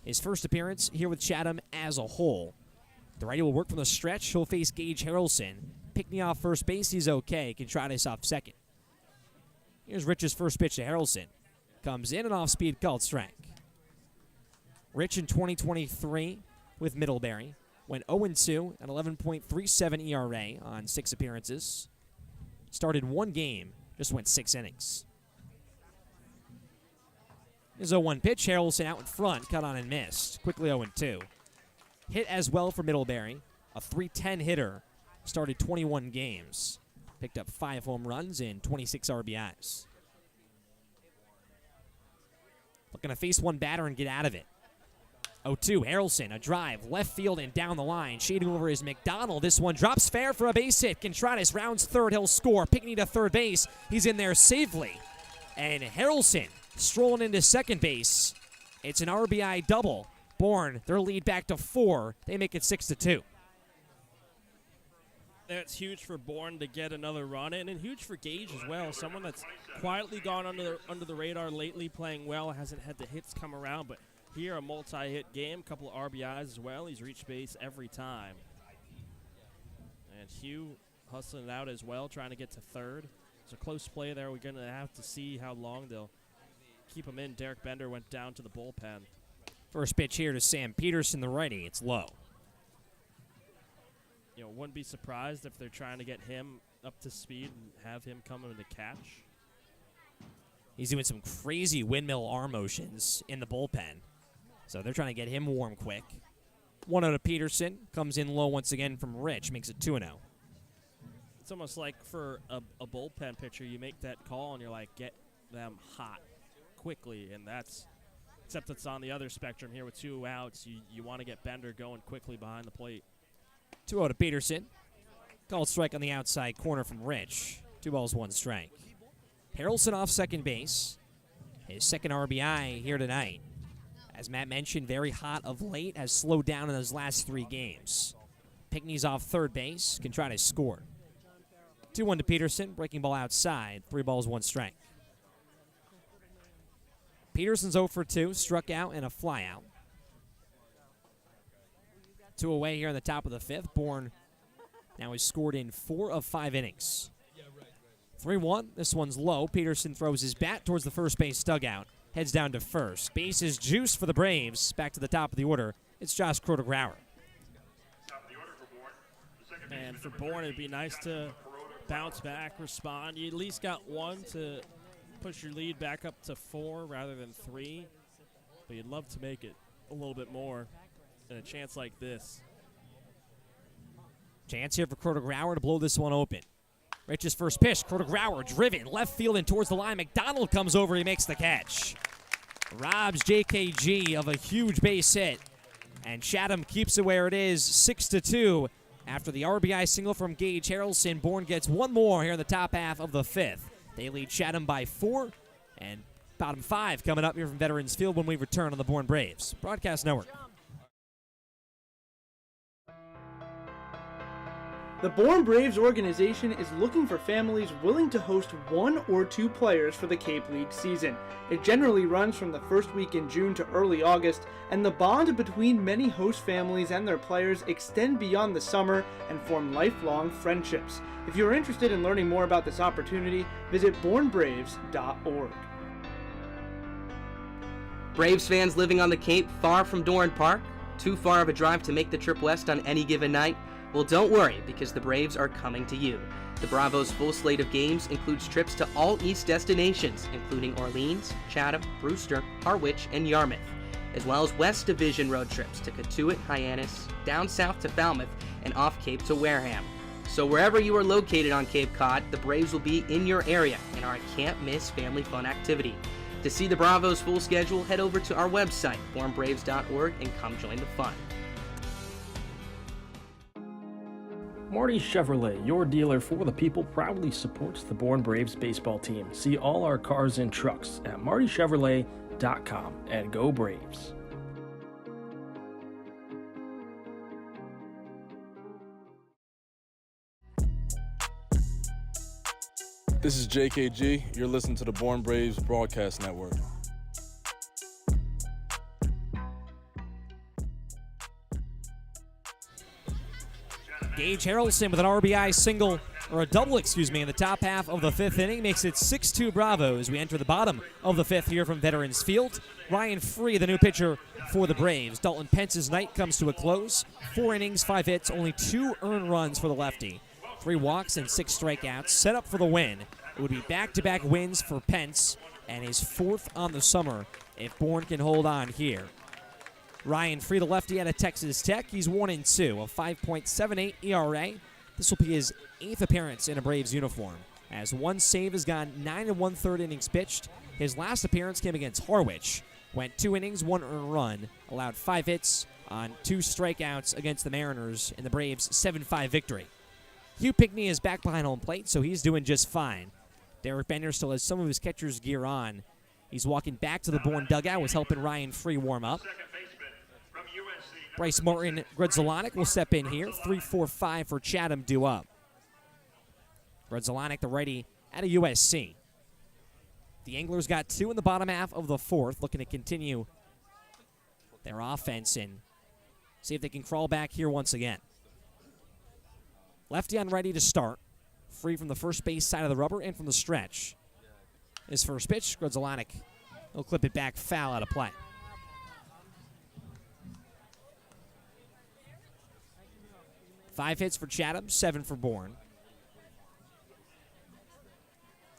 His first appearance here with Chatham as a whole. The righty will work from the stretch. He'll face Gage Harrelson. Pinckney off first base, he's okay. Contrades off second. Here's Rich's first pitch to Harrelson. Comes in and off speed, called strike. Rich in 2023 with Middlebury. Went 0-2 at 11.37 ERA on 6 appearances. Started 1 game, just went 6 innings. Here's a 1 pitch. Harrelson out in front, cut on and missed. Quickly 0-2. Hit as well for Middlebury. A .310 hitter. Started 21 games. Picked up 5 home runs and 26 RBIs. Looking to face one batter and get out of it. 0-2, Harrelson, a drive, left field and down the line. Shading over is McDonald. This one drops fair for a base hit. Contrades rounds third, he'll score. Pinckney to third base. He's in there safely. And Harrelson strolling into second base. It's an RBI double. Bourne, their lead back to 4. They make it 6-2. That's huge for Bourne to get another run in, and huge for Gage as well. Someone that's quietly gone under the radar lately, playing well, hasn't had the hits come around, but here, a multi-hit game, couple of RBIs as well. He's reached base every time. And Hugh hustling it out as well, trying to get to third. It's a close play there. We're going to have to see how long they'll keep him in. Derek Bender went down to the bullpen. First pitch here to Sam Peterson, the righty. It's low. wouldn't be surprised if they're trying to get him up to speed and have him come in to catch. He's doing some crazy windmill arm motions in the bullpen. So they're trying to get him warm quick. 1-0 to Peterson. Comes in low once again from Rich. Makes it 2-0. It's almost like for a bullpen pitcher, you make that call and you're like, get them hot quickly. And except it's on the other spectrum here with 2 outs. You want to get Bender going quickly behind the plate. 2-0 to Peterson. Called strike on the outside corner from Rich. 2 balls, 1 strike. Harrelson off second base. His second RBI here tonight. As Matt mentioned, very hot of late, has slowed down in those last 3 games. Pickney's off third base, can try to score. 2-1 to Peterson, breaking ball outside, 3 balls, 1 strike. Peterson's 0 for 2, struck out and a fly out. 2 away here in the top of the 5th. Bourne now has scored in 4 of 5 innings. 3-1, this one's low. Peterson throws his bat towards the first base dugout. Heads down to first. Base is juice for the Braves. Back to the top of the order. It's Josh Kroder-Grauer. And for Bourne, it'd be nice to bounce back, respond. You at least got 1 to push your lead back up to 4 rather than 3. But you'd love to make it a little bit more in a chance like this. Chance here for Kroder-Grauer to blow this one open. Rich's first pitch, Kroder-Grauer driven left field and towards the line. McDonald comes over, he makes the catch. Robs JKG of a huge base hit. And Chatham keeps it where it is, 6-2. After the RBI single from Gage Harrelson, Bourne gets 1 more here in the top half of the 5th. They lead Chatham by 4, and bottom 5 coming up here from Veterans Field when we return on the Bourne Braves Broadcast Network. The Bourne Braves organization is looking for families willing to host 1 or 2 players for the Cape League season. It generally runs from the first week in June to early August, and the bond between many host families and their players extend beyond the summer and form lifelong friendships. If you are interested in learning more about this opportunity, visit bournebraves.org. Braves fans living on the Cape far from Doran Park? Too far of a drive to make the trip west on any given night? Well, don't worry, because the Braves are coming to you. The Bravos' full slate of games includes trips to all East destinations, including Orleans, Chatham, Brewster, Harwich, and Yarmouth, as well as West Division road trips to Cotuit, Hyannis, down south to Falmouth, and off Cape to Wareham. So wherever you are located on Cape Cod, the Braves will be in your area in our can't-miss family fun activity. To see the Bravos' full schedule, head over to our website, bournebraves.org, and come join the fun. Marty Chevrolet, your dealer for the people, proudly supports the Bourne Braves baseball team. See all our cars and trucks at martychevrolet.com, and go Braves. This is JKG. You're listening to the Bourne Braves Broadcast Network. Gage Harrelson with an RBI single, or a double, in the top half of the 5th inning, makes it 6-2 Bravos. We enter the bottom of the 5th here from Veterans Field. Ryan Free, the new pitcher for the Braves. Dalton Pence's night comes to a close. 4 innings, 5 hits, only 2 earned runs for the lefty. 3 walks and 6 strikeouts, set up for the win. It would be back-to-back wins for Pence, and his 4th on the summer if Bourne can hold on here. Ryan Free, the lefty out of Texas Tech. He's 1-2, a 5.78 ERA. This will be his 8th appearance in a Braves uniform, as 1 save has gone 9 1/3 innings pitched. His last appearance came against Harwich. Went 2 innings, 1 earned run, allowed 5 hits on 2 strikeouts against the Mariners in the Braves' 7-5 victory. Hugh Pickney is back behind home plate, so he's doing just fine. Derek Bender still has some of his catcher's gear on. He's walking back to the Bourne dugout, was helping Ryan Free warm up. Bryce Martin, Grudzelanek will step in here. 3-4-5 for Chatham due up. Grudzelanek, the righty, out of USC. The Anglers got 2 in the bottom half of the 4th, looking to continue their offense and see if they can crawl back here once again. Lefty on ready to start. Free from the first base side of the rubber and from the stretch. His first pitch, Grudzelanek will clip it back foul out of play. 5 hits for Chatham, 7 for Bourne.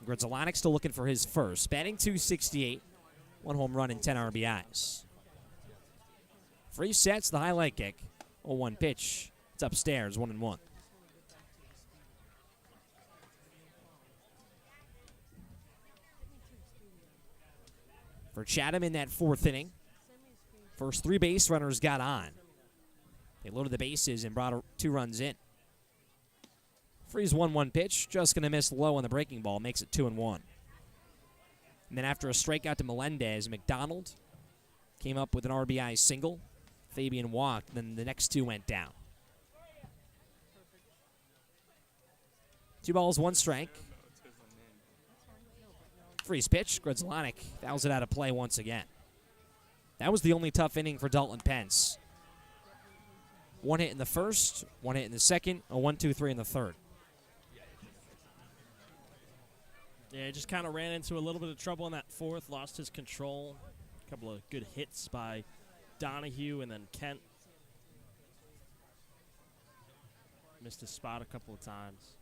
Grzelanic still looking for his first. Batting .268, 1 home run and 10 RBIs. Free sets, the highlight kick. 0-1 pitch. It's upstairs, 1-1. For Chatham in that 4th inning, first 3 base runners got on. They loaded the bases and brought 2 runs in. Freeze 1-1 pitch, just going to miss low on the breaking ball, makes it 2-1. And then after a strikeout to Melendez, McDonald came up with an RBI single. Fabian walked, then the next 2 went down. 2 balls, 1 strike. Freeze pitch, Grzelanic fouls it out of play once again. That was the only tough inning for Dalton Pence. 1 hit in the first, 1 hit in the second, a 1-2-3 in the third. Yeah, just kind of ran into a little bit of trouble in that 4th, lost his control. A couple of good hits by Donahue and then Kent. Missed his spot a couple of times.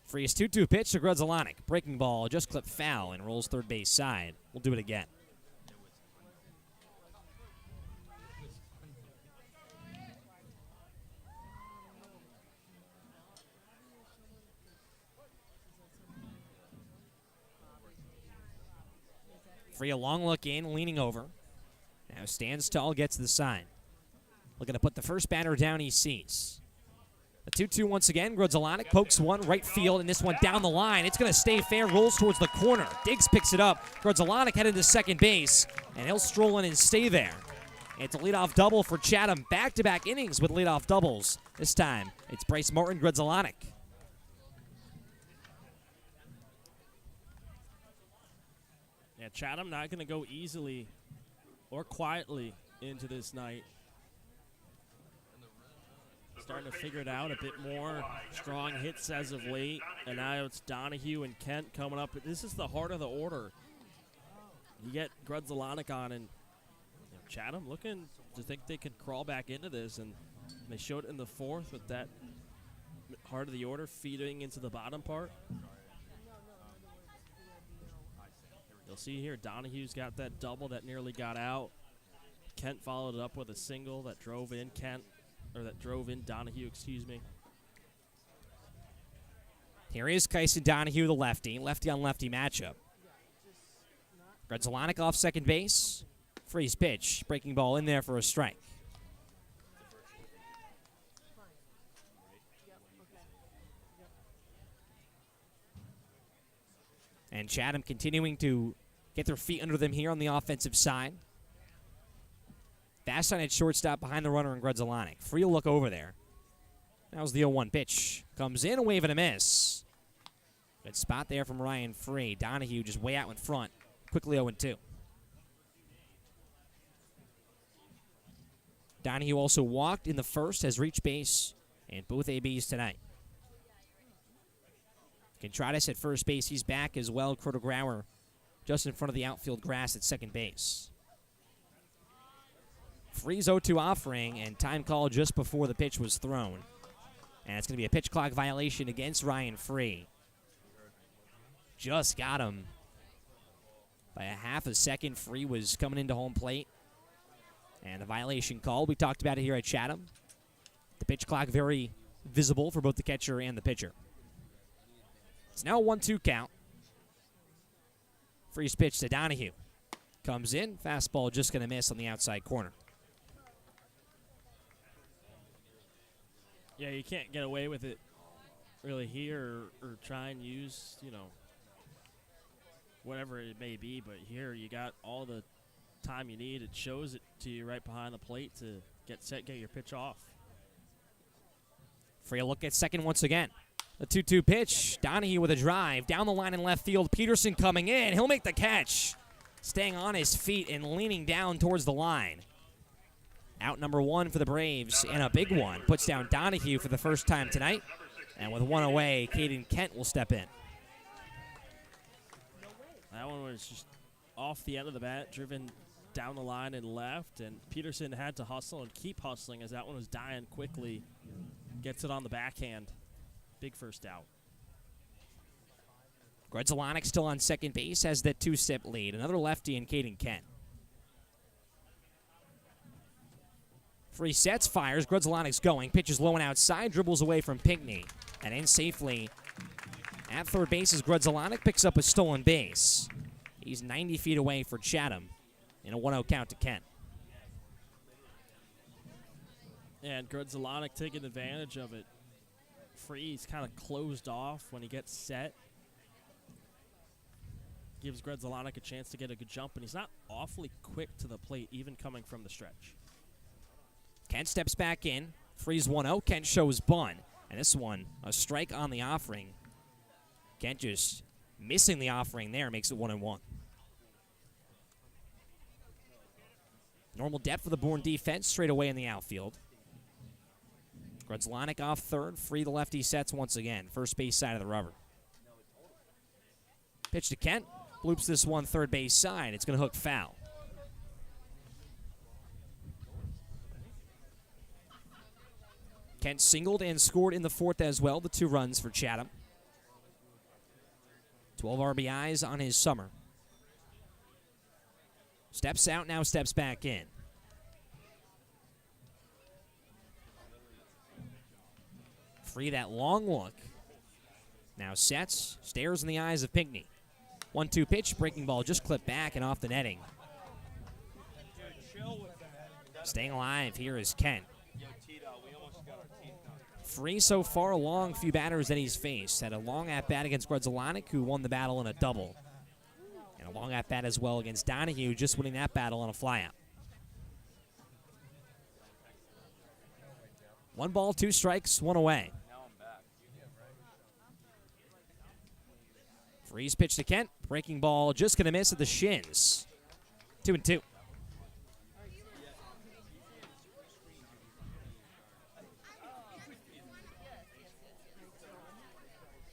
Freeze 2-2 pitch to Grzelanic. Breaking ball just clipped foul and rolls third base side. We'll do it again. Free a long look in, leaning over. Now stands tall, gets the sign. Looking to put the first batter down he sees. A 2-2 once again. Grzelanic pokes one right field, and this one down the line. It's going to stay fair, rolls towards the corner. Diggs picks it up. Grzelanic headed to second base, and he'll stroll in and stay there. It's a leadoff double for Chatham. Back-to-back innings with leadoff doubles. This time, it's Bryce Martin, Grzelanic. Yeah, Chatham not going to go easily or quietly into this night. Starting to figure it out a bit more. Strong hits as of late, and now it's Donahue and Kent coming up. This is the heart of the order. You get Grzelanic on, and Chatham looking to think they can crawl back into this, and they showed it in the 4th with that heart of the order feeding into the bottom part. You'll see here Donahue's got that double that nearly got out. Kent followed it up with a single that drove in Donahue, excuse me. Here is Kyson Donahue, the lefty. Lefty-on-lefty matchup. Grzelanic off second base. Freeze pitch. Breaking ball in there for a strike. And Chatham continuing to get their feet under them here on the offensive side. Fast sign at shortstop behind the runner in Grzelanic. Free look over there. That was the 0-1 pitch. Comes in, a wave and a miss. Good spot there from Ryan Free. Donahue just way out in front. Quickly 0-2. Donahue also walked in the first, has reached base, and both ABs tonight. Contreras at first base. He's back as well. Grauer just in front of the outfield grass at second base. Freeze 0-2 offering, and time call just before the pitch was thrown. And it's going to be a pitch clock violation against Ryan Free. Just got him by a half a second. Free was coming into home plate. And a violation call. We talked about it here at Chatham. The pitch clock very visible for both the catcher and the pitcher. It's now a 1-2 count. Freeze pitch to Donahue. Comes in. Fastball just going to miss on the outside corner. Yeah, you can't get away with it really here or try and use, whatever it may be. But here you got all the time you need. It shows it to you right behind the plate to get set, get your pitch off. Free a look at second once again. The 2-2 pitch. Donahue with a drive. Down the line in left field. Peterson coming in. He'll make the catch. Staying on his feet and leaning down towards the line. Out number 1 for the Braves, and a big one. Puts down Donahue for the first time tonight. And with 1 away, Caden Kent will step in. That one was just off the end of the bat, driven down the line and left. And Peterson had to hustle and keep hustling as that one was dying quickly. Gets it on the backhand. Big first out. Grudzelanek still on second base, has that two-step lead. Another lefty in Caden Kent. Free sets, fires. Grudzelanek's going. Pitches low and outside. Dribbles away from Pinckney. And in safely at third base is Grudzelanek. Picks up a stolen base. He's 90 feet away for Chatham in a 1-0 count to Kent. And Grudzelanek taking advantage of it. Freeze kind of closed off when he gets set. Gives Grudzelanek a chance to get a good jump, and he's not awfully quick to the plate, even coming from the stretch. Kent steps back in. Freeze 1-0. Kent shows bunt. And this one, a strike on the offering. Kent just missing the offering there, makes it 1-1. Normal depth for the Bourne defense, straight away in the outfield. Grudzelanek off third. Free the lefty sets once again. First base side of the rubber. Pitch to Kent. Bloops this one third base side. It's going to hook foul. Kent singled and scored in the fourth as well. The 2 runs for Chatham. 12 RBIs on his summer. Steps out, now steps back in. Free that long look. Now sets, stares in the eyes of Pinckney. 1-2 pitch, breaking ball just clipped back and off the netting. Staying alive here is Kent. Free so far, long few batters that he's faced. Had a long at-bat against Grudzelanek, who won the battle in a double. And a long at-bat as well against Donahue, just winning that battle on a flyout. 1 ball, 2 strikes, 1 away. Freeze pitch to Kent. Breaking ball just going to miss at the shins. 2-2.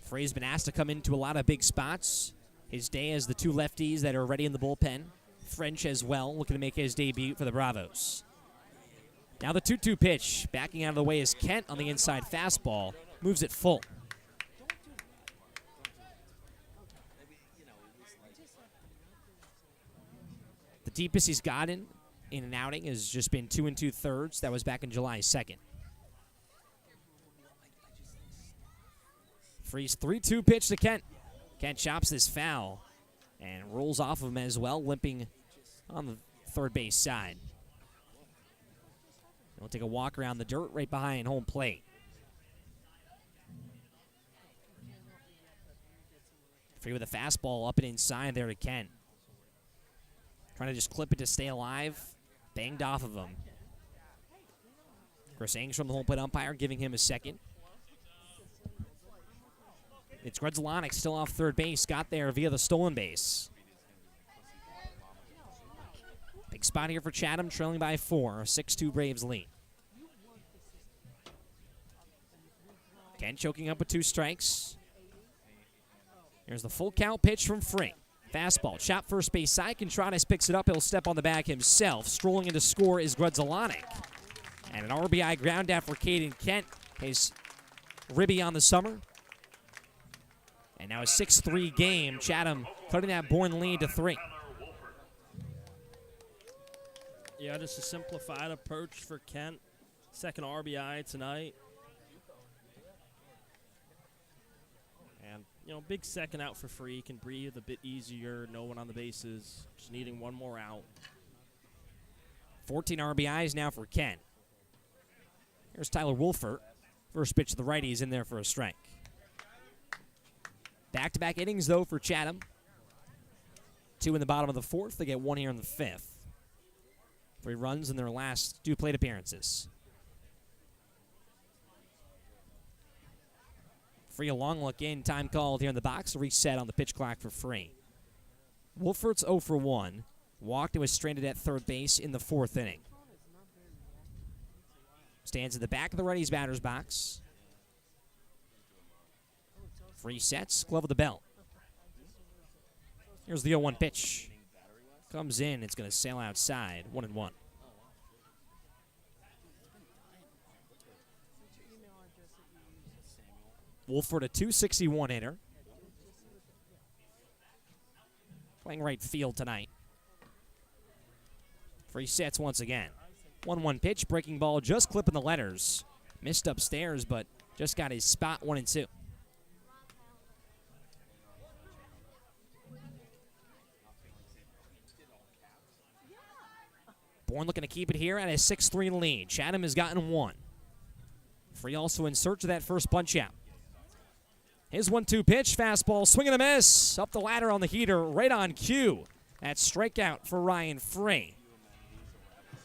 Free's been asked to come into a lot of big spots. His day as the 2 lefties that are ready in the bullpen. French as well, looking to make his debut for the Bravos. Now the 2-2 pitch. Backing out of the way is Kent on the inside fastball. Moves it full. The deepest he's gotten in an outing has just been 2 2/3. That was back in July 2nd. Freeze 3-2 pitch to Kent. Kent chops this foul and rolls off of him as well, limping on the third base side. He'll take a walk around the dirt right behind home plate. Free with a fastball up and inside there to Kent. Trying to just clip it to stay alive. Banged off of him. Chris Angstrom, the home plate umpire, giving him a second. It's Grudzelanek still off third base. Got there via the stolen base. Big spot here for Chatham, trailing by 4. A 6-2 Braves lead. Kent choking up with 2 strikes. Here's the full count pitch from Free. Fastball, chop first base side. Contreras picks it up. He'll step on the bag himself. Strolling in to score is Grudzelanek. And an RBI ground out for Caden Kent. His ribby on the summer. And now a 6-3 game. Chatham cutting that Bourne lead to 3. Yeah, just a simplified approach for Kent. Second RBI tonight. And, big second out for Free. Can breathe a bit easier. No one on the bases. Just needing 1 more out. 14 RBIs now for Kent. Here's Tyler Wolfert. First pitch to the righty is in there for a strike. Back-to-back innings, though, for Chatham. 2 in the bottom of the 4th. They get 1 here in the 5th. 3 runs in their last 2 plate appearances. Free a long look in. Time called here in the box. Reset on the pitch clock for Free. Wolfert's 0 for 1. Walked and was stranded at third base in the 4th inning. Stands at the back of the righty's batter's box. Free sets, glove of the belt. Here's the 0-1 pitch. Comes in, it's going to sail outside, 1-1. Wolford, a .261 hitter. Playing right field tonight. Free sets once again. 1-1 pitch, breaking ball, just clipping the letters. Missed upstairs, but just got his spot 1-2. Bourne looking to keep it here at a 6-3 lead. Chatham has gotten one. Free also in search of that first punch out. His 1-2 pitch, fastball, swing and a miss. Up the ladder on the heater, right on cue. That strikeout for Ryan Frey.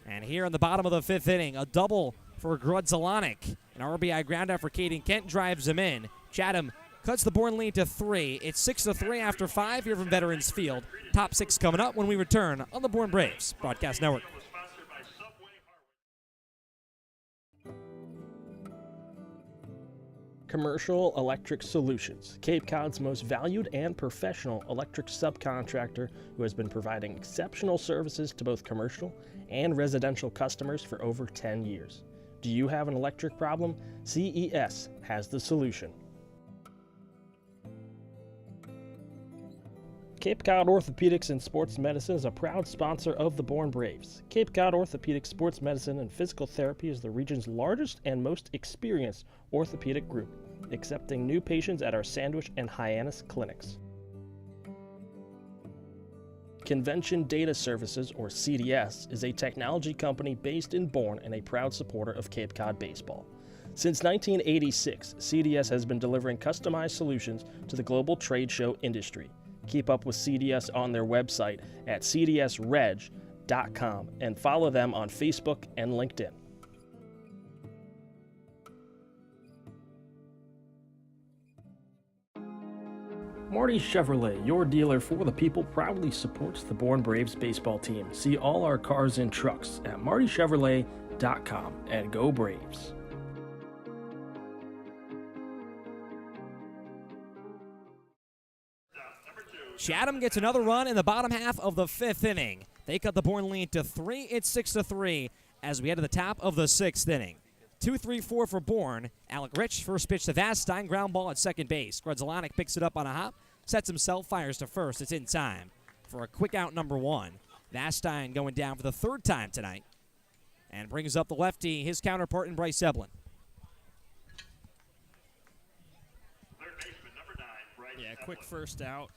And here in the bottom of the 5th inning, a double for Grudzalanek. An RBI groundout for Caden Kent drives him in. Chatham cuts the Bourne lead to 3. It's 6-3 after 5 here from Veterans Field. Top 6 coming up when we return on the Bourne Braves Broadcast Network. Commercial Electric Solutions, Cape Cod's most valued and professional electric subcontractor who has been providing exceptional services to both commercial and residential customers for over 10 years. Do you have an electric problem? CES has the solution. Cape Cod Orthopedics and Sports Medicine is a proud sponsor of the Bourne Braves. Cape Cod Orthopedic Sports Medicine and Physical Therapy is the region's largest and most experienced orthopedic group, accepting new patients at our Sandwich and Hyannis clinics. Convention Data Services, or CDS, is a technology company based in Bourne and a proud supporter of Cape Cod baseball. Since 1986, CDS has been delivering customized solutions to the global trade show industry. Keep up with CDS on their website at cdsreg.com and follow them on Facebook and LinkedIn. Marty Chevrolet, your dealer for the people, proudly supports the Bourne Braves baseball team. See all our cars and trucks at martychevrolet.com and go Braves. Chatham gets another run in the bottom half of the 5th inning. They cut the Bourne lead to 3. It's 6-3 as we head to the top of the 6th inning. 2-3-4 for Bourne. Alec Rich, first pitch to Vastine, ground ball at second base. Grudzalanek picks it up on a hop, sets himself, fires to first. It's in time for a quick out number 1. Vastine going down for the 3rd time tonight and brings up the lefty, his counterpart in Bryce Eblin. Yeah, quick first out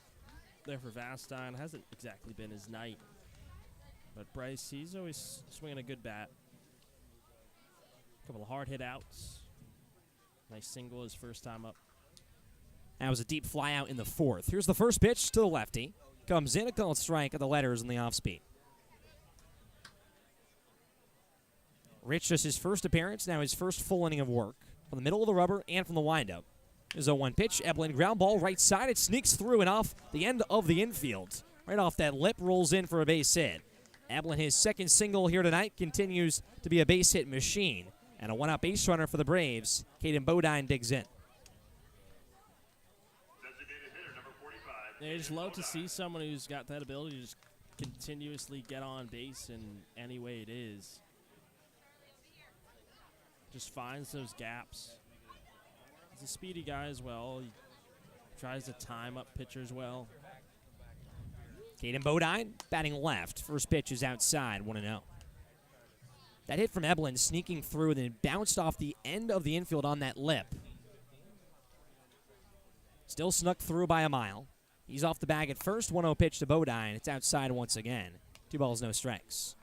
there for Vastine. Hasn't exactly been his night, but Bryce, he's always swinging a good bat. Couple of hard hit outs. Nice single his first time up. That was a deep fly out in the 4th. Here's the first pitch to the lefty. Comes in, a called strike at the letters in the off speed. Rich, just his first appearance, now his first full inning of work. From the middle of the rubber and from the windup. There's a 1 pitch. Eblin ground ball right side. It sneaks through and off the end of the infield. Right off that lip, rolls in for a base hit. Eblin, his second single here tonight, continues to be a base hit machine. And a one-out base runner for the Braves. Caden Bodine digs in. Yeah, I just love to see someone who's got that ability to just continuously get on base in any way it is. Just finds those gaps. He's a speedy guy as well. He tries to time up pitchers well. Caden Bodine batting left. First pitch is outside, 1-0. That hit from Eblin sneaking through and then bounced off the end of the infield on that lip. Still snuck through by a mile. He's off the bag at first. 1-0 pitch to Bodine. It's outside once again. 2 balls, no strikes.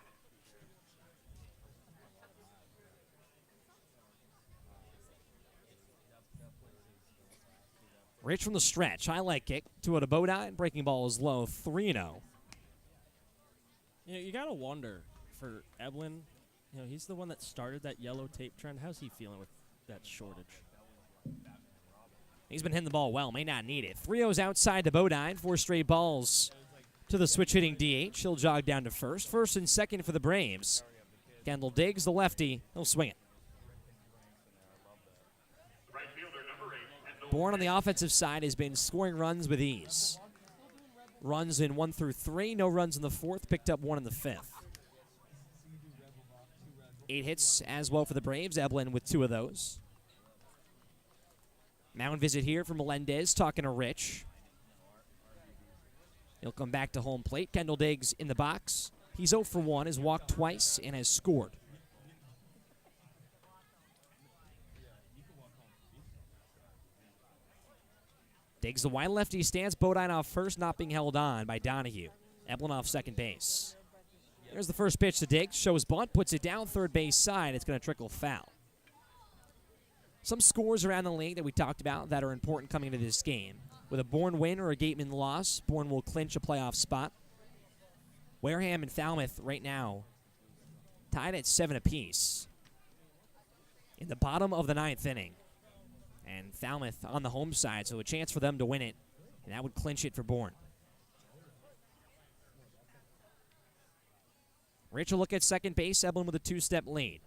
Rich from the stretch. Highlight kick to a Bodine. Breaking ball is low. 3-0. You know, you got to wonder for Eblin. You know, he's the one that started that yellow tape trend. How's he feeling with that shortage? He's been hitting the ball well. May not need it. 3-0's outside to Bodine. 4 straight balls to the switch-hitting DH. He'll jog down to first. First and second for the Braves. Kendall digs the lefty. He'll swing it. Bourne on the offensive side has been scoring runs with ease. Runs in 1 through 3. No runs in the 4th. Picked up 1 in the 5th. 8 hits as well for the Braves. Eblin with 2 of those. Mound visit here for Melendez, talking to Rich. He'll come back to home plate. Kendall Diggs in the box. He's 0 for 1, has walked twice, and has scored. Diggs, the wide lefty, stands. Bodine off first, not being held on by Donahue. Eblin off second base. There's the first pitch to Diggs. Shows bunt, puts it down third base side. It's going to trickle foul. Some scores around the league that we talked about that are important coming into this game. With a Bourne win or a Gateman loss, Bourne will clinch a playoff spot. Wareham and Falmouth right now tied at 7 apiece in the bottom of the 9th inning. And Falmouth on the home side, so a chance for them to win it, and that would clinch it for Bourne. Rich will look at second base, Eblin with a 2-step lead.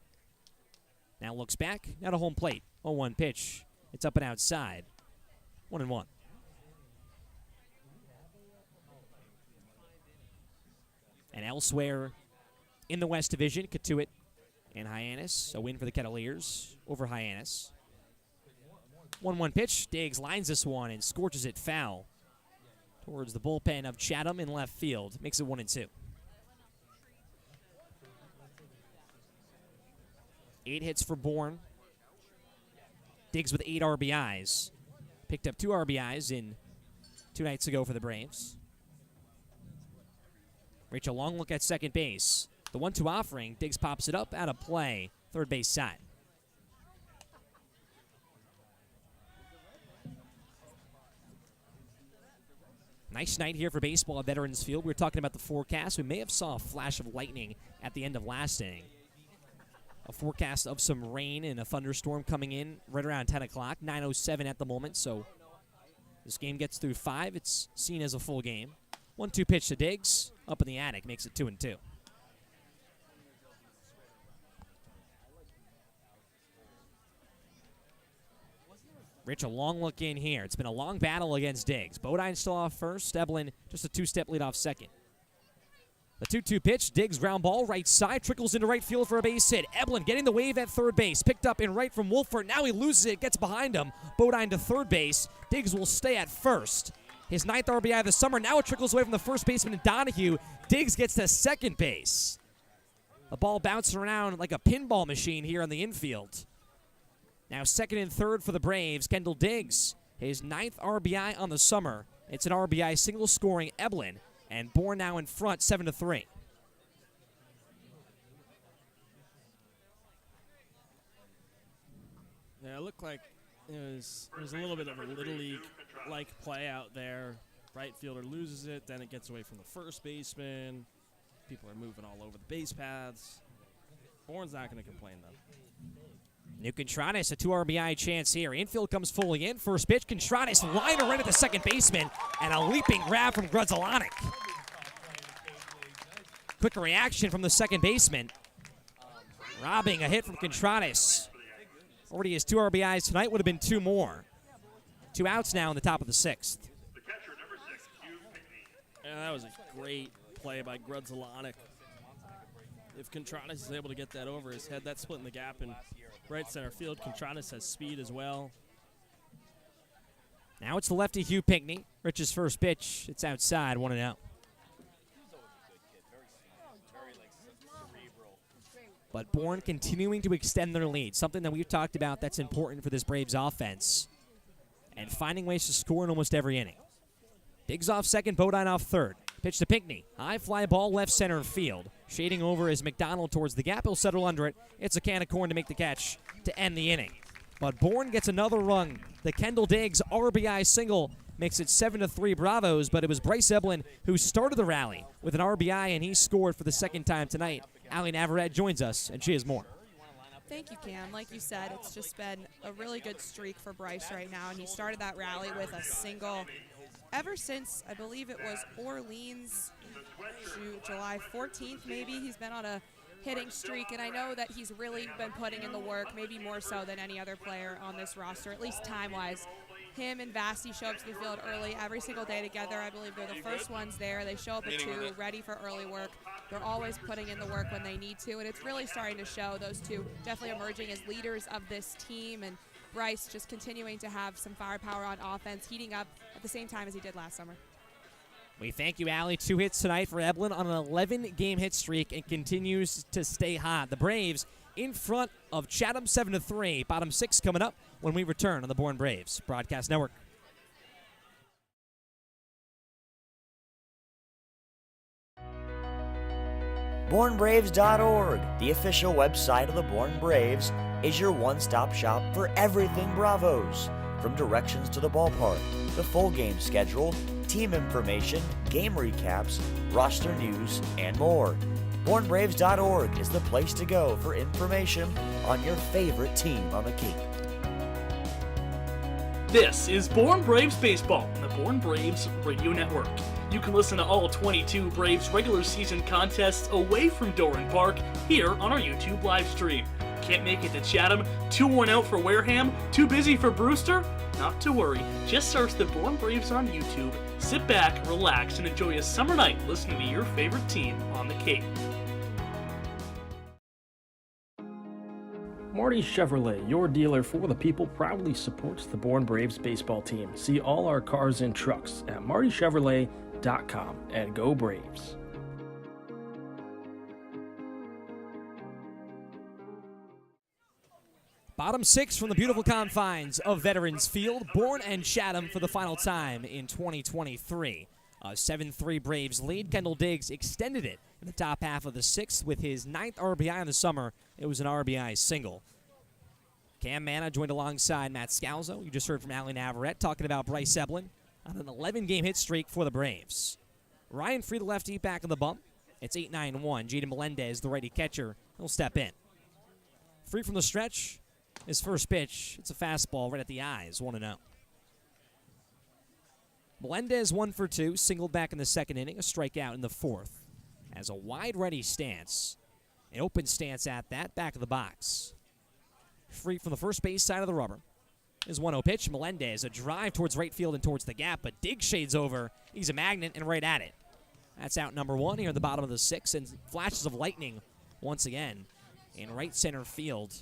Now looks back, now to home plate. 0-1 pitch. It's up and outside. 1-1. And elsewhere in the West Division, Katuitt and Hyannis. A win for the Kettleers over Hyannis. 1-1 pitch. Diggs lines this one and scorches it foul towards the bullpen of Chatham in left field. Makes it 1-2. 8 hits for Bourne. Diggs with 8 RBIs. Picked up 2 RBIs in 2 nights ago for the Braves. Rich, a long look at second base. The 1-2 offering. Diggs pops it up, out of play. Third base side. Nice night here for baseball at Veterans Field. We were talking about the forecast. We may have saw a flash of lightning at the end of last inning. A forecast of some rain and a thunderstorm coming in right around 10 o'clock. 9:07 at the moment, so this game gets through 5. It's seen as a full game. 1-2 pitch to Diggs. Up in the attic, makes it 2-2. Rich, a long look in here. It's been a long battle against Diggs. Bodine still off first. Eblin just a 2-step lead off second. The 2-2 pitch. Diggs ground ball right side. Trickles into right field for a base hit. Eblin getting the wave at third base. Picked up in right from Wolford. Now he loses it. Gets behind him. Bodine to third base. Diggs will stay at first. His 9th RBI of the summer. Now it trickles away from the first baseman in Donahue. Diggs gets to second base. The ball bouncing around like a pinball machine here on the infield. Now second and third for the Braves. Kendall Diggs, his 9th RBI on the summer. It's an RBI single scoring Eblin. And Bourne now in front, 7-3. Yeah, it looked like it was a little bit of a Little League-like play out there. Right fielder loses it, then it gets away from the first baseman. People are moving all over the base paths. Bourne's not going to complain, though. New Contreras, a 2 RBI chance here. Infield comes fully in. First pitch, Contreras liner right at the second baseman, and a leaping grab from Grudzalanek. Quick reaction from the second baseman. Robbing a hit from Contreras. Already his 2 RBIs tonight, would have been 2 more. 2 outs now in the top of the 6th. Yeah, that was a great play by Grudzalanek. If Contreras is able to get that over his head, that's splitting the gap in right center field. Contreras has speed as well. Now it's the lefty Hugh Pinckney. Rich's first pitch. It's outside, 1-0. But Bourne continuing to extend their lead, something that we've talked about that's important for this Braves offense, and finding ways to score in almost every inning. Diggs off second, Bodine off third. Pitch to Pinckney. High fly ball left center field. Shading over is McDonald towards the gap. He'll settle under it. It's a can of corn to make the catch to end the inning. But Bourne gets another run. The Kendall Diggs RBI single makes it 7-3 Bravos, but it was Bryce Eblin who started the rally with an RBI, and he scored for the second time tonight. Allie Navarrete joins us, and she has more. Thank you, Cam. Like you said, it's just been a really good streak for Bryce right now, and he started that rally with a single ever since, I believe it was Orleans, July 14th maybe. He's been on a hitting streak, and I know that he's really been putting in the work, maybe more so than any other player on this roster, at least time-wise. Him and Vasti show up to the field early every single day together. I believe they're the first ones there. They show up at 2, ready for early work. They're always putting in the work when they need to, and it's really starting to show. Those two definitely emerging as leaders of this team and Bryce just continuing to have some firepower on offense, heating up at the same time as he did last summer. We thank you, Allie. 2 hits tonight for Eblin on an 11-game hit streak and continues to stay hot. The Braves in front of Chatham 7-3. Bottom 6 coming up when we return on the Bourne Braves Broadcast Network. BourneBraves.org, the official website of the Bourne Braves, is your one-stop shop for everything Bravos. From directions to the ballpark, the full game schedule, team information, game recaps, roster news, and more. BourneBraves.org is the place to go for information on your favorite team on the Cape. This is Bourne Braves Baseball on the Bourne Braves Radio Network. You can listen to all 22 Braves regular season contests away from Doran Park here on our YouTube live stream. Can't make it to Chatham? 2-1 out for Wareham? Too busy for Brewster? Not to worry. Just search the Bourne Braves on YouTube, sit back, relax, and enjoy a summer night listening to your favorite team on the Cape. Marty Chevrolet, your dealer for the people, proudly supports the Bourne Braves baseball team. See all our cars and trucks at martychevrolet.com, and go Braves. Bottom 6 from the beautiful confines of Veterans Field. Bourne and Chatham for the final time in 2023. A 7-3 Braves lead. Kendall Diggs extended it in the top half of the 6th with his 9th RBI in the summer. It was an RBI single. Cam Manna joined alongside Matt Scalzo. You just heard from Allie Navarrete talking about Bryce Eblin on an 11-game hit streak for the Braves. Ryan Free, the lefty, back on the bump. It's 8-9-1. Jaden Melendez, the righty catcher, will step in. Free from the stretch. His first pitch, it's a fastball right at the eyes, 1-0. Melendez 1 for 2, singled back in the second inning, a strikeout in the 4th. As a wide ready stance, an open stance at that, back of the box. Free from the first base side of the rubber. His 1-0 pitch, Melendez, a drive towards right field and towards the gap, but Diggs shades over. He's a magnet and right at it. That's out number 1 here at the bottom of the 6th, and flashes of lightning once again in right center field.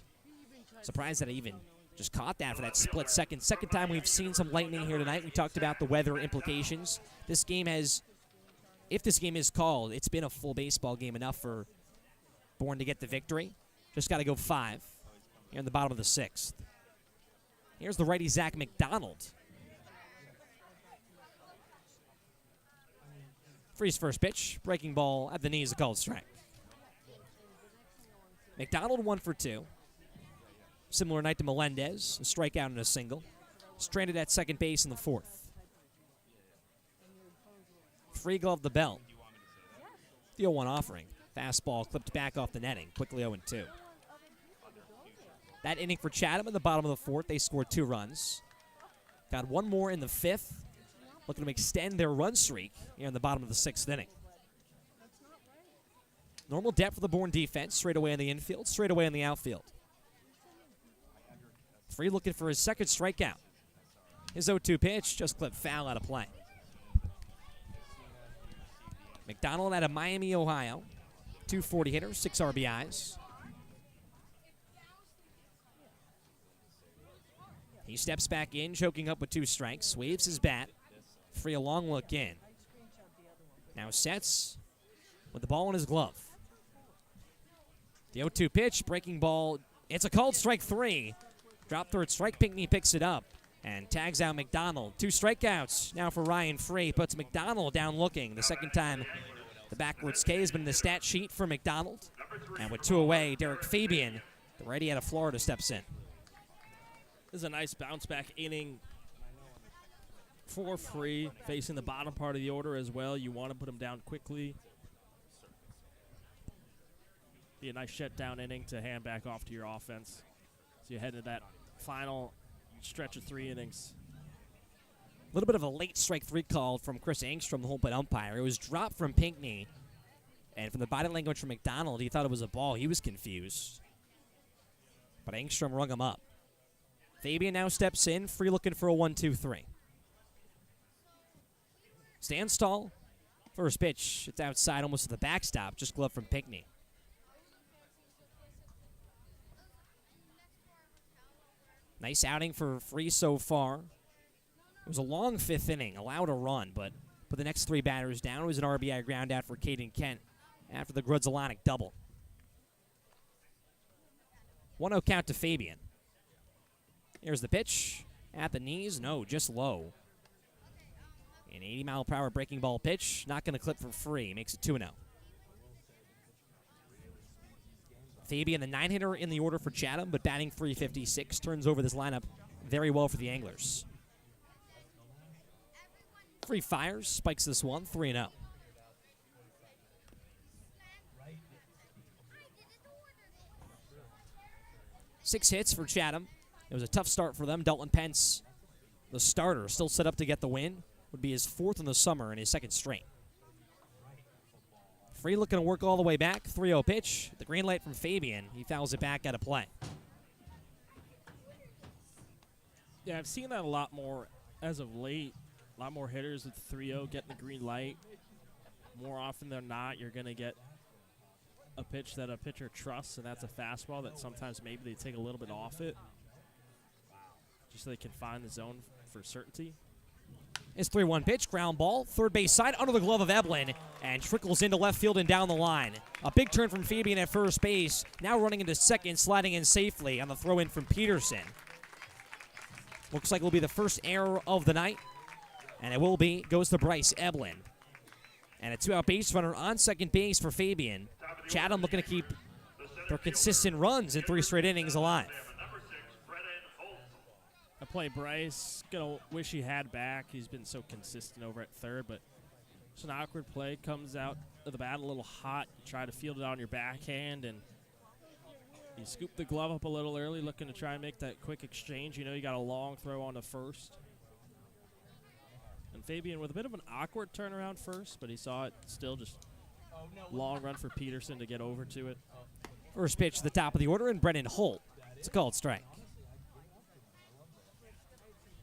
Surprised that I even just caught that for that split second. Second time we've seen some lightning here tonight. We talked about the weather implications. This game has, if this game is called, it's been a full baseball game, enough for Bourne to get the victory. Just got to go 5 here in the bottom of the 6th. Here's the righty Zach McDonald. Free's first pitch, breaking ball at the knees, a called strike. McDonald 1 for 2. Similar night to Melendez, a strikeout and a single. Stranded at second base in the 4th. Free glove the belt. The 0-1 offering. Fastball clipped back off the netting. Quickly 0-2. That inning for Chatham in the bottom of the 4th, they scored 2 runs. Got 1 more in the 5th. Looking to extend their run streak here in the bottom of the 6th inning. Normal depth for the Bourne defense. Straight away in the infield, straight away in the outfield. Free looking for his second strikeout. His 0-2 pitch just clipped foul out of play. McDonald out of Miami, Ohio. 240 hitter, 6 RBIs. He steps back in, choking up with 2 strikes. Waves his bat. Free a long look in. Now sets with the ball in his glove. The 0-2 pitch, breaking ball. It's a called strike 3. Drop third strike, Pinckney picks it up and tags out McDonald. 2 strikeouts now for Ryan Free. Puts McDonald down looking. The second time the backwards K has been in the stat sheet for McDonald. And with 2 away, Derek Fabian, the righty out of Florida, steps in. This is a nice bounce-back inning for Free, facing the bottom part of the order as well. You want to put him down quickly. Be a nice shutdown inning to hand back off to your offense. So you head into that final stretch of 3 innings. A little bit of a late strike 3 call from Chris Angstrom, the home plate umpire. It was dropped from Pinckney. And from the body language from McDonald, he thought it was a ball. He was confused. But Angstrom rung him up. Fabian now steps in. Free looking for a 1-2-3. Stands tall. First pitch. It's outside almost to the backstop. Just glove from Pinckney. Nice outing for Free so far. It was a long 5th inning, allowed a run, but put the next 3 batters down. It was an RBI ground out for Caden Kent after the Grudzalonic double. 1-0 count to Fabian. Here's the pitch. At the knees, no, just low. An 80-mile-per-hour breaking ball pitch. Not going to clip for Free. Makes it 2-0. Fabian, the 9-hitter in the order for Chatham, but batting .356, turns over this lineup very well for the Anglers. Free fires, spikes this one, 3-0. Six hits for Chatham. It was a tough start for them. Dalton Pence, the starter, still set up to get the win. Would be his 4th in the summer and his 2nd straight. Free looking to work all the way back. 3-0 pitch. The green light from Fabian. He fouls it back out of play. Yeah, I've seen that a lot more as of late. A lot more hitters with 3-0 getting the green light. More often than not, you're going to get a pitch that a pitcher trusts, and that's a fastball that sometimes maybe they take a little bit off it just so they can find the zone for certainty. It's 3-1 pitch, ground ball, third base side, under the glove of Eblin, and trickles into left field and down the line. A big turn from Fabian at first base, now running into second, sliding in safely on the throw-in from Peterson. Looks like it will be the first error of the night, and it will be, goes to Bryce Eblin. And a 2-out base runner on second base for Fabian. Chatham looking to keep their consistent runs in 3 straight innings alive. I play Bryce. Gonna wish he had back. He's been so consistent over at third, but it's an awkward play. Comes out of the bat a little hot. You try to field it on your backhand, and you scoop the glove up a little early, looking to try and make that quick exchange. You know you got a long throw on to first. And Fabian with a bit of an awkward turnaround first, but he saw it still, just long run for Peterson to get over to it. First pitch to the top of the order, and Brennan Holt. It's a called strike.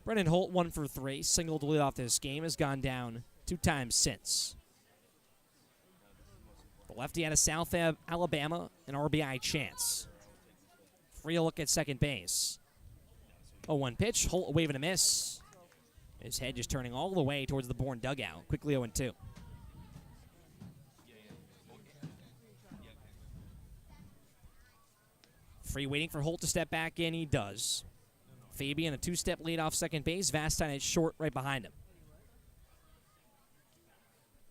Brennan Holt, 1 for 3, single to lead off this game, has gone down 2 times since. The lefty out of South Alabama, an RBI chance. Free look at second base. 0-1 pitch, Holt a wave and a miss. His head just turning all the way towards the Bourne dugout. Quickly 0-2. Free waiting for Holt to step back in. He does. Fabian, a 2-step lead off second base. Vastine is short right behind him.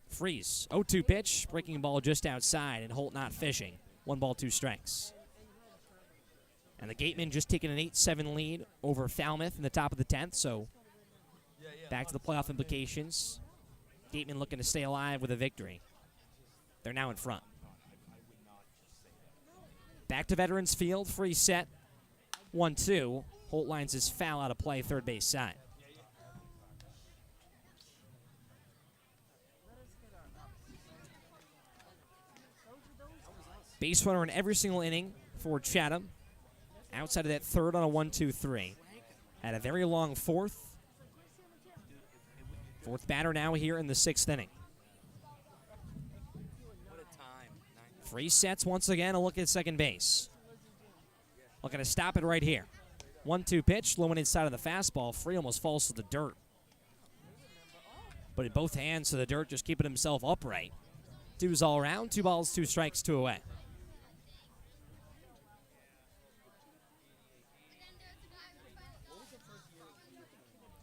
Freeze. 0-2 pitch. Breaking ball just outside, and Holt not fishing. 1 ball, 2 strikes. And the Gatemen just taking an 8-7 lead over Falmouth in the top of the 10th, so back to the playoff implications. Gatemen looking to stay alive with a victory. They're now in front. Back to Veterans Field. Free set. 1-2. Holt lines his foul out of play, third base side. Base runner in every single inning for Chatham. Outside of that third on a 1-2-3. At a very long 4th. 4th batter now here in the 6th inning. Free sets once again. A look at second base. Looking to stop it right here. 1-2 pitch, low and inside of the fastball. Free almost falls to the dirt. But in both hands to the dirt, just keeping himself upright. 2's all around. 2 balls, 2 strikes, 2 away.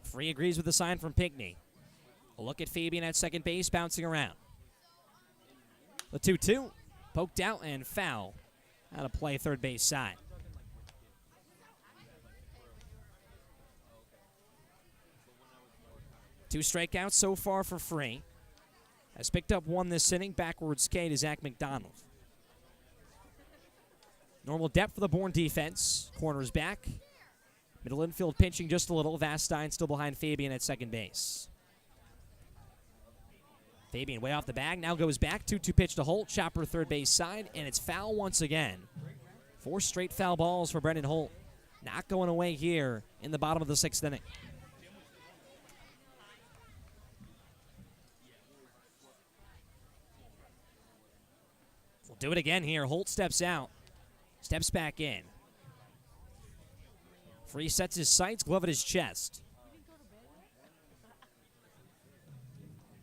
Free agrees with the sign from Pinckney. A look at Fabian at second base, bouncing around. The 2-2, poked out and foul. Out of play, third base side. Two strikeouts so far for Free. Has picked up 1 this inning. Backwards K to Zach McDonald. Normal depth for the Bourne defense. Corners back. Middle infield pinching just a little. Vastine still behind Fabian at second base. Fabian way off the bag. Now goes back. 2-2 pitch to Holt. Chopper third base side. And it's foul once again. 4 straight foul balls for Brendan Holt. Not going away here in the bottom of the 6th inning. We'll do it again here. Holt steps out. Steps back in. Free sets his sights, glove at his chest.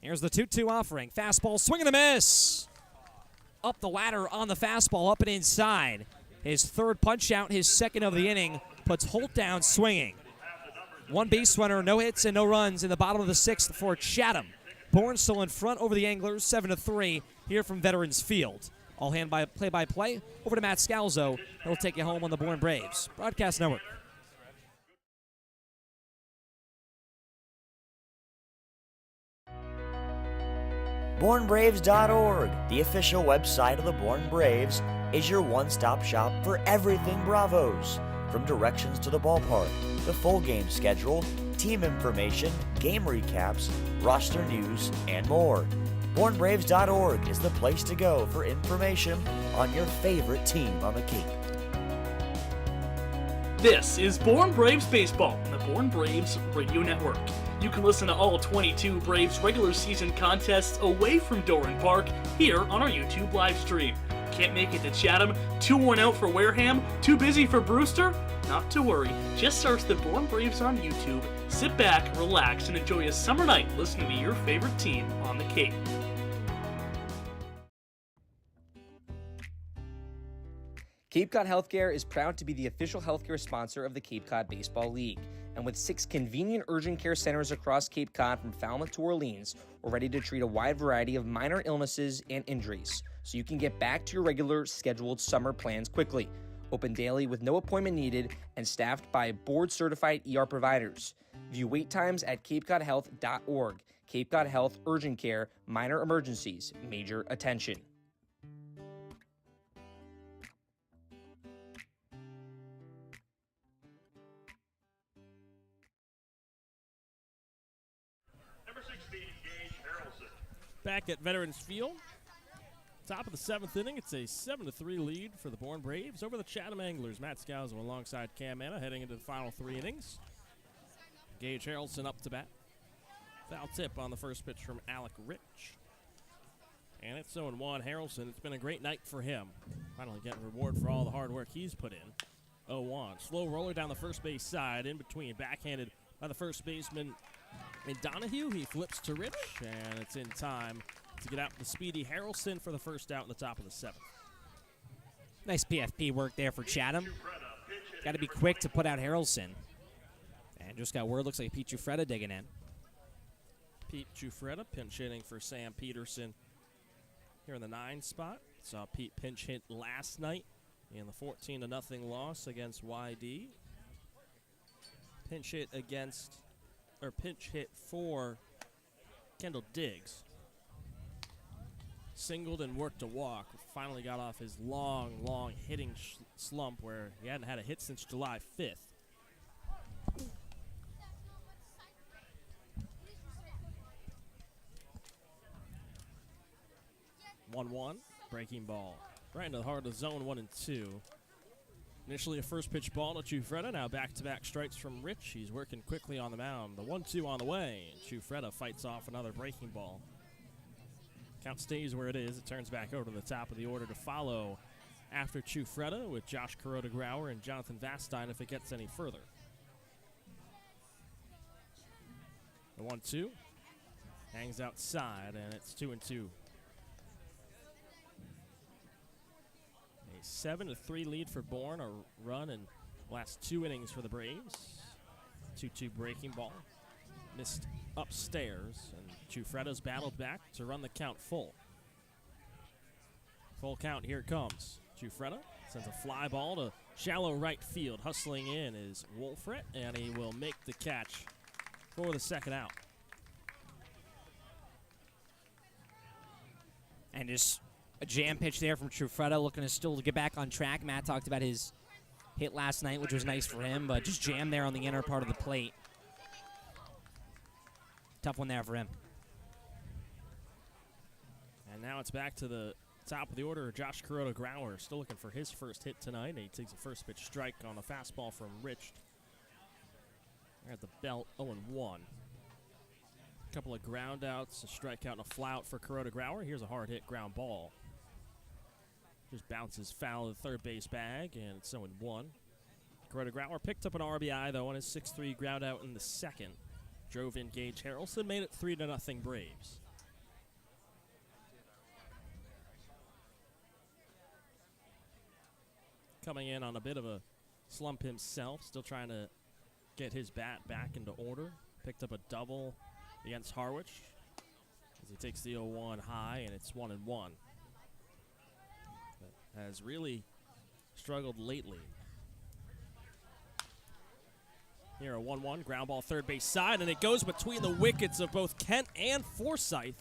Here's the 2-2 offering. Fastball, swing and a miss. Up the ladder on the fastball, up and inside. His third punch out, his second of the inning, puts Holt down swinging. One base runner, no hits and no runs in the bottom of the sixth for Chatham. Bourne still in front over the Anglers, 7-3 here from Veterans Field. All hand by play-by-play over to Matt Scalzo. He'll take you home on the Bourne Braves Broadcast Network. BourneBraves.org, the official website of the Bourne Braves, is your one-stop shop for everything Bravos. From directions to the ballpark, the full game schedule, team information, game recaps, roster news, and more. BourneBraves.org is the place to go for information on your favorite team on the Cape. This is Bourne Braves Baseball on the Bourne Braves Radio Network. You can listen to all 22 Braves regular season contests away from Doran Park here on our YouTube live stream. Can't make it to Chatham? 2-1 out for Wareham? Too busy for Brewster? Not to worry. Just search the Bourne Braves on YouTube, sit back, relax, and enjoy a summer night listening to your favorite team on the Cape. Cape Cod Healthcare is proud to be the official healthcare sponsor of the Cape Cod Baseball League. And with 6 convenient urgent care centers across Cape Cod from Falmouth to Orleans, we're ready to treat a wide variety of minor illnesses and injuries, so you can get back to your regular scheduled summer plans quickly. Open daily with no appointment needed and staffed by board-certified ER providers. View wait times at capecodhealth.org. Cape Cod Health Urgent Care, minor emergencies, major attention. Back at Veterans Field, top of the 7th inning, it's a 7-3 lead for the Bourne Braves over the Chatham Anglers. Matt Scalzo alongside Cam Manna heading into the final 3 innings. Gage Harrelson up to bat. Foul tip on the first pitch from Alec Rich. And it's 0-1 Harrelson. It's been a great night for him. Finally getting reward for all the hard work he's put in. 0-1. Slow roller down the first base side, in between, backhanded by the first baseman in Donahue. He flips to Rich, and it's in time to get out the speedy Harrelson for the first out in the top of the 7th. Nice PFP work there for Chatham. Got to be quick to put out Harrelson. And just got word, looks like Pete Giuffreda digging in. Pete Giuffreda pinch hitting for Sam Peterson here in the 9 spot. Saw Pete pinch hit last night in the 14-0 loss against YD. Pinch hit for Kendall Diggs. Singled and worked a walk. Finally got off his long hitting slump where he hadn't had a hit since July 5th. One, breaking ball. Right into the heart of zone 1 and 2. Initially a first pitch ball to Giuffreda, now back-to-back strikes from Rich. He's working quickly on the mound. The 1-2 on the way, and Giuffreda fights off another breaking ball. Count stays where it is. It turns back over to the top of the order to follow after Giuffreda with Josh Kuroda-Grauer and Jonathan Vastine if it gets any further. The 1-2 hangs outside, and it's 2-2. A 7-3 lead for Bourne, a run in the last 2 innings for the Braves. 2-2 breaking ball. Missed upstairs, and Giuffreda's battled back to run the count full. Full count, here it comes. Giuffreda sends a fly ball to shallow right field. Hustling in is Wolfret, and he will make the catch for the second out. And just a jam pitch there from Giuffreda, looking to still get back on track. Matt talked about his hit last night, which was nice for him, but just jam there on the inner part of the plate. Tough one there for him. And now it's back to the top of the order. Josh Kuroda-Grauer still looking for his first hit tonight. He takes a first pitch strike on the fastball from Rich. They're at the belt, 0-1. A couple of ground outs, a strikeout and a fly out for Kuroda-Grauer. Here's a hard hit ground ball. Just bounces foul of the third base bag, and it's 0-1. Grota Grauer picked up an RBI, though, on his 6-3 ground out in the second. Drove in Gage Harrelson, made it 3-0 Braves. Coming in on a bit of a slump himself, still trying to get his bat back into order. Picked up a double against Harwich as he takes the 0-1 high, and it's 1-1. But has really struggled lately. Here, a 1-1, ground ball third base side, and it goes between the wickets of both Kent and Forsyth.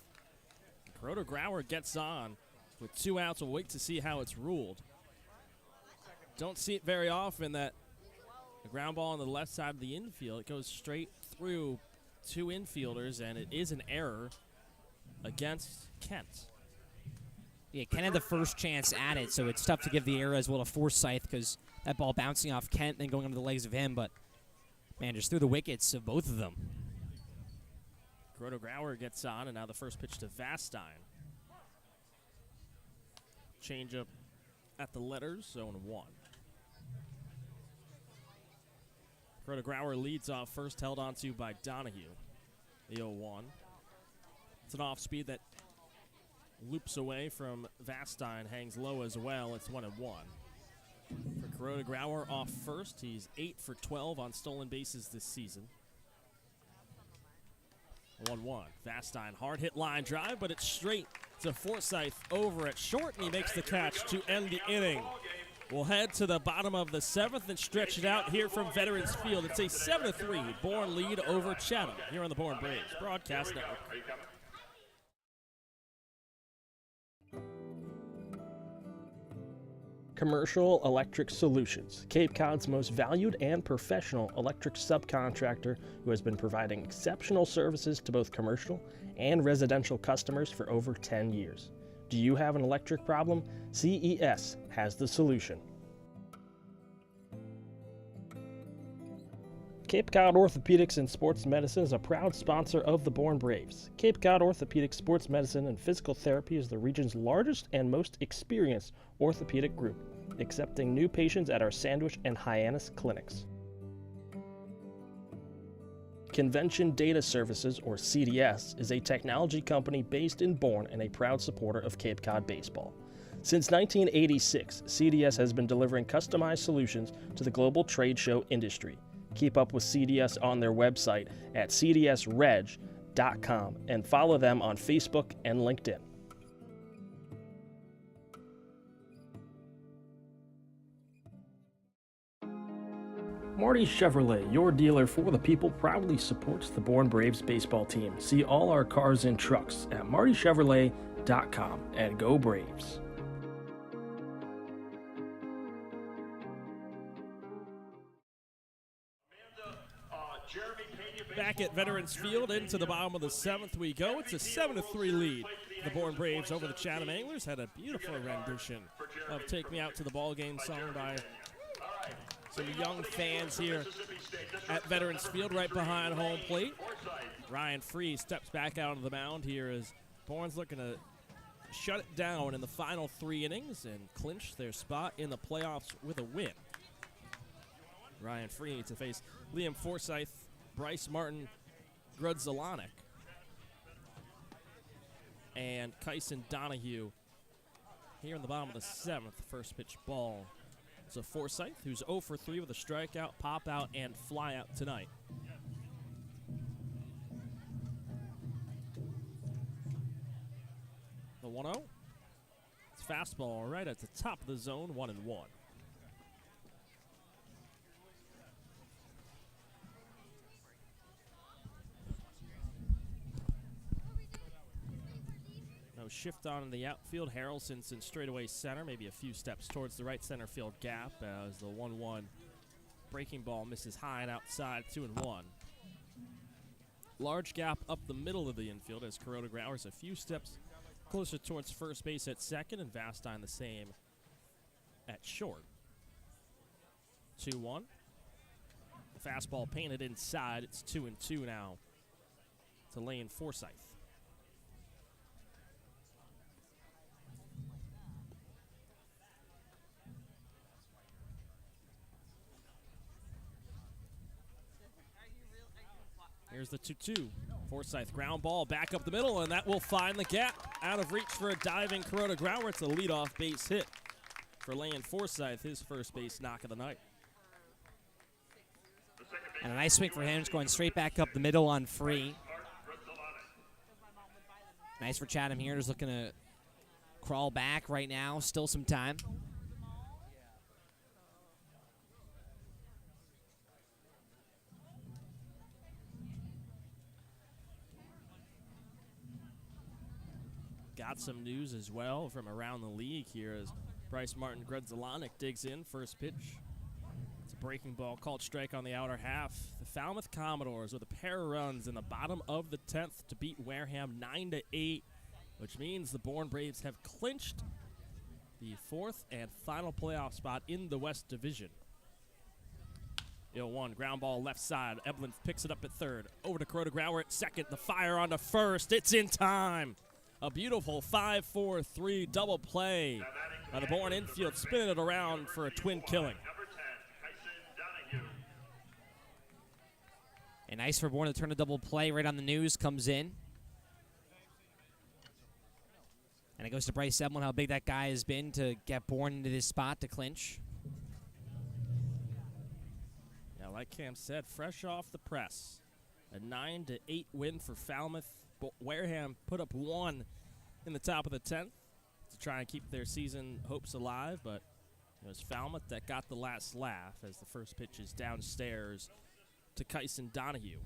Grota Grauer gets on with 2 outs. We'll wait to see how it's ruled. Don't see it very often that the ground ball on the left side of the infield, it goes straight through 2 infielders, and it is an error against Kent. Yeah, Kent had the first chance at it, so it's tough to give the error as well to Forsyth because that ball bouncing off Kent and going under the legs of him, but man, just through the wickets of both of them. Grota Grauer gets on, and now the first pitch to Vastine. Changeup at the letters, 0-1. Grota Grauer leads off first, held onto by Donahue. The 0-1. It's an off speed that loops away from Vastine, hangs low as well. It's 1-1. For Grota Grauer off first, he's 8 for 12 on stolen bases this season. 1-1. Vastine, hard hit line drive, but it's straight to Forsyth over at short, and he makes the catch to end the inning. We'll head to the bottom of the 7th and stretch it out here from Veterans Field. It's a 7-3 Bourne lead over Chatham here on the Bourne Braves Broadcast Network. Commercial Electric Solutions, Cape Cod's most valued and professional electric subcontractor who has been providing exceptional services to both commercial and residential customers for over 10 years. Do you have an electric problem? CES has the solution. Cape Cod Orthopedics and Sports Medicine is a proud sponsor of the Bourne Braves. Cape Cod Orthopedic Sports Medicine and Physical Therapy is the region's largest and most experienced orthopedic group, accepting new patients at our Sandwich and Hyannis clinics. Convention Data Services, or CDS, is a technology company based in Bourne and a proud supporter of Cape Cod baseball. Since 1986, CDS has been delivering customized solutions to the global trade show industry. Keep up with CDS on their website at cdsreg.com and follow them on Facebook and LinkedIn. Marty Chevrolet, your dealer for the people, proudly supports the Bourne Braves baseball team. See all our cars and trucks at martychevrolet.com, and go Braves. Back at Veterans Field, into the bottom of the 7th we go. It's a 7-3 lead. The Bourne Braves over the Chatham Anglers had a beautiful rendition of Take Me Out to the Ball Game, sung by some young fans here at Veterans Field right behind home plate. Ryan Free steps back out of the mound here as Bourne's looking to shut it down in the final 3 innings and clinch their spot in the playoffs with a win. Ryan Free to face Liam Forsyth, Bryce Martin, Grudzelanek, and Kyson Donahue here in the bottom of the 7th. First pitch ball. So Forsyth, who's 0 for 3 with a strikeout, pop out, and fly out tonight. The 1-0. It's fastball right at the top of the zone, 1-1. No shift on in the outfield. Harrelson's in straightaway center, maybe a few steps towards the right center field gap as the 1-1 breaking ball misses high and outside, 2-1. Large gap up the middle of the infield as Grota Grauer's a few steps closer towards first base at second, and Vastine the same at short. 2-1. The fastball painted inside. It's 2-2 now to Lane Forsyth. Here's the 2-2. Forsyth ground ball back up the middle, and that will find the gap. Out of reach for a diving Corona Grauer. It's a leadoff base hit for Lane Forsyth, his first base knock of the night. And a nice swing for him, just going straight back up the middle on free. Nice for Chatham here, just looking to crawl back right now. Still some time. Got some news as well from around the league here as Bryce Martin Grudzelanek digs in. First pitch. It's a breaking ball called strike on the outer half. The Falmouth Commodores with a pair of runs in the bottom of the 10th to beat Wareham 9-8, which means the Bourne Braves have clinched the fourth and final playoff spot in the West Division. 0-1, ground ball left side. Eblin picks it up at third. Over to Corona Grauer at second. The fire on to first. It's in time. A beautiful 5-4-3 double play by the Bourne infield, spinning it around for a twin killing. And nice for Bourne to turn a double play right on the news, comes in. And it goes to Bryce Eblin, how big that guy has been to get Bourne into this spot to clinch. Yeah, like Cam said, fresh off the press. A 9-8 win for Falmouth. Wareham put up one in the top of the 10th to try and keep their season hopes alive, but it was Falmouth that got the last laugh as the first pitch is downstairs to Kyson Donahue.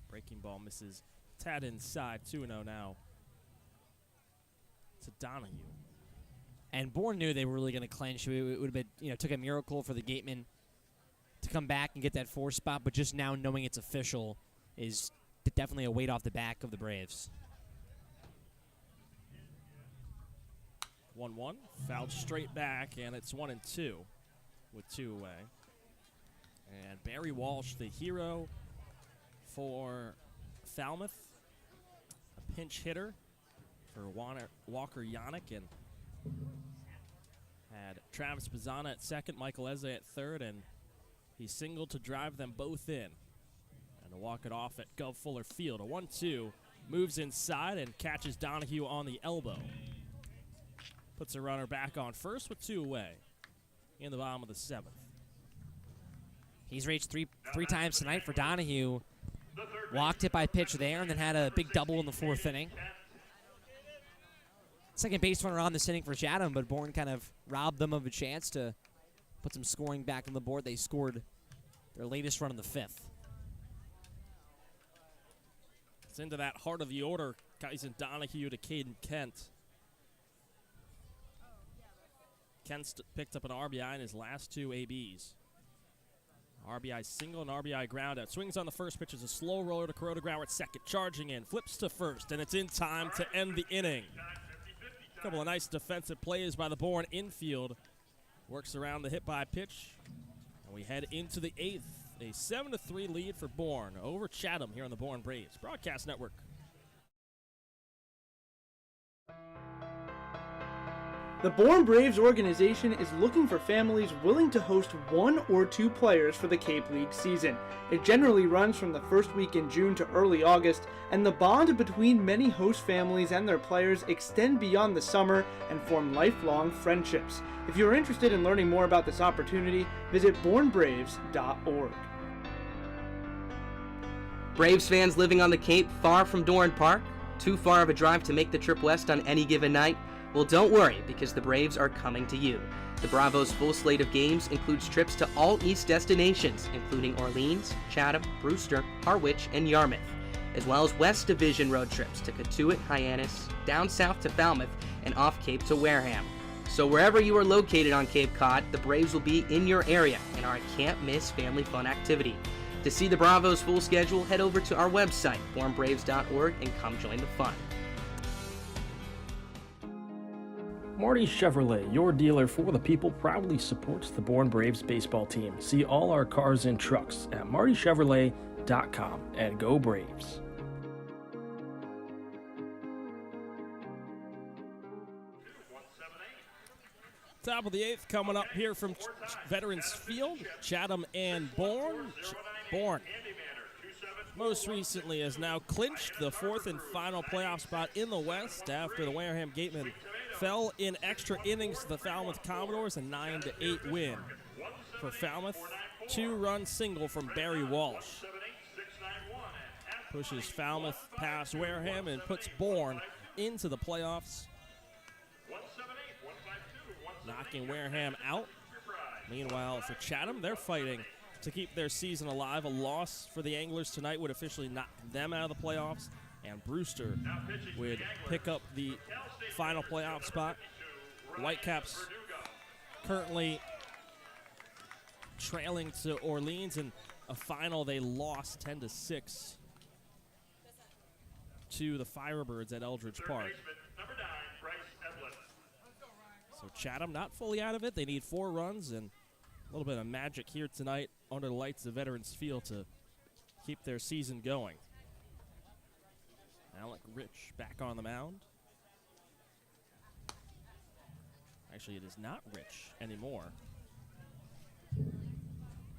Breaking ball misses. Tad inside, 2-0 now to Donahue. And Bourne knew they were really going to clinch. It would have been, took a miracle for the Gatemen to come back and get that 4 spot, but just now knowing it's official is definitely a weight off the back of the Braves. 1-1, fouled straight back, and it's 1-2 with 2 away. And Barry Walsh, the hero for Falmouth, a pinch hitter for Walker Yannick, and had Travis Bazzana at second, Michael Eze at third, and he singled to drive them both in and to walk it off at Gov Fuller Field. A 1-2, moves inside and catches Donahue on the elbow. Puts a runner back on first with 2 away in the bottom of the 7th. He's reached three times tonight for Donahue. Walked it by pitch there and then had a big double in the 4th inning. Second base runner on this inning for Chatham, but Bourne kind of robbed them of a chance to put some scoring back on the board. They scored their latest run in the 5th. It's into that heart of the order. Kyson Donahue to Caden Kent. Kent picked up an RBI in his last 2 ABs. RBI single and RBI ground out. Swings on the first pitch as a slow roller to Corona Grauer at second. Charging in, flips to first, and it's in time to end the inning. A couple of nice defensive plays by the Bourne infield. Works around the hit by pitch. And we head into the 8th. A 7-3 lead for Bourne over Chatham here on the Bourne Braves Broadcast Network. The Bourne Braves organization is looking for families willing to host 1 or 2 players for the Cape League season. It generally runs from the first week in June to early August, and the bond between many host families and their players extend beyond the summer and form lifelong friendships. If you're interested in learning more about this opportunity, visit bournebraves.org. Braves fans living on the Cape far from Doran Park? Too far of a drive to make the trip west on any given night? Well, don't worry, because the Braves are coming to you. The Bravos' full slate of games includes trips to all East destinations, including Orleans, Chatham, Brewster, Harwich, and Yarmouth, as well as West Division road trips to Cotuit, Hyannis, down south to Falmouth, and off Cape to Wareham. So wherever you are located on Cape Cod, the Braves will be in your area and are a can't-miss family fun activity. To see the Bravos' full schedule, head over to our website, bournebraves.org, and come join the fun. Marty Chevrolet, your dealer for the people, proudly supports the Bourne Braves baseball team. See all our cars and trucks at martychevrolet.com and go Braves. Top of the 8th coming up here from Veterans Field, Chatham and Bourne. Bourne most recently has now clinched the 4th and final playoff spot in the West after the Wareham Gatemen fell in extra innings to the Falmouth Commodores, a 9-8 win for Falmouth. 2-run single from Barry Walsh pushes Falmouth past Wareham and puts Bourne into the playoffs, knocking Wareham out. Meanwhile, for Chatham, they're fighting to keep their season alive. A loss for the Anglers tonight would officially knock them out of the playoffs, and Brewster would pick up the final playoff spot. Whitecaps currently trailing to Orleans in a final they lost 10-6 to the Firebirds at Eldridge Park. So Chatham not fully out of it. They need 4 runs and a little bit of magic here tonight under the lights of Veterans Field to keep their season going. Alec Rich back on the mound. Actually, it is not Rich anymore.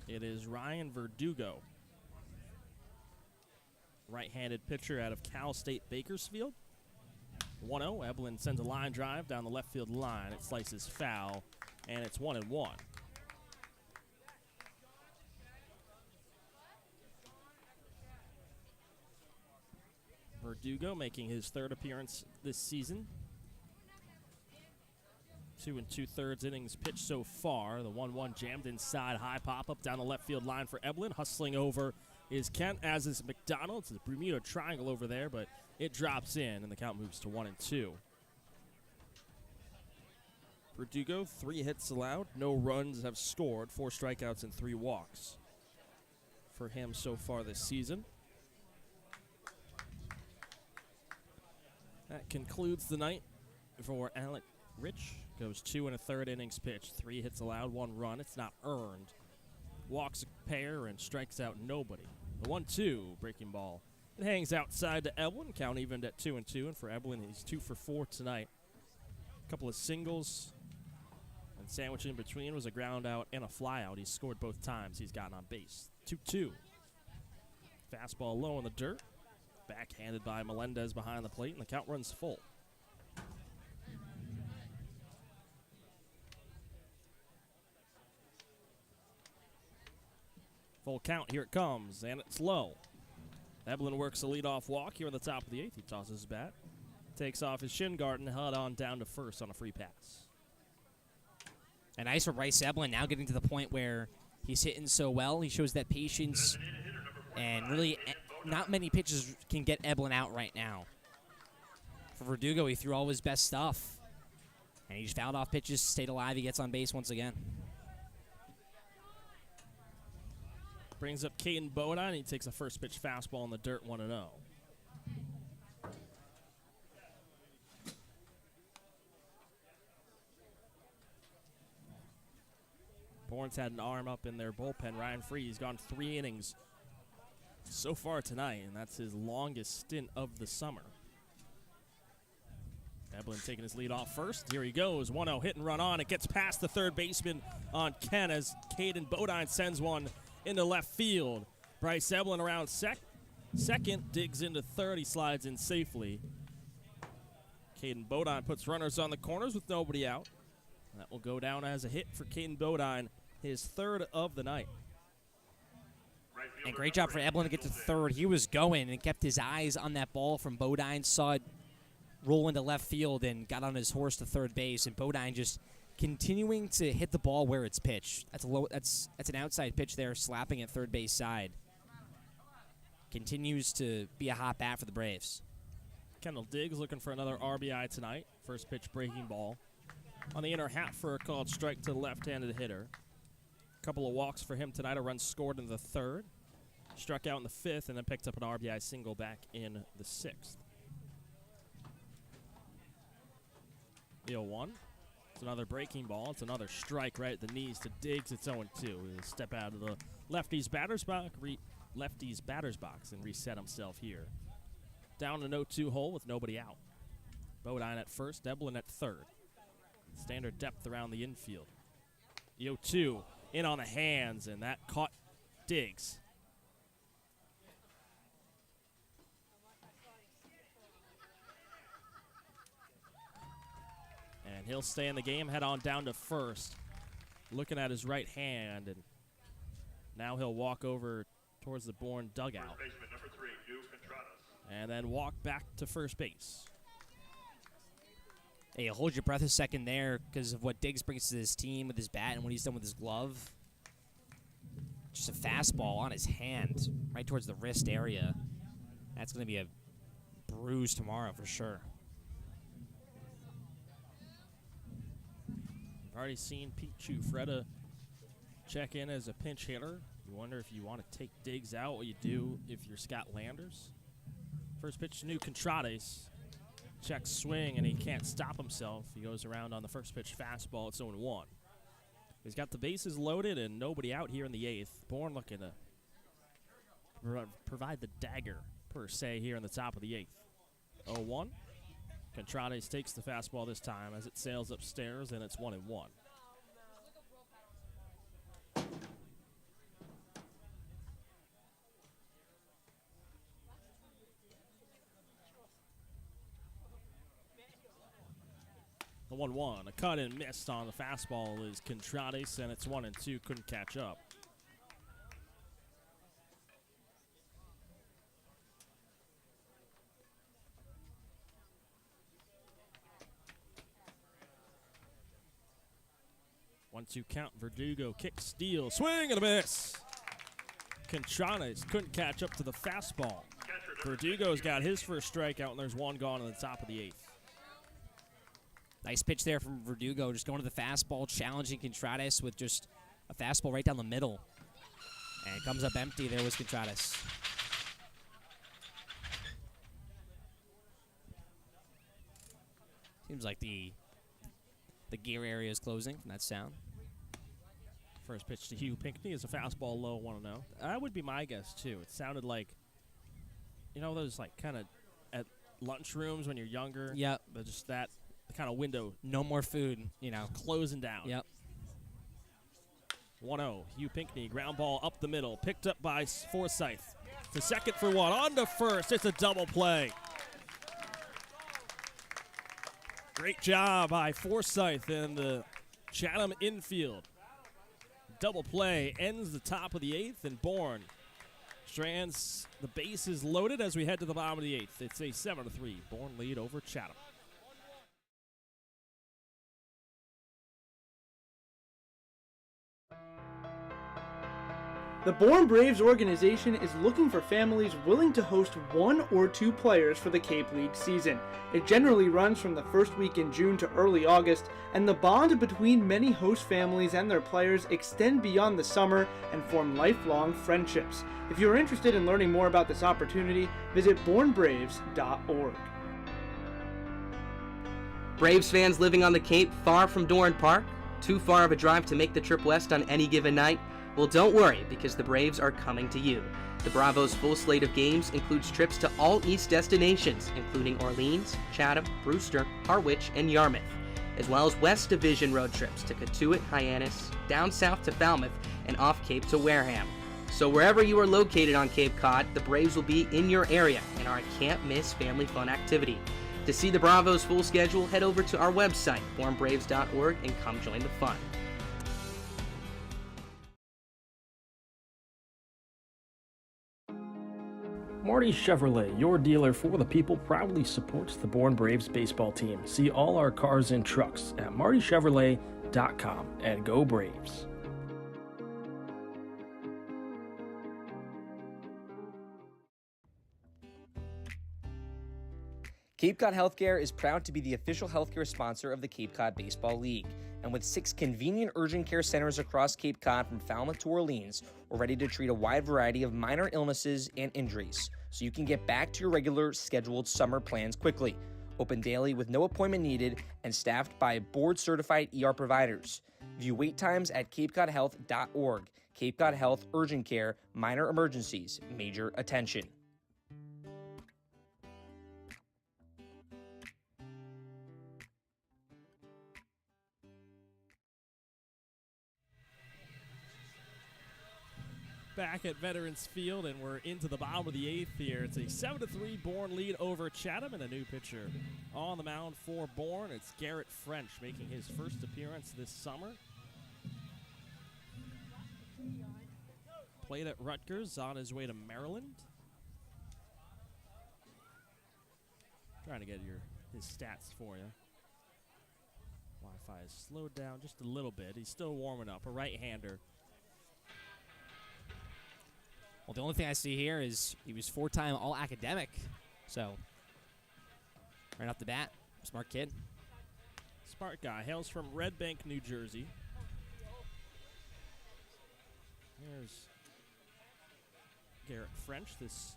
It is Ryan Verdugo, right-handed pitcher out of Cal State Bakersfield. 1-0. Evelyn sends a line drive down the left field line. It slices foul, and it's 1-1. Verdugo making his 3rd appearance this season. 2 2/3 innings pitched so far. The 1-1 jammed inside, high pop-up down the left field line for Evelyn. Hustling over is Kent, as is McDonald. It's a Bermuda triangle over there, but it drops in, and the count moves to 1-2. Verdugo, 3 hits allowed. No runs have scored. 4 strikeouts and 3 walks for him so far this season. That concludes the night for Alec Rich. Goes 2 1/3 innings pitched. 3 hits allowed, 1 run. It's not earned. Walks a pair and strikes out nobody. The 1-2 breaking ball. It hangs outside to Evelyn. Count evened at 2-2. And for Evelyn, he's 2 for 4 tonight. A couple of singles. And sandwiched in between was a ground out and a fly out. He's scored both times he's gotten on base. 2-2. Fastball low in the dirt. Backhanded by Melendez behind the plate, and the count runs full. Full count, here it comes, and it's low. Evelyn works a leadoff walk here on the top of the 8th. He tosses his bat, takes off his shin guard, and held on down to first on a free pass. And nice for Bryce Evelyn, now getting to the point where he's hitting so well. He shows that patience, and really not many pitches can get Evelyn out right now. For Verdugo, he threw all his best stuff, and he just fouled off pitches, stayed alive. He gets on base once again. Brings up Caden Bodine. He takes a first pitch fastball in the dirt, 1-0. Bourne's had an arm up in their bullpen. Ryan Free's gone 3 innings so far tonight, and that's his longest stint of the summer. Evelyn taking his lead off first. Here he goes. 1-0 hit and run on. It gets past the third baseman on Ken as Caden Bodine sends one into left field. Bryce Evelyn around second, digs into third. He slides in safely. Caden Bodine puts runners on the corners with nobody out. That will go down as a hit for Caden Bodine, his 3rd of the night. And great job for Evelyn to get to third. He was going and kept his eyes on that ball from Bodine, saw it roll into left field and got on his horse to third base. And Bodine just continuing to hit the ball where it's pitched. That's an outside pitch there, slapping at third base side. Continues to be a hot bat for the Braves. Kendall Diggs looking for another RBI tonight. First pitch breaking ball. On the inner half for a called strike to the left-handed hitter. A couple of walks for him tonight. A run scored in the 3rd. Struck out in the 5th and then picked up an RBI single back in the 6th. 0-1. It's another breaking ball. It's another strike right at the knees to Diggs. It's 0-2. He'll step out of the lefty's batter's box and reset himself here. Down an 0-2 hole with nobody out. Bodine at first, Evelyn at third. Standard depth around the infield. The 0-2 in on the hands, and that caught Diggs. And he'll stay in the game, head on down to first. Looking at his right hand, and now he'll walk over towards the Bourne dugout. And then walk back to first base. Hey, hold your breath a second there because of what Diggs brings to this team with his bat and what he's done with his glove. Just a fastball on his hand, right towards the wrist area. That's going to be a bruise tomorrow for sure. I've already seen Pete Chufreda check in as a pinch hitter. You wonder if you want to take Diggs out, what you do if you're Scott Landers. First pitch to New Contrades. Checks swing, and he can't stop himself. He goes around on the first pitch fastball. It's 0-1. He's got the bases loaded and nobody out here in the 8th. Bourne looking to provide the dagger, per se, here in the top of the 8th. 0-1. Contrades takes the fastball this time as it sails upstairs, and it's 1-1. The 1-1, a cut and missed on the fastball is Contrades, and it's 1-2, couldn't catch up. One-two count, Verdugo, kick, steal, swing and a miss. Contrades couldn't catch up to the fastball. Verdugo's got his first strikeout, and there's one gone on the top of the 8th. Nice pitch there from Verdugo, just going to the fastball, challenging Contrades with just a fastball right down the middle. And it comes up empty. There was Contrades. Seems like the gear area is closing from that sound. First pitch to Hugh Pinckney is a fastball low 1-0. That would be my guess, too. It sounded like, you know, those like kind of at lunchrooms when you're younger. Yep. But just that kind of window. No more food, you know. Closing down. Yep. 1-0. Hugh Pinckney, ground ball up the middle, picked up by Forsyth. To second for one, on to first. It's a double play. Great job by Forsyth in the Chatham infield. Double play ends the top of the 8th, and Bourne strands the bases loaded as we head to the bottom of the 8th. It's a 7-3 Bourne lead over Chatham. The Bourne Braves organization is looking for families willing to host 1 or 2 players for the Cape League season. It generally runs from the first week in June to early August, and the bond between many host families and their players extend beyond the summer and form lifelong friendships. If you're interested in learning more about this opportunity, visit bournebraves.org. Braves fans living on the Cape far from Doran Park? Too far of a drive to make the trip west on any given night? Well, don't worry, because the Braves are coming to you. The Bravos' full slate of games includes trips to all East destinations, including Orleans, Chatham, Brewster, Harwich, and Yarmouth, as well as West Division road trips to Cotuit, Hyannis, down south to Falmouth, and off Cape to Wareham. So wherever you are located on Cape Cod, the Braves will be in your area and are a can't-miss family fun activity. To see the Bravos' full schedule, head over to our website, bournebraves.org, and come join the fun. Marty Chevrolet, your dealer for the people, proudly supports the Bourne Braves baseball team. See all our cars and trucks at martychevrolet.com, and go Braves. Cape Cod Healthcare is proud to be the official healthcare sponsor of the Cape Cod Baseball League. And with 6 convenient urgent care centers across Cape Cod from Falmouth to Orleans, we're ready to treat a wide variety of minor illnesses and injuries, so you can get back to your regular scheduled summer plans quickly. Open daily with no appointment needed and staffed by board-certified ER providers. View wait times at capecodhealth.org. Cape Cod Health Urgent Care, minor emergencies, major attention. Back at Veterans Field, and we're into the bottom of the 8th here. It's a 7-3 Bourne lead over Chatham, and a new pitcher on the mound for Bourne. It's Garrett French making his first appearance this summer. Played at Rutgers, on his way to Maryland. Trying to get his stats for you. Wi-Fi is slowed down just a little bit. He's still warming up, a right-hander. Well, the only thing I see here is he was 4-time All-Academic. So, right off the bat, smart kid. Smart guy. Hails from Red Bank, New Jersey. Here's Garrett French this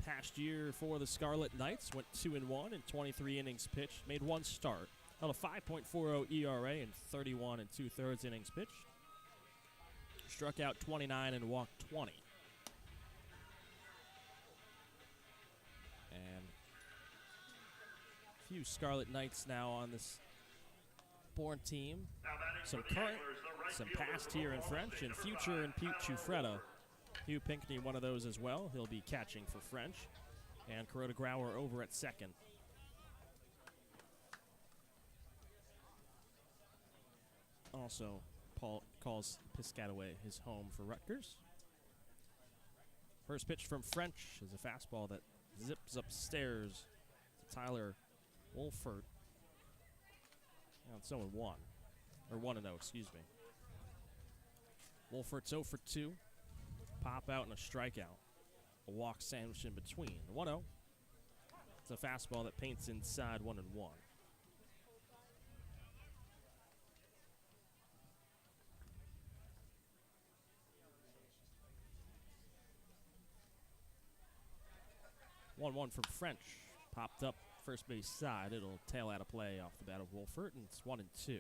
past year for the Scarlet Knights. Went 2-1 in 23 innings pitched. Made one start. Held a 5.40 ERA in 31 2/3 innings pitched. Struck out 29 and walked 20. And a few Scarlet Knights now on this Bourne team. Some current, some past here in French, and future in Pete Chufreda. Hugh Pinkney, one of those as well. He'll be catching for French. And Kuroda Grauer over at second. Also, Paul calls Piscataway his home for Rutgers. First pitch from French is a fastball that zips upstairs to Tyler Wolfert. And it's 0-1. Or 1-0, excuse me. Wolfert's 0 for 2. Pop out and a strikeout. A walk sandwiched in between. 1-0. It's a fastball that paints inside 1-1. One from French. Popped up first base side. It'll tail out of play off the bat of Wolfert, and it's 1-2.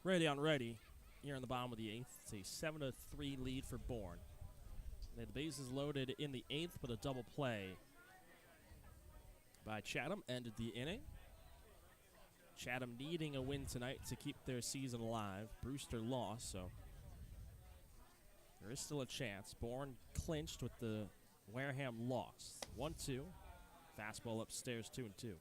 Ready on ready here in the bottom of the 8th. It's a 7-3 lead for Bourne. They had the bases loaded in the 8th, but a double play by Chatham ended the inning. Chatham needing a win tonight to keep their season alive. Brewster lost, so there is still a chance. Bourne clinched with the Wareham loss. 1-2. Fastball upstairs, 2-2.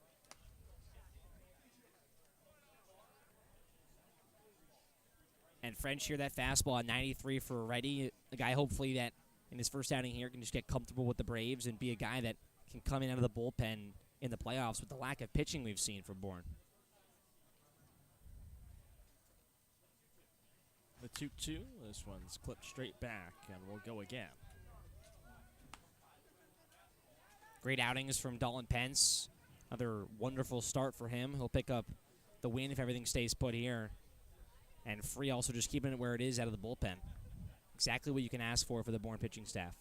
And French here, that fastball at 93 for Reddy. A guy hopefully that in his first outing here can just get comfortable with the Braves and be a guy that can come in out of the bullpen in the playoffs with the lack of pitching we've seen from Bourne. The 2-2. This one's clipped straight back, and we'll go again. Great outings from Dalton Pence. Another wonderful start for him. He'll pick up the win if everything stays put here. And Free also just keeping it where it is out of the bullpen. Exactly what you can ask for the Bourne pitching staff.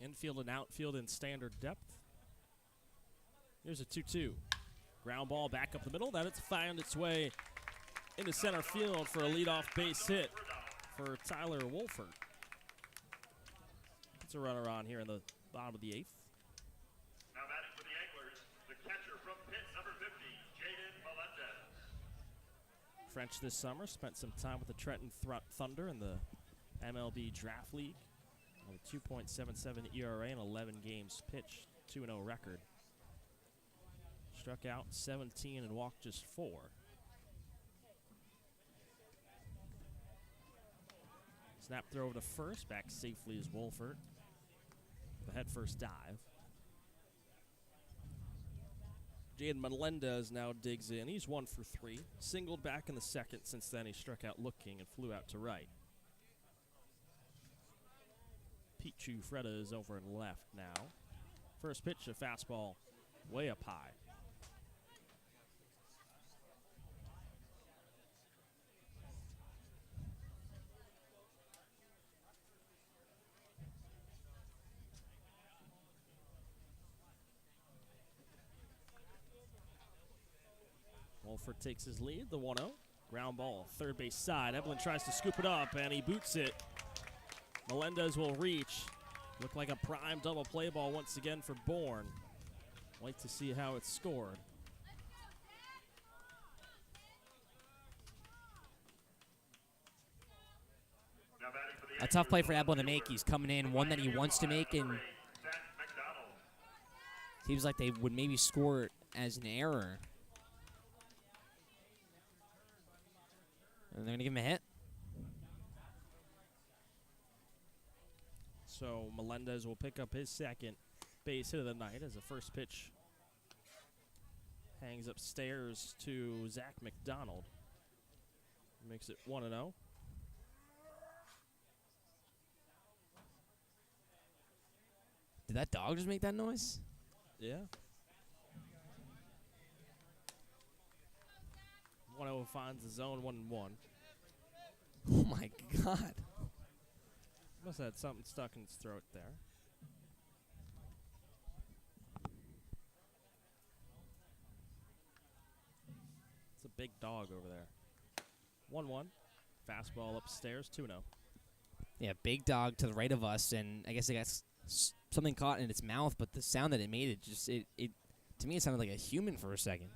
Infield and outfield in standard depth. Here's a 2-2. Ground ball back up the middle. That'll find its way into center field for a leadoff base hit for Tyler Wolfert. It's a runner on here in the bottom of the 8th. Now batting for the Anglers, the catcher from pit number 50, Jaden Melendez. French this summer spent some time with the Trenton Thunder in the MLB Draft League. With a 2.77 ERA and 11 games pitched, 2-0 record. Struck out 17 and walked just 4. Snap throw over to first, back safely is Wolfert. The head first dive. Jaden Melendez now digs in. He's 1 for 3. Singled back in the second. Since then, he struck out looking and flew out to right. Pete Chufreda is over and left now. First pitch, a fastball way up high. Wolfert takes his lead, the 1-0. Ground ball, third base side. Evelyn tries to scoop it up, and he boots it. Melendez will reach. Looked like a prime double play ball once again for Bourne. Wait to see how it's scored. A tough play for Ebel to make. He's coming in, one that he wants to make, and seems like they would maybe score it as an error. And they're going to give him a hit. So Melendez will pick up his second base hit of the night as the first pitch hangs upstairs to Zach McDonald. Makes it 1-0. Did that dog just make that noise? Yeah. 1-0 finds the zone 1-1. Oh my God. Must have had something stuck in his throat there. It's a big dog over there. 1-1. Fastball upstairs, 2-0. Yeah, big dog to the right of us, and I guess it got something caught in its mouth, but the sound that it made, it to me, it sounded like a human for a second.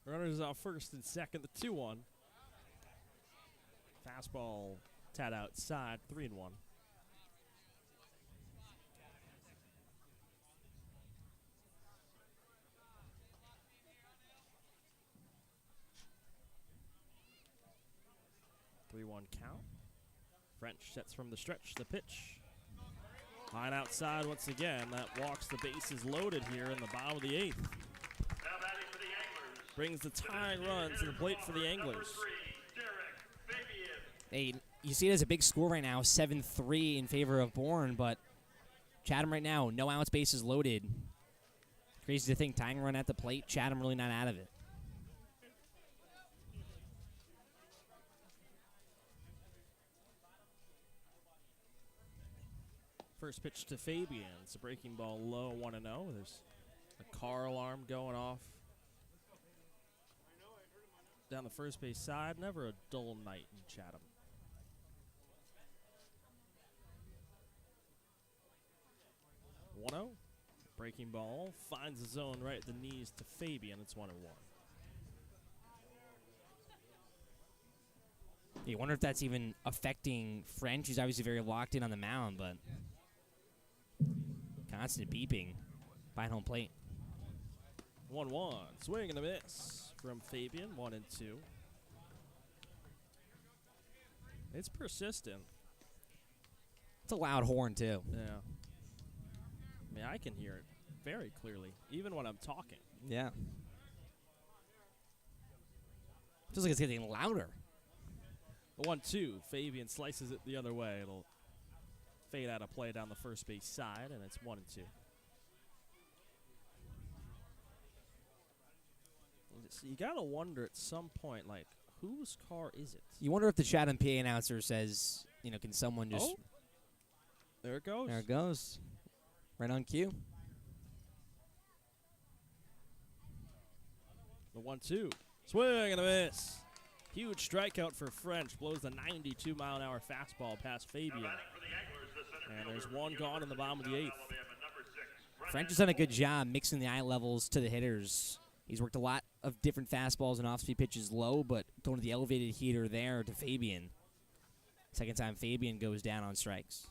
Runners off first and second, the 2-1. Fastball tad outside, 3-1. Count. French sets from the stretch, the pitch. Line outside once again. That walks the bases loaded here in the bottom of the 8th. Brings the tying run to the plate for the Anglers. Hey, you see it as a big score right now, 7-3 in favor of Bourne, but Chatham right now, no outs, bases loaded. Crazy to think, tying run at the plate, Chatham really not out of it. First pitch to Fabian. It's a breaking ball low, 1-0. There's a car alarm going off down the first base side. Never a dull night in Chatham. Breaking ball finds the zone right at the knees to Fabian. It's 1-1. You wonder if that's even affecting French. He's obviously very locked in on the mound, but constant beeping by home plate. 1-1. Swing and a miss from Fabian. 1-2. It's persistent. It's a loud horn, too. Yeah. I mean, I can hear it very clearly, even when I'm talking. Yeah. Feels like it's getting louder. The 1-2. Fabian slices it the other way. It'll fade out of play down the first base side, and it's 1-2. So you gotta wonder at some point, like, whose car is it? You wonder if the Chatham PA announcer says, you know, can someone just... Oh. There it goes. There it goes. Right on cue. The 1-2. Swing and a miss. Huge strikeout for French. Blows the 92-mile-an-hour fastball past Fabian. And there's one gone in the bottom of the 8th. French has done a good job mixing the eye levels to the hitters. He's worked a lot of different fastballs and off-speed pitches low, but throwing the elevated heater there to Fabian. Second time Fabian goes down on strikes.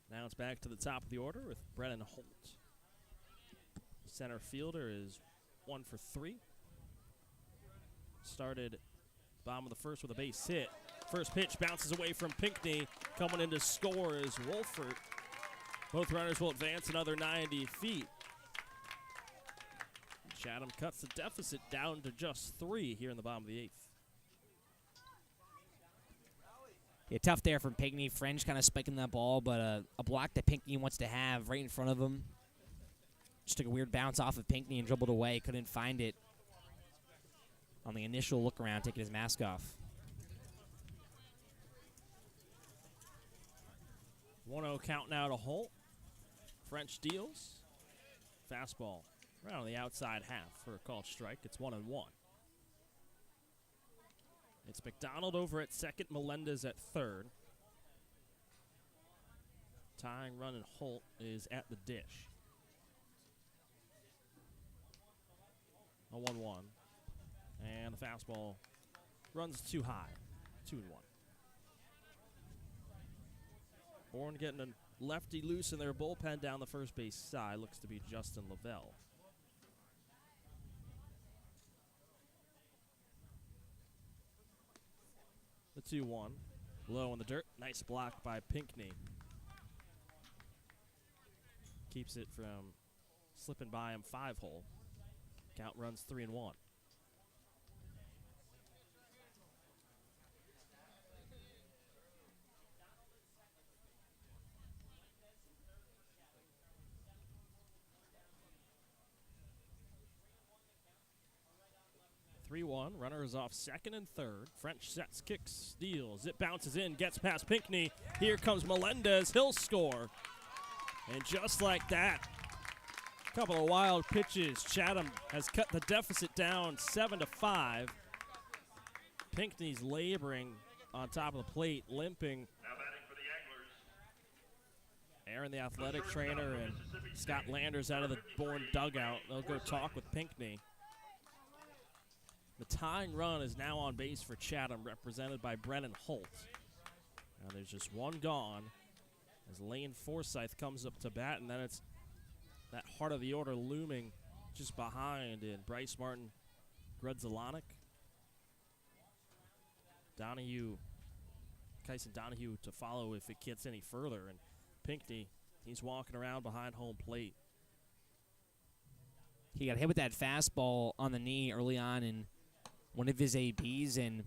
Now it's back to the top of the order with Brennan Holt. Center fielder is 1 for 3. Started bottom of the first with a base hit. First pitch bounces away from Pinckney. Coming in to score is Wolford. Both runners will advance another 90 feet. Chatham cuts the deficit down to just 3 here in the bottom of the 8th. Yeah, tough there from Pinckney. French kind of spiking that ball, but a block that Pinckney wants to have right in front of him. Just took a weird bounce off of Pinckney and dribbled away. Couldn't find it on the initial look around, taking his mask off. 1-0 count now to Holt. French deals. Fastball right on the outside half for a called strike. It's 1-1. It's McDonald over at second, Melendez at third. Tying run and Holt is at the dish. A 1-1. And the fastball runs too high. 2-1. Bourne getting a lefty loose in their bullpen down the first base side. Looks to be Justin Lavelle. The 2-1. Low in the dirt. Nice block by Pinckney. Keeps it from slipping by him 5-hole. Count runs 3-1. Runner is off second and third. French sets, kicks, steals. It bounces in, gets past Pinckney. Here comes Melendez. He'll score. And just like that, a couple of wild pitches. Chatham has cut the deficit down 7-5. Pinckney's laboring on top of the plate, limping. Aaron, the athletic trainer, and Scott Landers out of the Bourne dugout. They'll go talk with Pinckney. The tying run is now on base for Chatham, represented by Brennan Holt. Now there's just one gone as Lane Forsythe comes up to bat, and then it's that heart of the order looming just behind in Bryce Martin, Grudzelanek, Donahue, Kyson Donahue to follow if it gets any further, and Pinckney, he's walking around behind home plate. He got hit with that fastball on the knee early on in one of his ABs and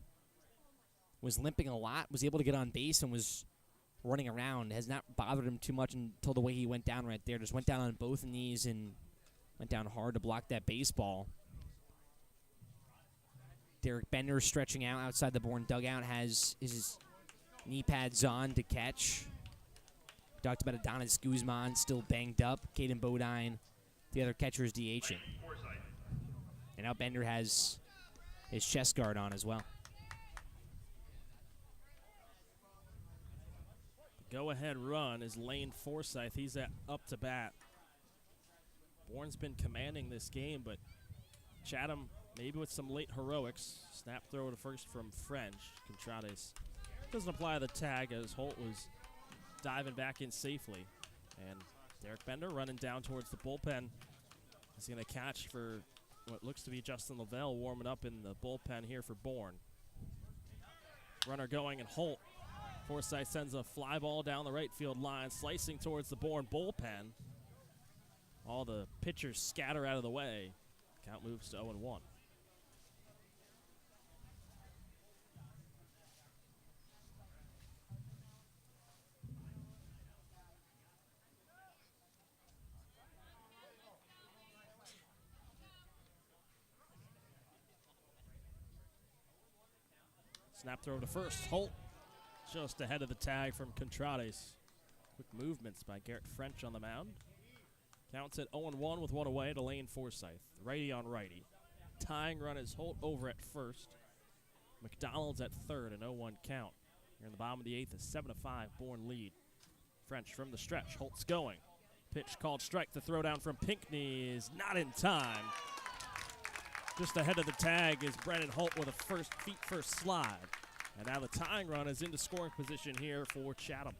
was limping a lot, was able to get on base and was running around. It has not bothered him too much until the way he went down right there. Just went down on both knees and went down hard to block that baseball. Derek Bender stretching out outside the Bourne dugout, has his knee pads on to catch. Talked about Adonis Guzman still banged up. Caden Bodine, the other catcher, is DHing. And now Bender has his chest guard on as well. Go-ahead run is Lane Forsythe. He's up to bat. Bourne's been commanding this game, but Chatham maybe with some late heroics. Snap throw to first from French. Contrades doesn't apply the tag as Holt was diving back in safely. And Derek Bender running down towards the bullpen. He's going to catch for what looks to be Justin Lavelle warming up in the bullpen here for Bourne. Runner going and Holt. Forsythe sends a fly ball down the right field line, slicing towards the Bourne bullpen. All the pitchers scatter out of the way. Count moves to 0-1. Snap throw to first. Holt just ahead of the tag from Contrades. Quick movements by Garrett French on the mound. Counts at 0-1 with one away to Lane Forsythe. Righty on righty. Tying run is Holt over at first. McDonald's at third, an 0-1 count. Here in the bottom of the eighth, a 7-5 Bourne lead. French from the stretch. Holt's going. Pitch called strike. The throw down from Pinckney is not in time. Just ahead of the tag is Brennan Holt with a feet first slide. And now the tying run is into scoring position here for Chatham.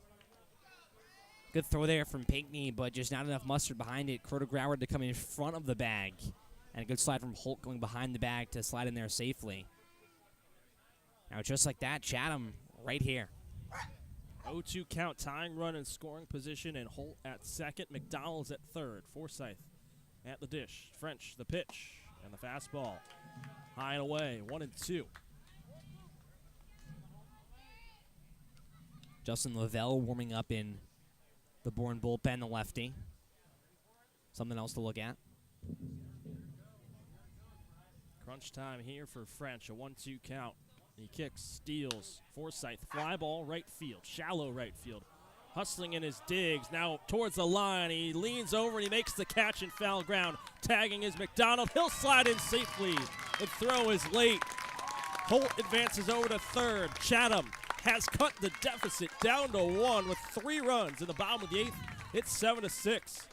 Good throw there from Pinckney, but just not enough mustard behind it. Curtis Grauer to come in front of the bag. And a good slide from Holt going behind the bag to slide in there safely. Now just like that, Chatham right here. 0-2 count, tying run in scoring position, and Holt at second. McDonald's at third. Forsythe at the dish. French, the pitch, and the fastball. High and away, 1-2. Justin Lavelle warming up in the Bourne bullpen, the lefty. Something else to look at. Crunch time here for French, a 1-2 count. He kicks, steals. Forsythe, fly ball, right field, shallow right field. Hustling in his digs, now towards the line. He leans over and he makes the catch in foul ground. Tagging is McDonald. He'll slide in safely. The throw is late. Holt advances over to third. Chatham has cut the deficit down to 1 with 3 runs in the bottom of the 8th. It's 7-6.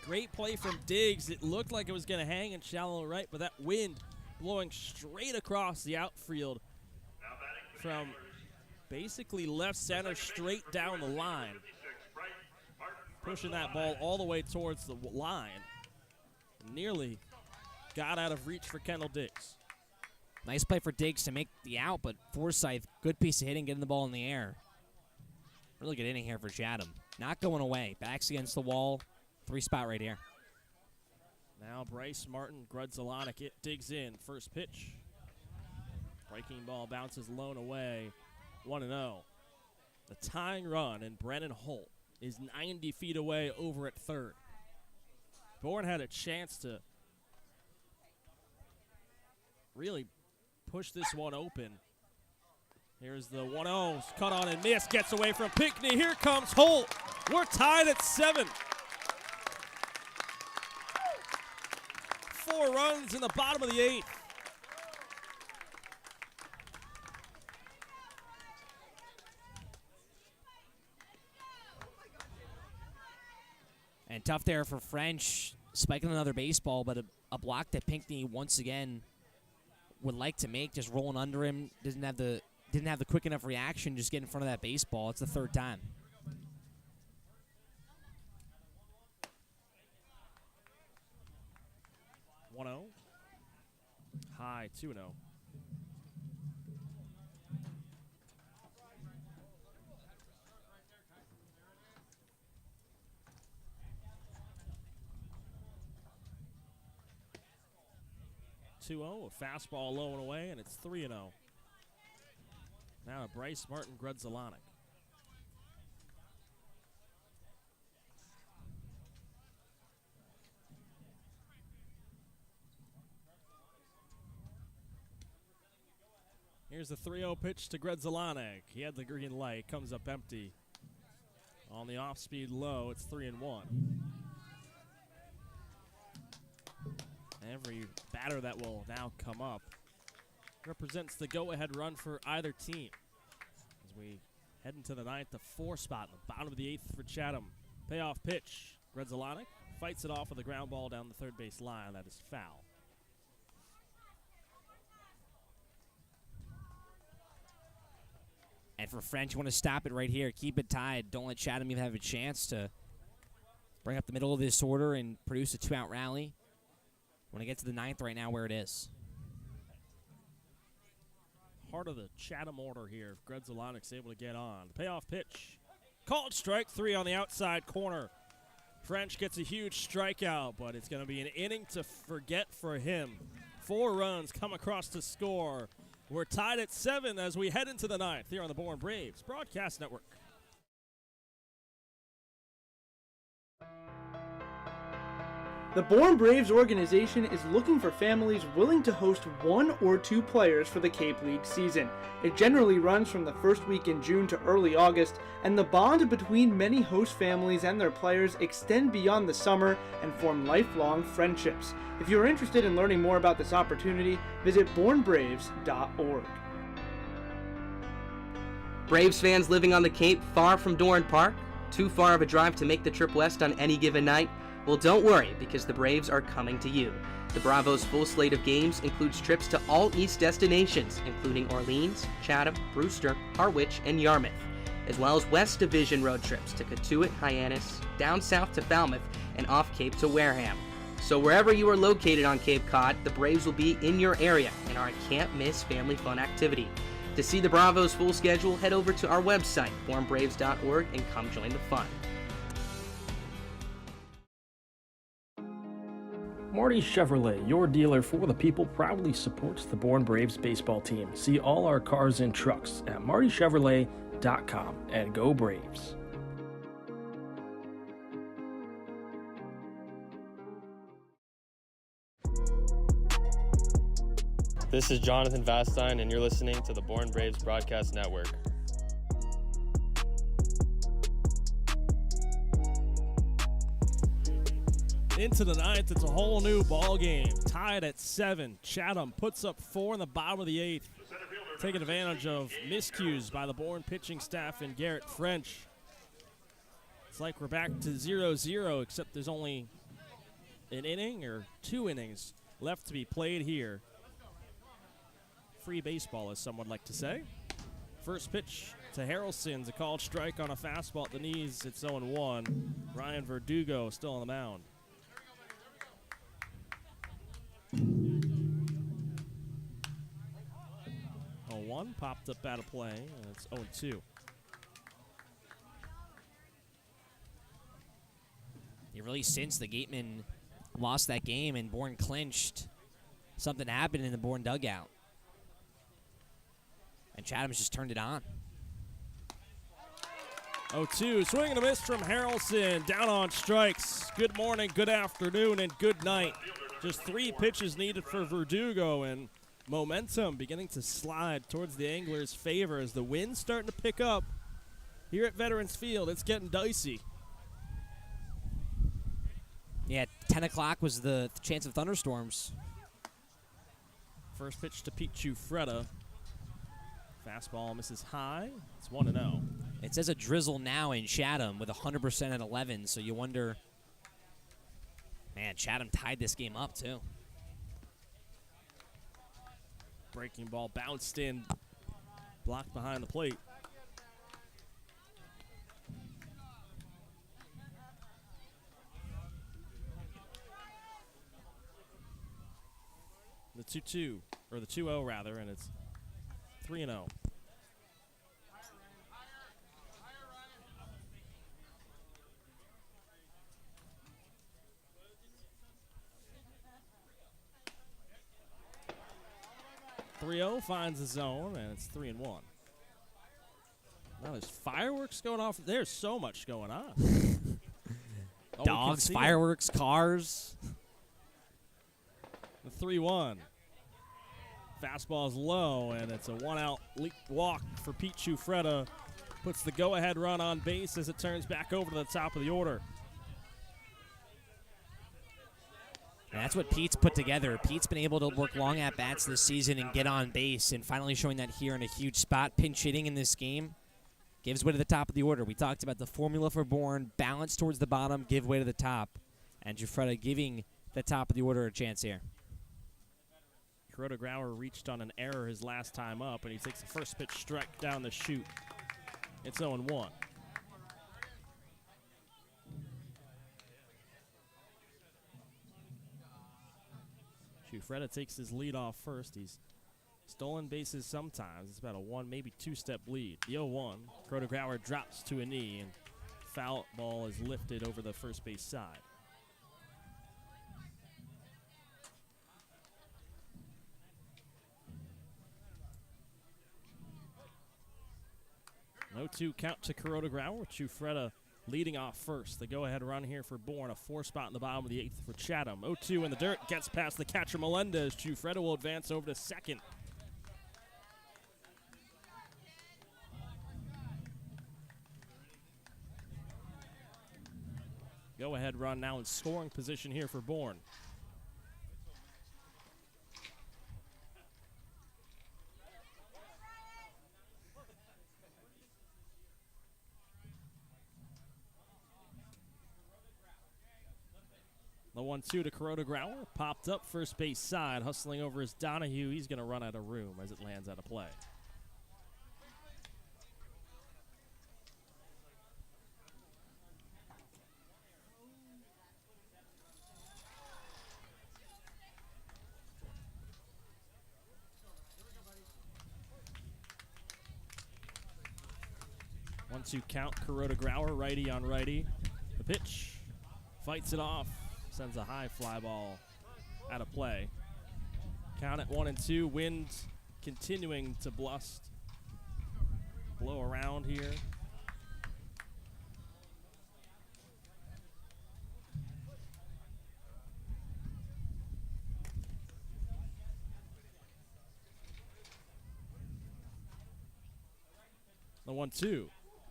Great play from Diggs. It looked like it was going to hang in shallow right, but that wind blowing straight across the outfield from basically left center straight down the line. Pushing that ball all the way towards the line. Nearly got out of reach for Kendall Diggs. Nice play for Diggs to make the out, but Forsyth, good piece of hitting, getting the ball in the air. Really good inning here for Chatham. Not going away. Backs against the wall. 3-spot right here. Now Bryce Martin, Grudzalonic, it digs in. First pitch. Breaking ball bounces lone away. 1-0. The tying run, and Brennan Holt is 90 feet away over at third. Bourne had a chance to really push this one open. Here's the 1-0, cut on and miss, gets away from Pinckney. Here comes Holt. We're tied at 7. 4 runs in the bottom of the 8th. And tough there for French, spiking another baseball, but a block that Pinckney once again would like to make, just rolling under him. Didn't have the quick enough reaction, just get in front of that baseball. It's the 3rd time. High 2-0. 2-0, a fastball low and away, and it's 3-0. Now Bryce Martin, Grudzalonic. Here's the 3-0 pitch to Grudzalonic. He had the green light, comes up empty. On the off-speed low, it's 3-1. Every batter that will now come up represents the go-ahead run for either team. As we head into the 9th, the 4 spot in the bottom of the 8th for Chatham. Payoff pitch. Grudzalonic fights it off with a ground ball down the third base line. That is foul. And for French, you want to stop it right here. Keep it tied. Don't let Chatham even have a chance to bring up the middle of this order and produce a 2-out rally. Want to get to the 9th right now where it is. Heart of the Chatham order here. If Grudzalonic's able to get on. Payoff pitch. Called strike 3 on the outside corner. French gets a huge strikeout, but it's going to be an inning to forget for him. 4 runs come across to score. We're tied at 7 as we head into the 9th here on the Bourne Braves Broadcast Network. The Bourne Braves organization is looking for families willing to host 1 or 2 players for the Cape League season. It generally runs from the first week in June to early August, and the bond between many host families and their players extend beyond the summer and form lifelong friendships. If you are interested in learning more about this opportunity, visit bournebraves.org. Braves fans living on the Cape far from Doran Park? Too far of a drive to make the trip west on any given night? Well, don't worry, because the Braves are coming to you. The Bravos' full slate of games includes trips to all East destinations, including Orleans, Chatham, Brewster, Harwich, and Yarmouth, as well as West Division road trips to Cotuit, Hyannis, down south to Falmouth, and off Cape to Wareham. So wherever you are located on Cape Cod, the Braves will be in your area and are a can't-miss family fun activity. To see the Bravos' full schedule, head over to our website, bournebraves.org, and come join the fun. Marty Chevrolet, your dealer for the people, proudly supports the Bourne Braves baseball team. See all our cars and trucks at martychevrolet.com, and go Braves. This is Jonathan Vastine, and you're listening to the Bourne Braves Broadcast Network. Into the 9th, it's a whole new ball game. Tied at 7. Chatham puts up 4 in the bottom of the 8th. Taking advantage of miscues by the Bourne pitching staff and Garrett French. It's like we're back to 0-0, except there's only an inning or 2 innings left to be played here. Free baseball, as some would like to say. First pitch to Harrelson's a called strike on a fastball at the knees. It's 0-1. Ryan Verdugo still on the mound. One popped up out of play, and it's 0-2. Really, since the Gatemen lost that game and Bourne clinched, something happened in the Bourne dugout. And Chatham's just turned it on. 0-2, swing and a miss from Harrelson, down on strikes. Good morning, good afternoon, and good night. Just 3 pitches needed for Verdugo, and momentum beginning to slide towards the Anglers' favor as the wind's starting to pick up. Here at Veterans Field, it's getting dicey. Yeah, 10 o'clock was the chance of thunderstorms. First pitch to Pete Giuffreda. Fastball misses high. It's 1-0. It says a drizzle now in Chatham with 100% at 11, so you wonder, man, Chatham tied this game up too. Breaking ball bounced in, blocked behind the plate. The 2-2, or the 2-0 rather, and it's 3-0. Finds the zone, and it's 3-1. Now there's fireworks going off. There's so much going on. Dogs, fireworks, cars. The 3-1. Fastball's low, and it's a 1-out walk for Pete Giuffreda. Puts the go-ahead run on base as it turns back over to the top of the order. And that's what Pete's put together. Pete's been able to work long at-bats this season and get on base, and finally showing that here in a huge spot. Pinch hitting in this game gives way to the top of the order. We talked about the formula for Bourne: balance towards the bottom, give way to the top. And Giuffreda giving the top of the order a chance here. Kuroda Grauer reached on an error his last time up, and he takes the first pitch strike down the chute. It's 0-1. Giuffreda takes his lead off first. He's stolen bases sometimes. It's about a 1, maybe 2-step lead. The 0-1. Kuroda Grauer drops to a knee, and foul ball is lifted over the first base side. No 2 count to Kuroda Grauer, with Giuffreda leading off first. The go-ahead run here for Bourne, a 4 spot in the bottom of the 8th for Chatham. 0-2 in the dirt, gets past the catcher Melendez. Giuffreda will advance over to second. Go-ahead run now in scoring position here for Bourne. The 1-2 to Kuroda Grauer. Popped up first base side. Hustling over is Donahue. He's going to run out of room as it lands out of play. One-two count. Kuroda Grauer, righty on righty. The pitch. Fights it off. Sends a high fly ball out of play. Count at 1-2. Wind continuing to blow around here. The 1-2.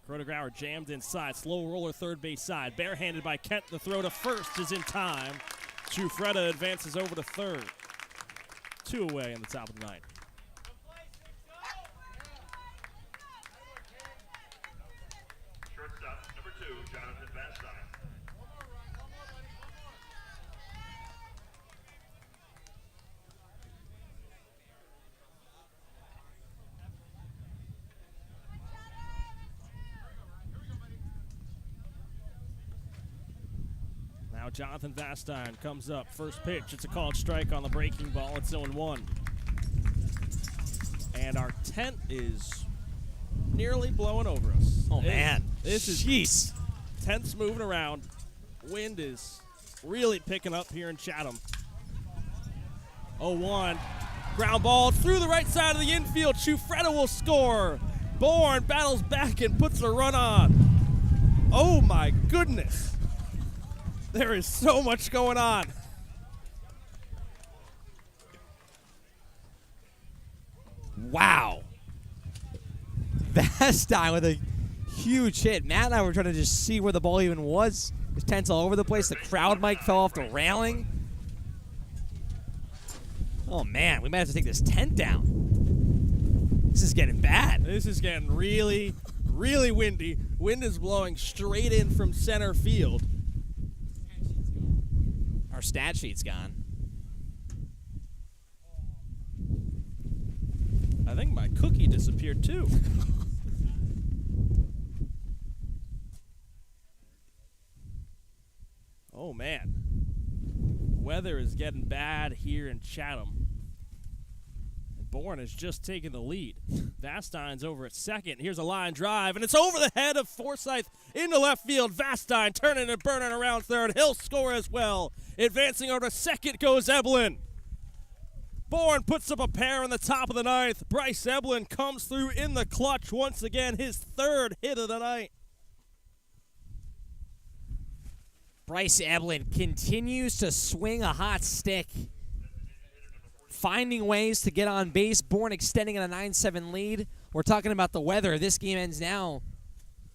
Kuroda Grauer jammed inside. Slow roller third base side. Barehanded by Kent. The throw to first is in time. Giuffreda advances over to third. 2 away in the top of the 9th. Shortstop, number 2, Jonathan Vastine. Now Jonathan Vastine comes up. First pitch. It's a called strike on the breaking ball. It's 0-1. And our tent is nearly blowing over us. Oh, man. This is Jeez. Tent's moving around. Wind is really picking up here in Chatham. 0-1. Ground ball through the right side of the infield. Chufreda will score. Bourne battles back and puts a run on. Oh, my goodness. There is so much going on. Wow. Vastine with a huge hit. Matt and I were trying to just see where the ball even was. There's tents all over the place. The crowd mic fell off the railing. Oh, man. We might have to take this tent down. This is getting bad. This is getting really, really windy. Wind is blowing straight in from center field. Our stat sheet's gone. I think my cookie disappeared too. Oh, man. Weather is getting bad here in Chatham. And Bourne has just taken the lead. Vastine's over at second. Here's a line drive, and it's over the head of Forsyth into left field. Vastine turning and burning around third. He'll score as well. Advancing over to second goes Eblin. Bourne puts up a pair in the top of the ninth. Bryce Eblin comes through in the clutch once again, his third hit of the night. Bryce Eblin continues to swing a hot stick, finding ways to get on base. Bourne extending a 9-7 lead. We're talking about the weather. This game ends now.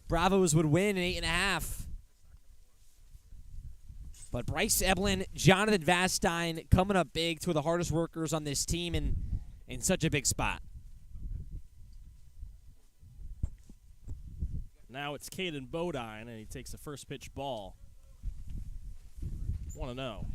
Bravos would win in 8.5. But Bryce Eblin, Jonathan Vastine coming up big, two of the hardest workers on this team in such a big spot. Now it's Caden Bodine, and he takes the first pitch ball. 1-0.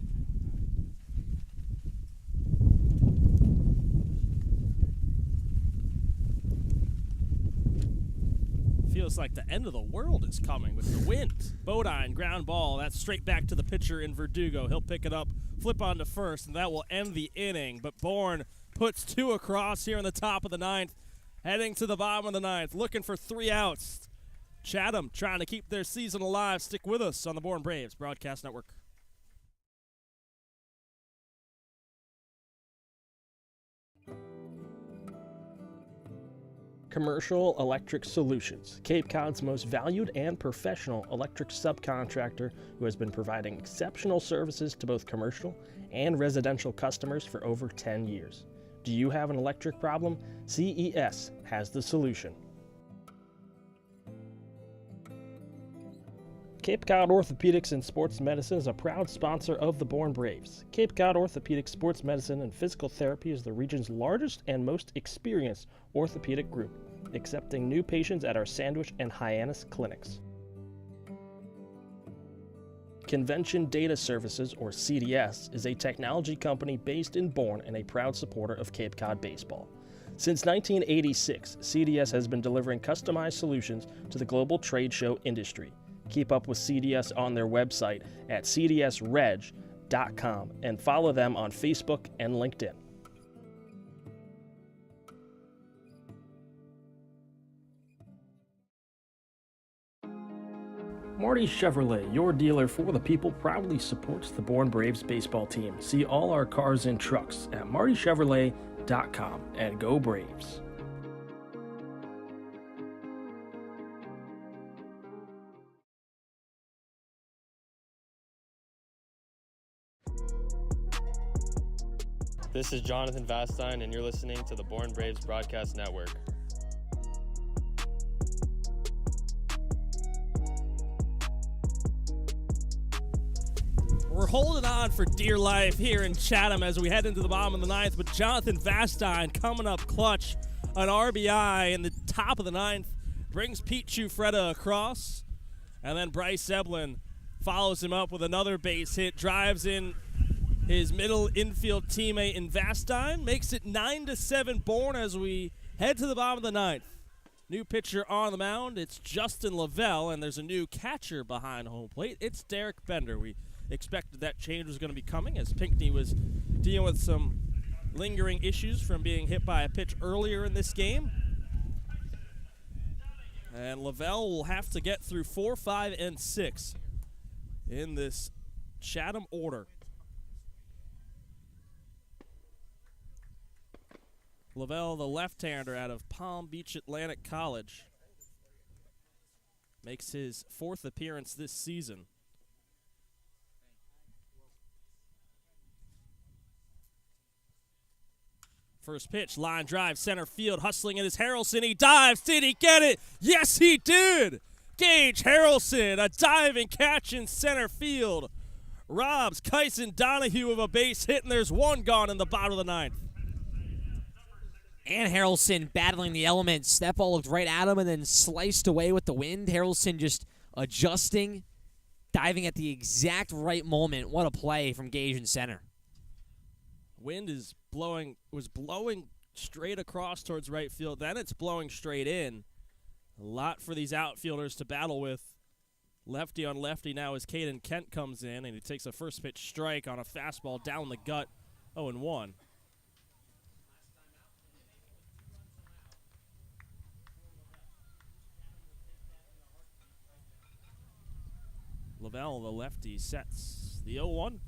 Feels like the end of the world is coming with the wind. Bodine, ground ball. That's straight back to the pitcher in Verdugo. He'll pick it up, flip on to first, and that will end the inning. But Bourne puts two across here in the top of the ninth, heading to the bottom of the ninth, looking for 3 outs. Chatham trying to keep their season alive. Stick with us on the Bourne Braves Broadcast Network. Commercial Electric Solutions, Cape Cod's most valued and professional electric subcontractor who has been providing exceptional services to both commercial and residential customers for over 10 years. Do you have an electric problem? CES has the solution. Cape Cod Orthopedics and Sports Medicine is a proud sponsor of the Bourne Braves. Cape Cod Orthopedics, Sports Medicine, and Physical Therapy is the region's largest and most experienced orthopedic group, accepting new patients at our Sandwich and Hyannis clinics. Convention Data Services, or CDS, is a technology company based in Bourne and a proud supporter of Cape Cod baseball. Since 1986, CDS has been delivering customized solutions to the global trade show industry. Keep up with CDS on their website at cdsreg.com and follow them on Facebook and LinkedIn. Marty Chevrolet, your dealer for the people, proudly supports the Bourne Braves baseball team. See all our cars and trucks at martychevrolet.com and go Braves. This is Jonathan Vastine, and you're listening to the Bourne Braves Broadcast Network. We're holding on for dear life here in Chatham as we head into the bottom of the ninth, but Jonathan Vastine coming up clutch. An RBI in the top of the ninth brings Pete Chufreda across, and then Bryce Eblin follows him up with another base hit, drives in his middle infield teammate in Vastine, makes it 9-7 Bourne as we head to the bottom of the ninth. New pitcher on the mound, it's Justin Lavelle, and there's a new catcher behind home plate. It's Derek Bender. We expected that change was going to be coming, as Pinckney was dealing with some lingering issues from being hit by a pitch earlier in this game. And Lavelle will have to get through 4, 5, and 6 in this Chatham order. Lavelle, the left-hander out of Palm Beach Atlantic College, makes his 4th appearance this season. First pitch, line drive, center field, hustling it is Harrelson. He dives. Did he get it? Yes, he did. Gage Harrelson, a diving catch in center field, robs Kyson Donahue of a base hit, and there's one gone in the bottom of the 9th. And Harrelson battling the elements. That ball looked right at him and then sliced away with the wind. Harrelson just adjusting, diving at the exact right moment. What a play from Gage in center. Wind was blowing straight across towards right field. Then it's blowing straight in. A lot for these outfielders to battle with. Lefty on lefty now as Caden Kent comes in, and he takes a first pitch strike on a fastball down the gut, 0-1. Lavelle, the lefty, sets the 0-1.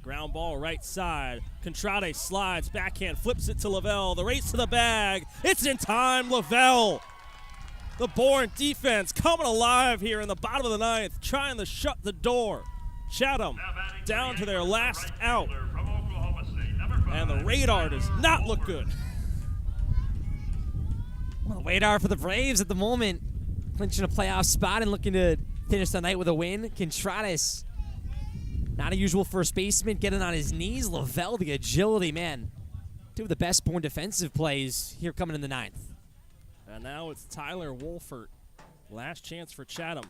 Ground ball right side. Contrade slides, backhand, flips it to Lavelle. The race to the bag. It's in time, Lavelle. The Bourne defense coming alive here in the bottom of the 9th, trying to shut the door. Chatham down to their last out. And the radar does not look good. Well, radar for the Braves at the moment, clinching a playoff spot and looking to finish the night with a win. Contreras, not a usual first baseman, getting on his knees. Lavelle, the agility, man. Two of the best Bourne defensive plays here coming in the 9th. And now it's Tyler Wolfert. Last chance for Chatham.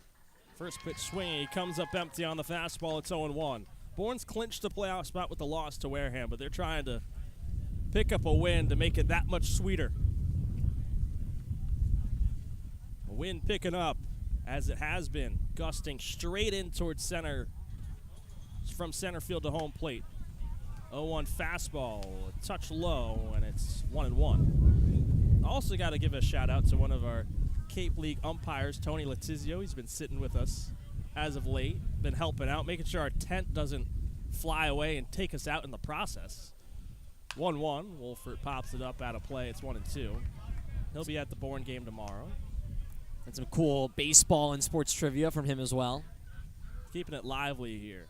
First pitch swinging. He comes up empty on the fastball. It's 0-1. Bourne's clinched the playoff spot with the loss to Wareham, but they're trying to pick up a win to make it that much sweeter. A wind picking up, as it has been, gusting straight in towards center, from center field to home plate. 0-1 fastball, a touch low, and it's 1-1. Also got to give a shout out to one of our Cape League umpires, Tony Letizio. He's been sitting with us as of late, been helping out, making sure our tent doesn't fly away and take us out in the process. 1-1, Wolfert pops it up out of play. It's 1-2. He'll be at the Bourne game tomorrow. And some cool baseball and sports trivia from him as well. Keeping it lively here.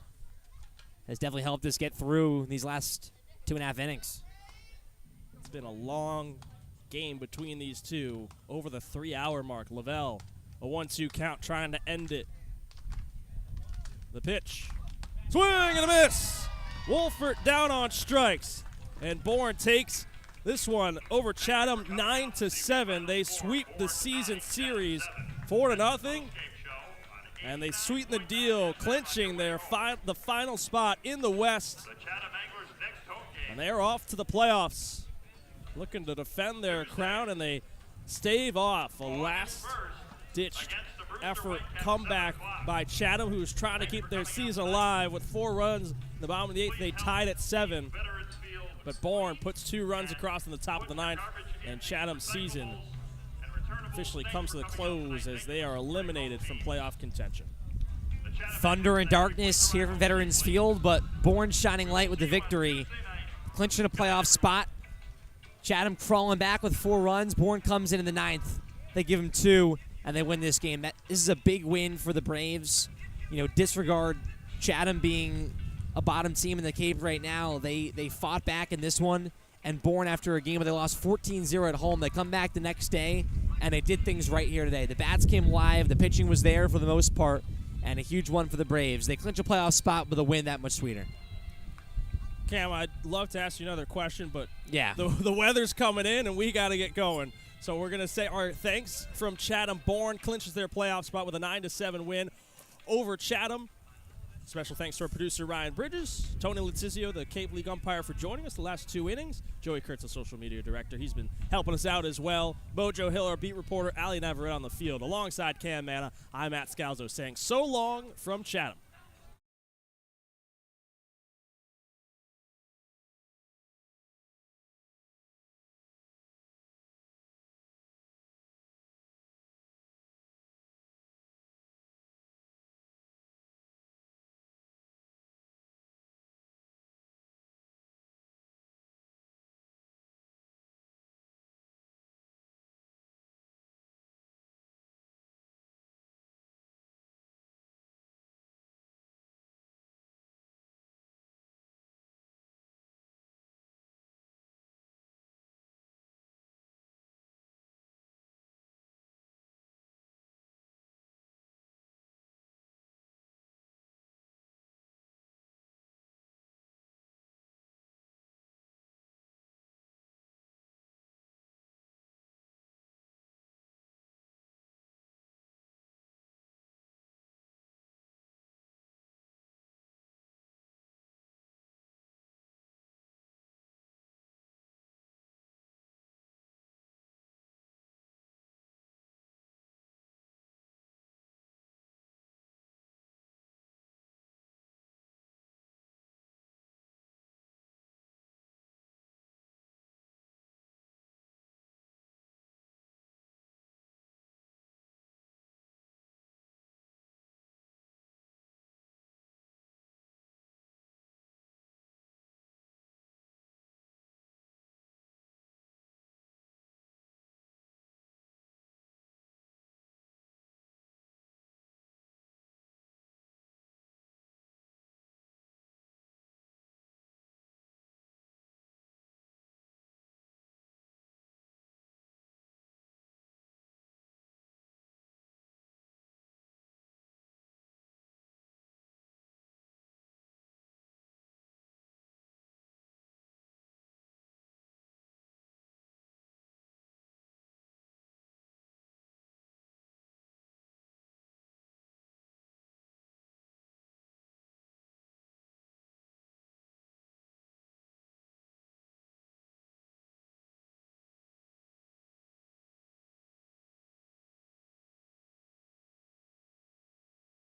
Has definitely helped us get through these last 2.5 innings. It's been a long game between these two, over the 3-hour mark. Lavelle, a 1-2 count, trying to end it. The pitch. Swing and a miss! Wolfert down on strikes. And Bourne takes this one over Chatham 9-7. They sweep the season series 4-0. And they sweeten the deal, clinching the final spot in the West. And they're off to the playoffs, looking to defend their crown, and they stave off a last-ditch effort comeback by Chatham, who's trying to keep their season alive with 4 runs in the bottom of the 8th. They tied at 7. But Bourne puts 2 runs across in the top of the 9th, and Chatham's season officially comes to the close as they are eliminated from playoff contention. Thunder and darkness here from Veterans Field, but Bourne shining light with the victory, clinching a playoff spot. Chatham crawling back with 4 runs. Bourne comes in the 9th. They give him 2, and they win this game. This is a big win for the Braves. You know, disregard Chatham being a bottom team in the Cape right now. They fought back in this one, and Bourne, after a game where they lost 14-0 at home, they come back the next day, and they did things right here today. The bats came live. The pitching was there for the most part, and a huge one for the Braves. They clinch a playoff spot with a win that much sweeter. Cam, I'd love to ask you another question, but yeah, the weather's coming in, and we got to get going. So we're going to say our thanks from Chatham. Bourne clinches their playoff spot with a 9-7 win over Chatham. Special thanks to our producer, Ryan Bridges, Tony Letizio, the Cape League umpire, for joining us the last 2 innings. Joey Kurtz, the social media director. He's been helping us out as well. Mojo Hill, our beat reporter. Ali Navarrete on the field. Alongside Cam Manna, I'm Matt Scalzo saying so long from Chatham.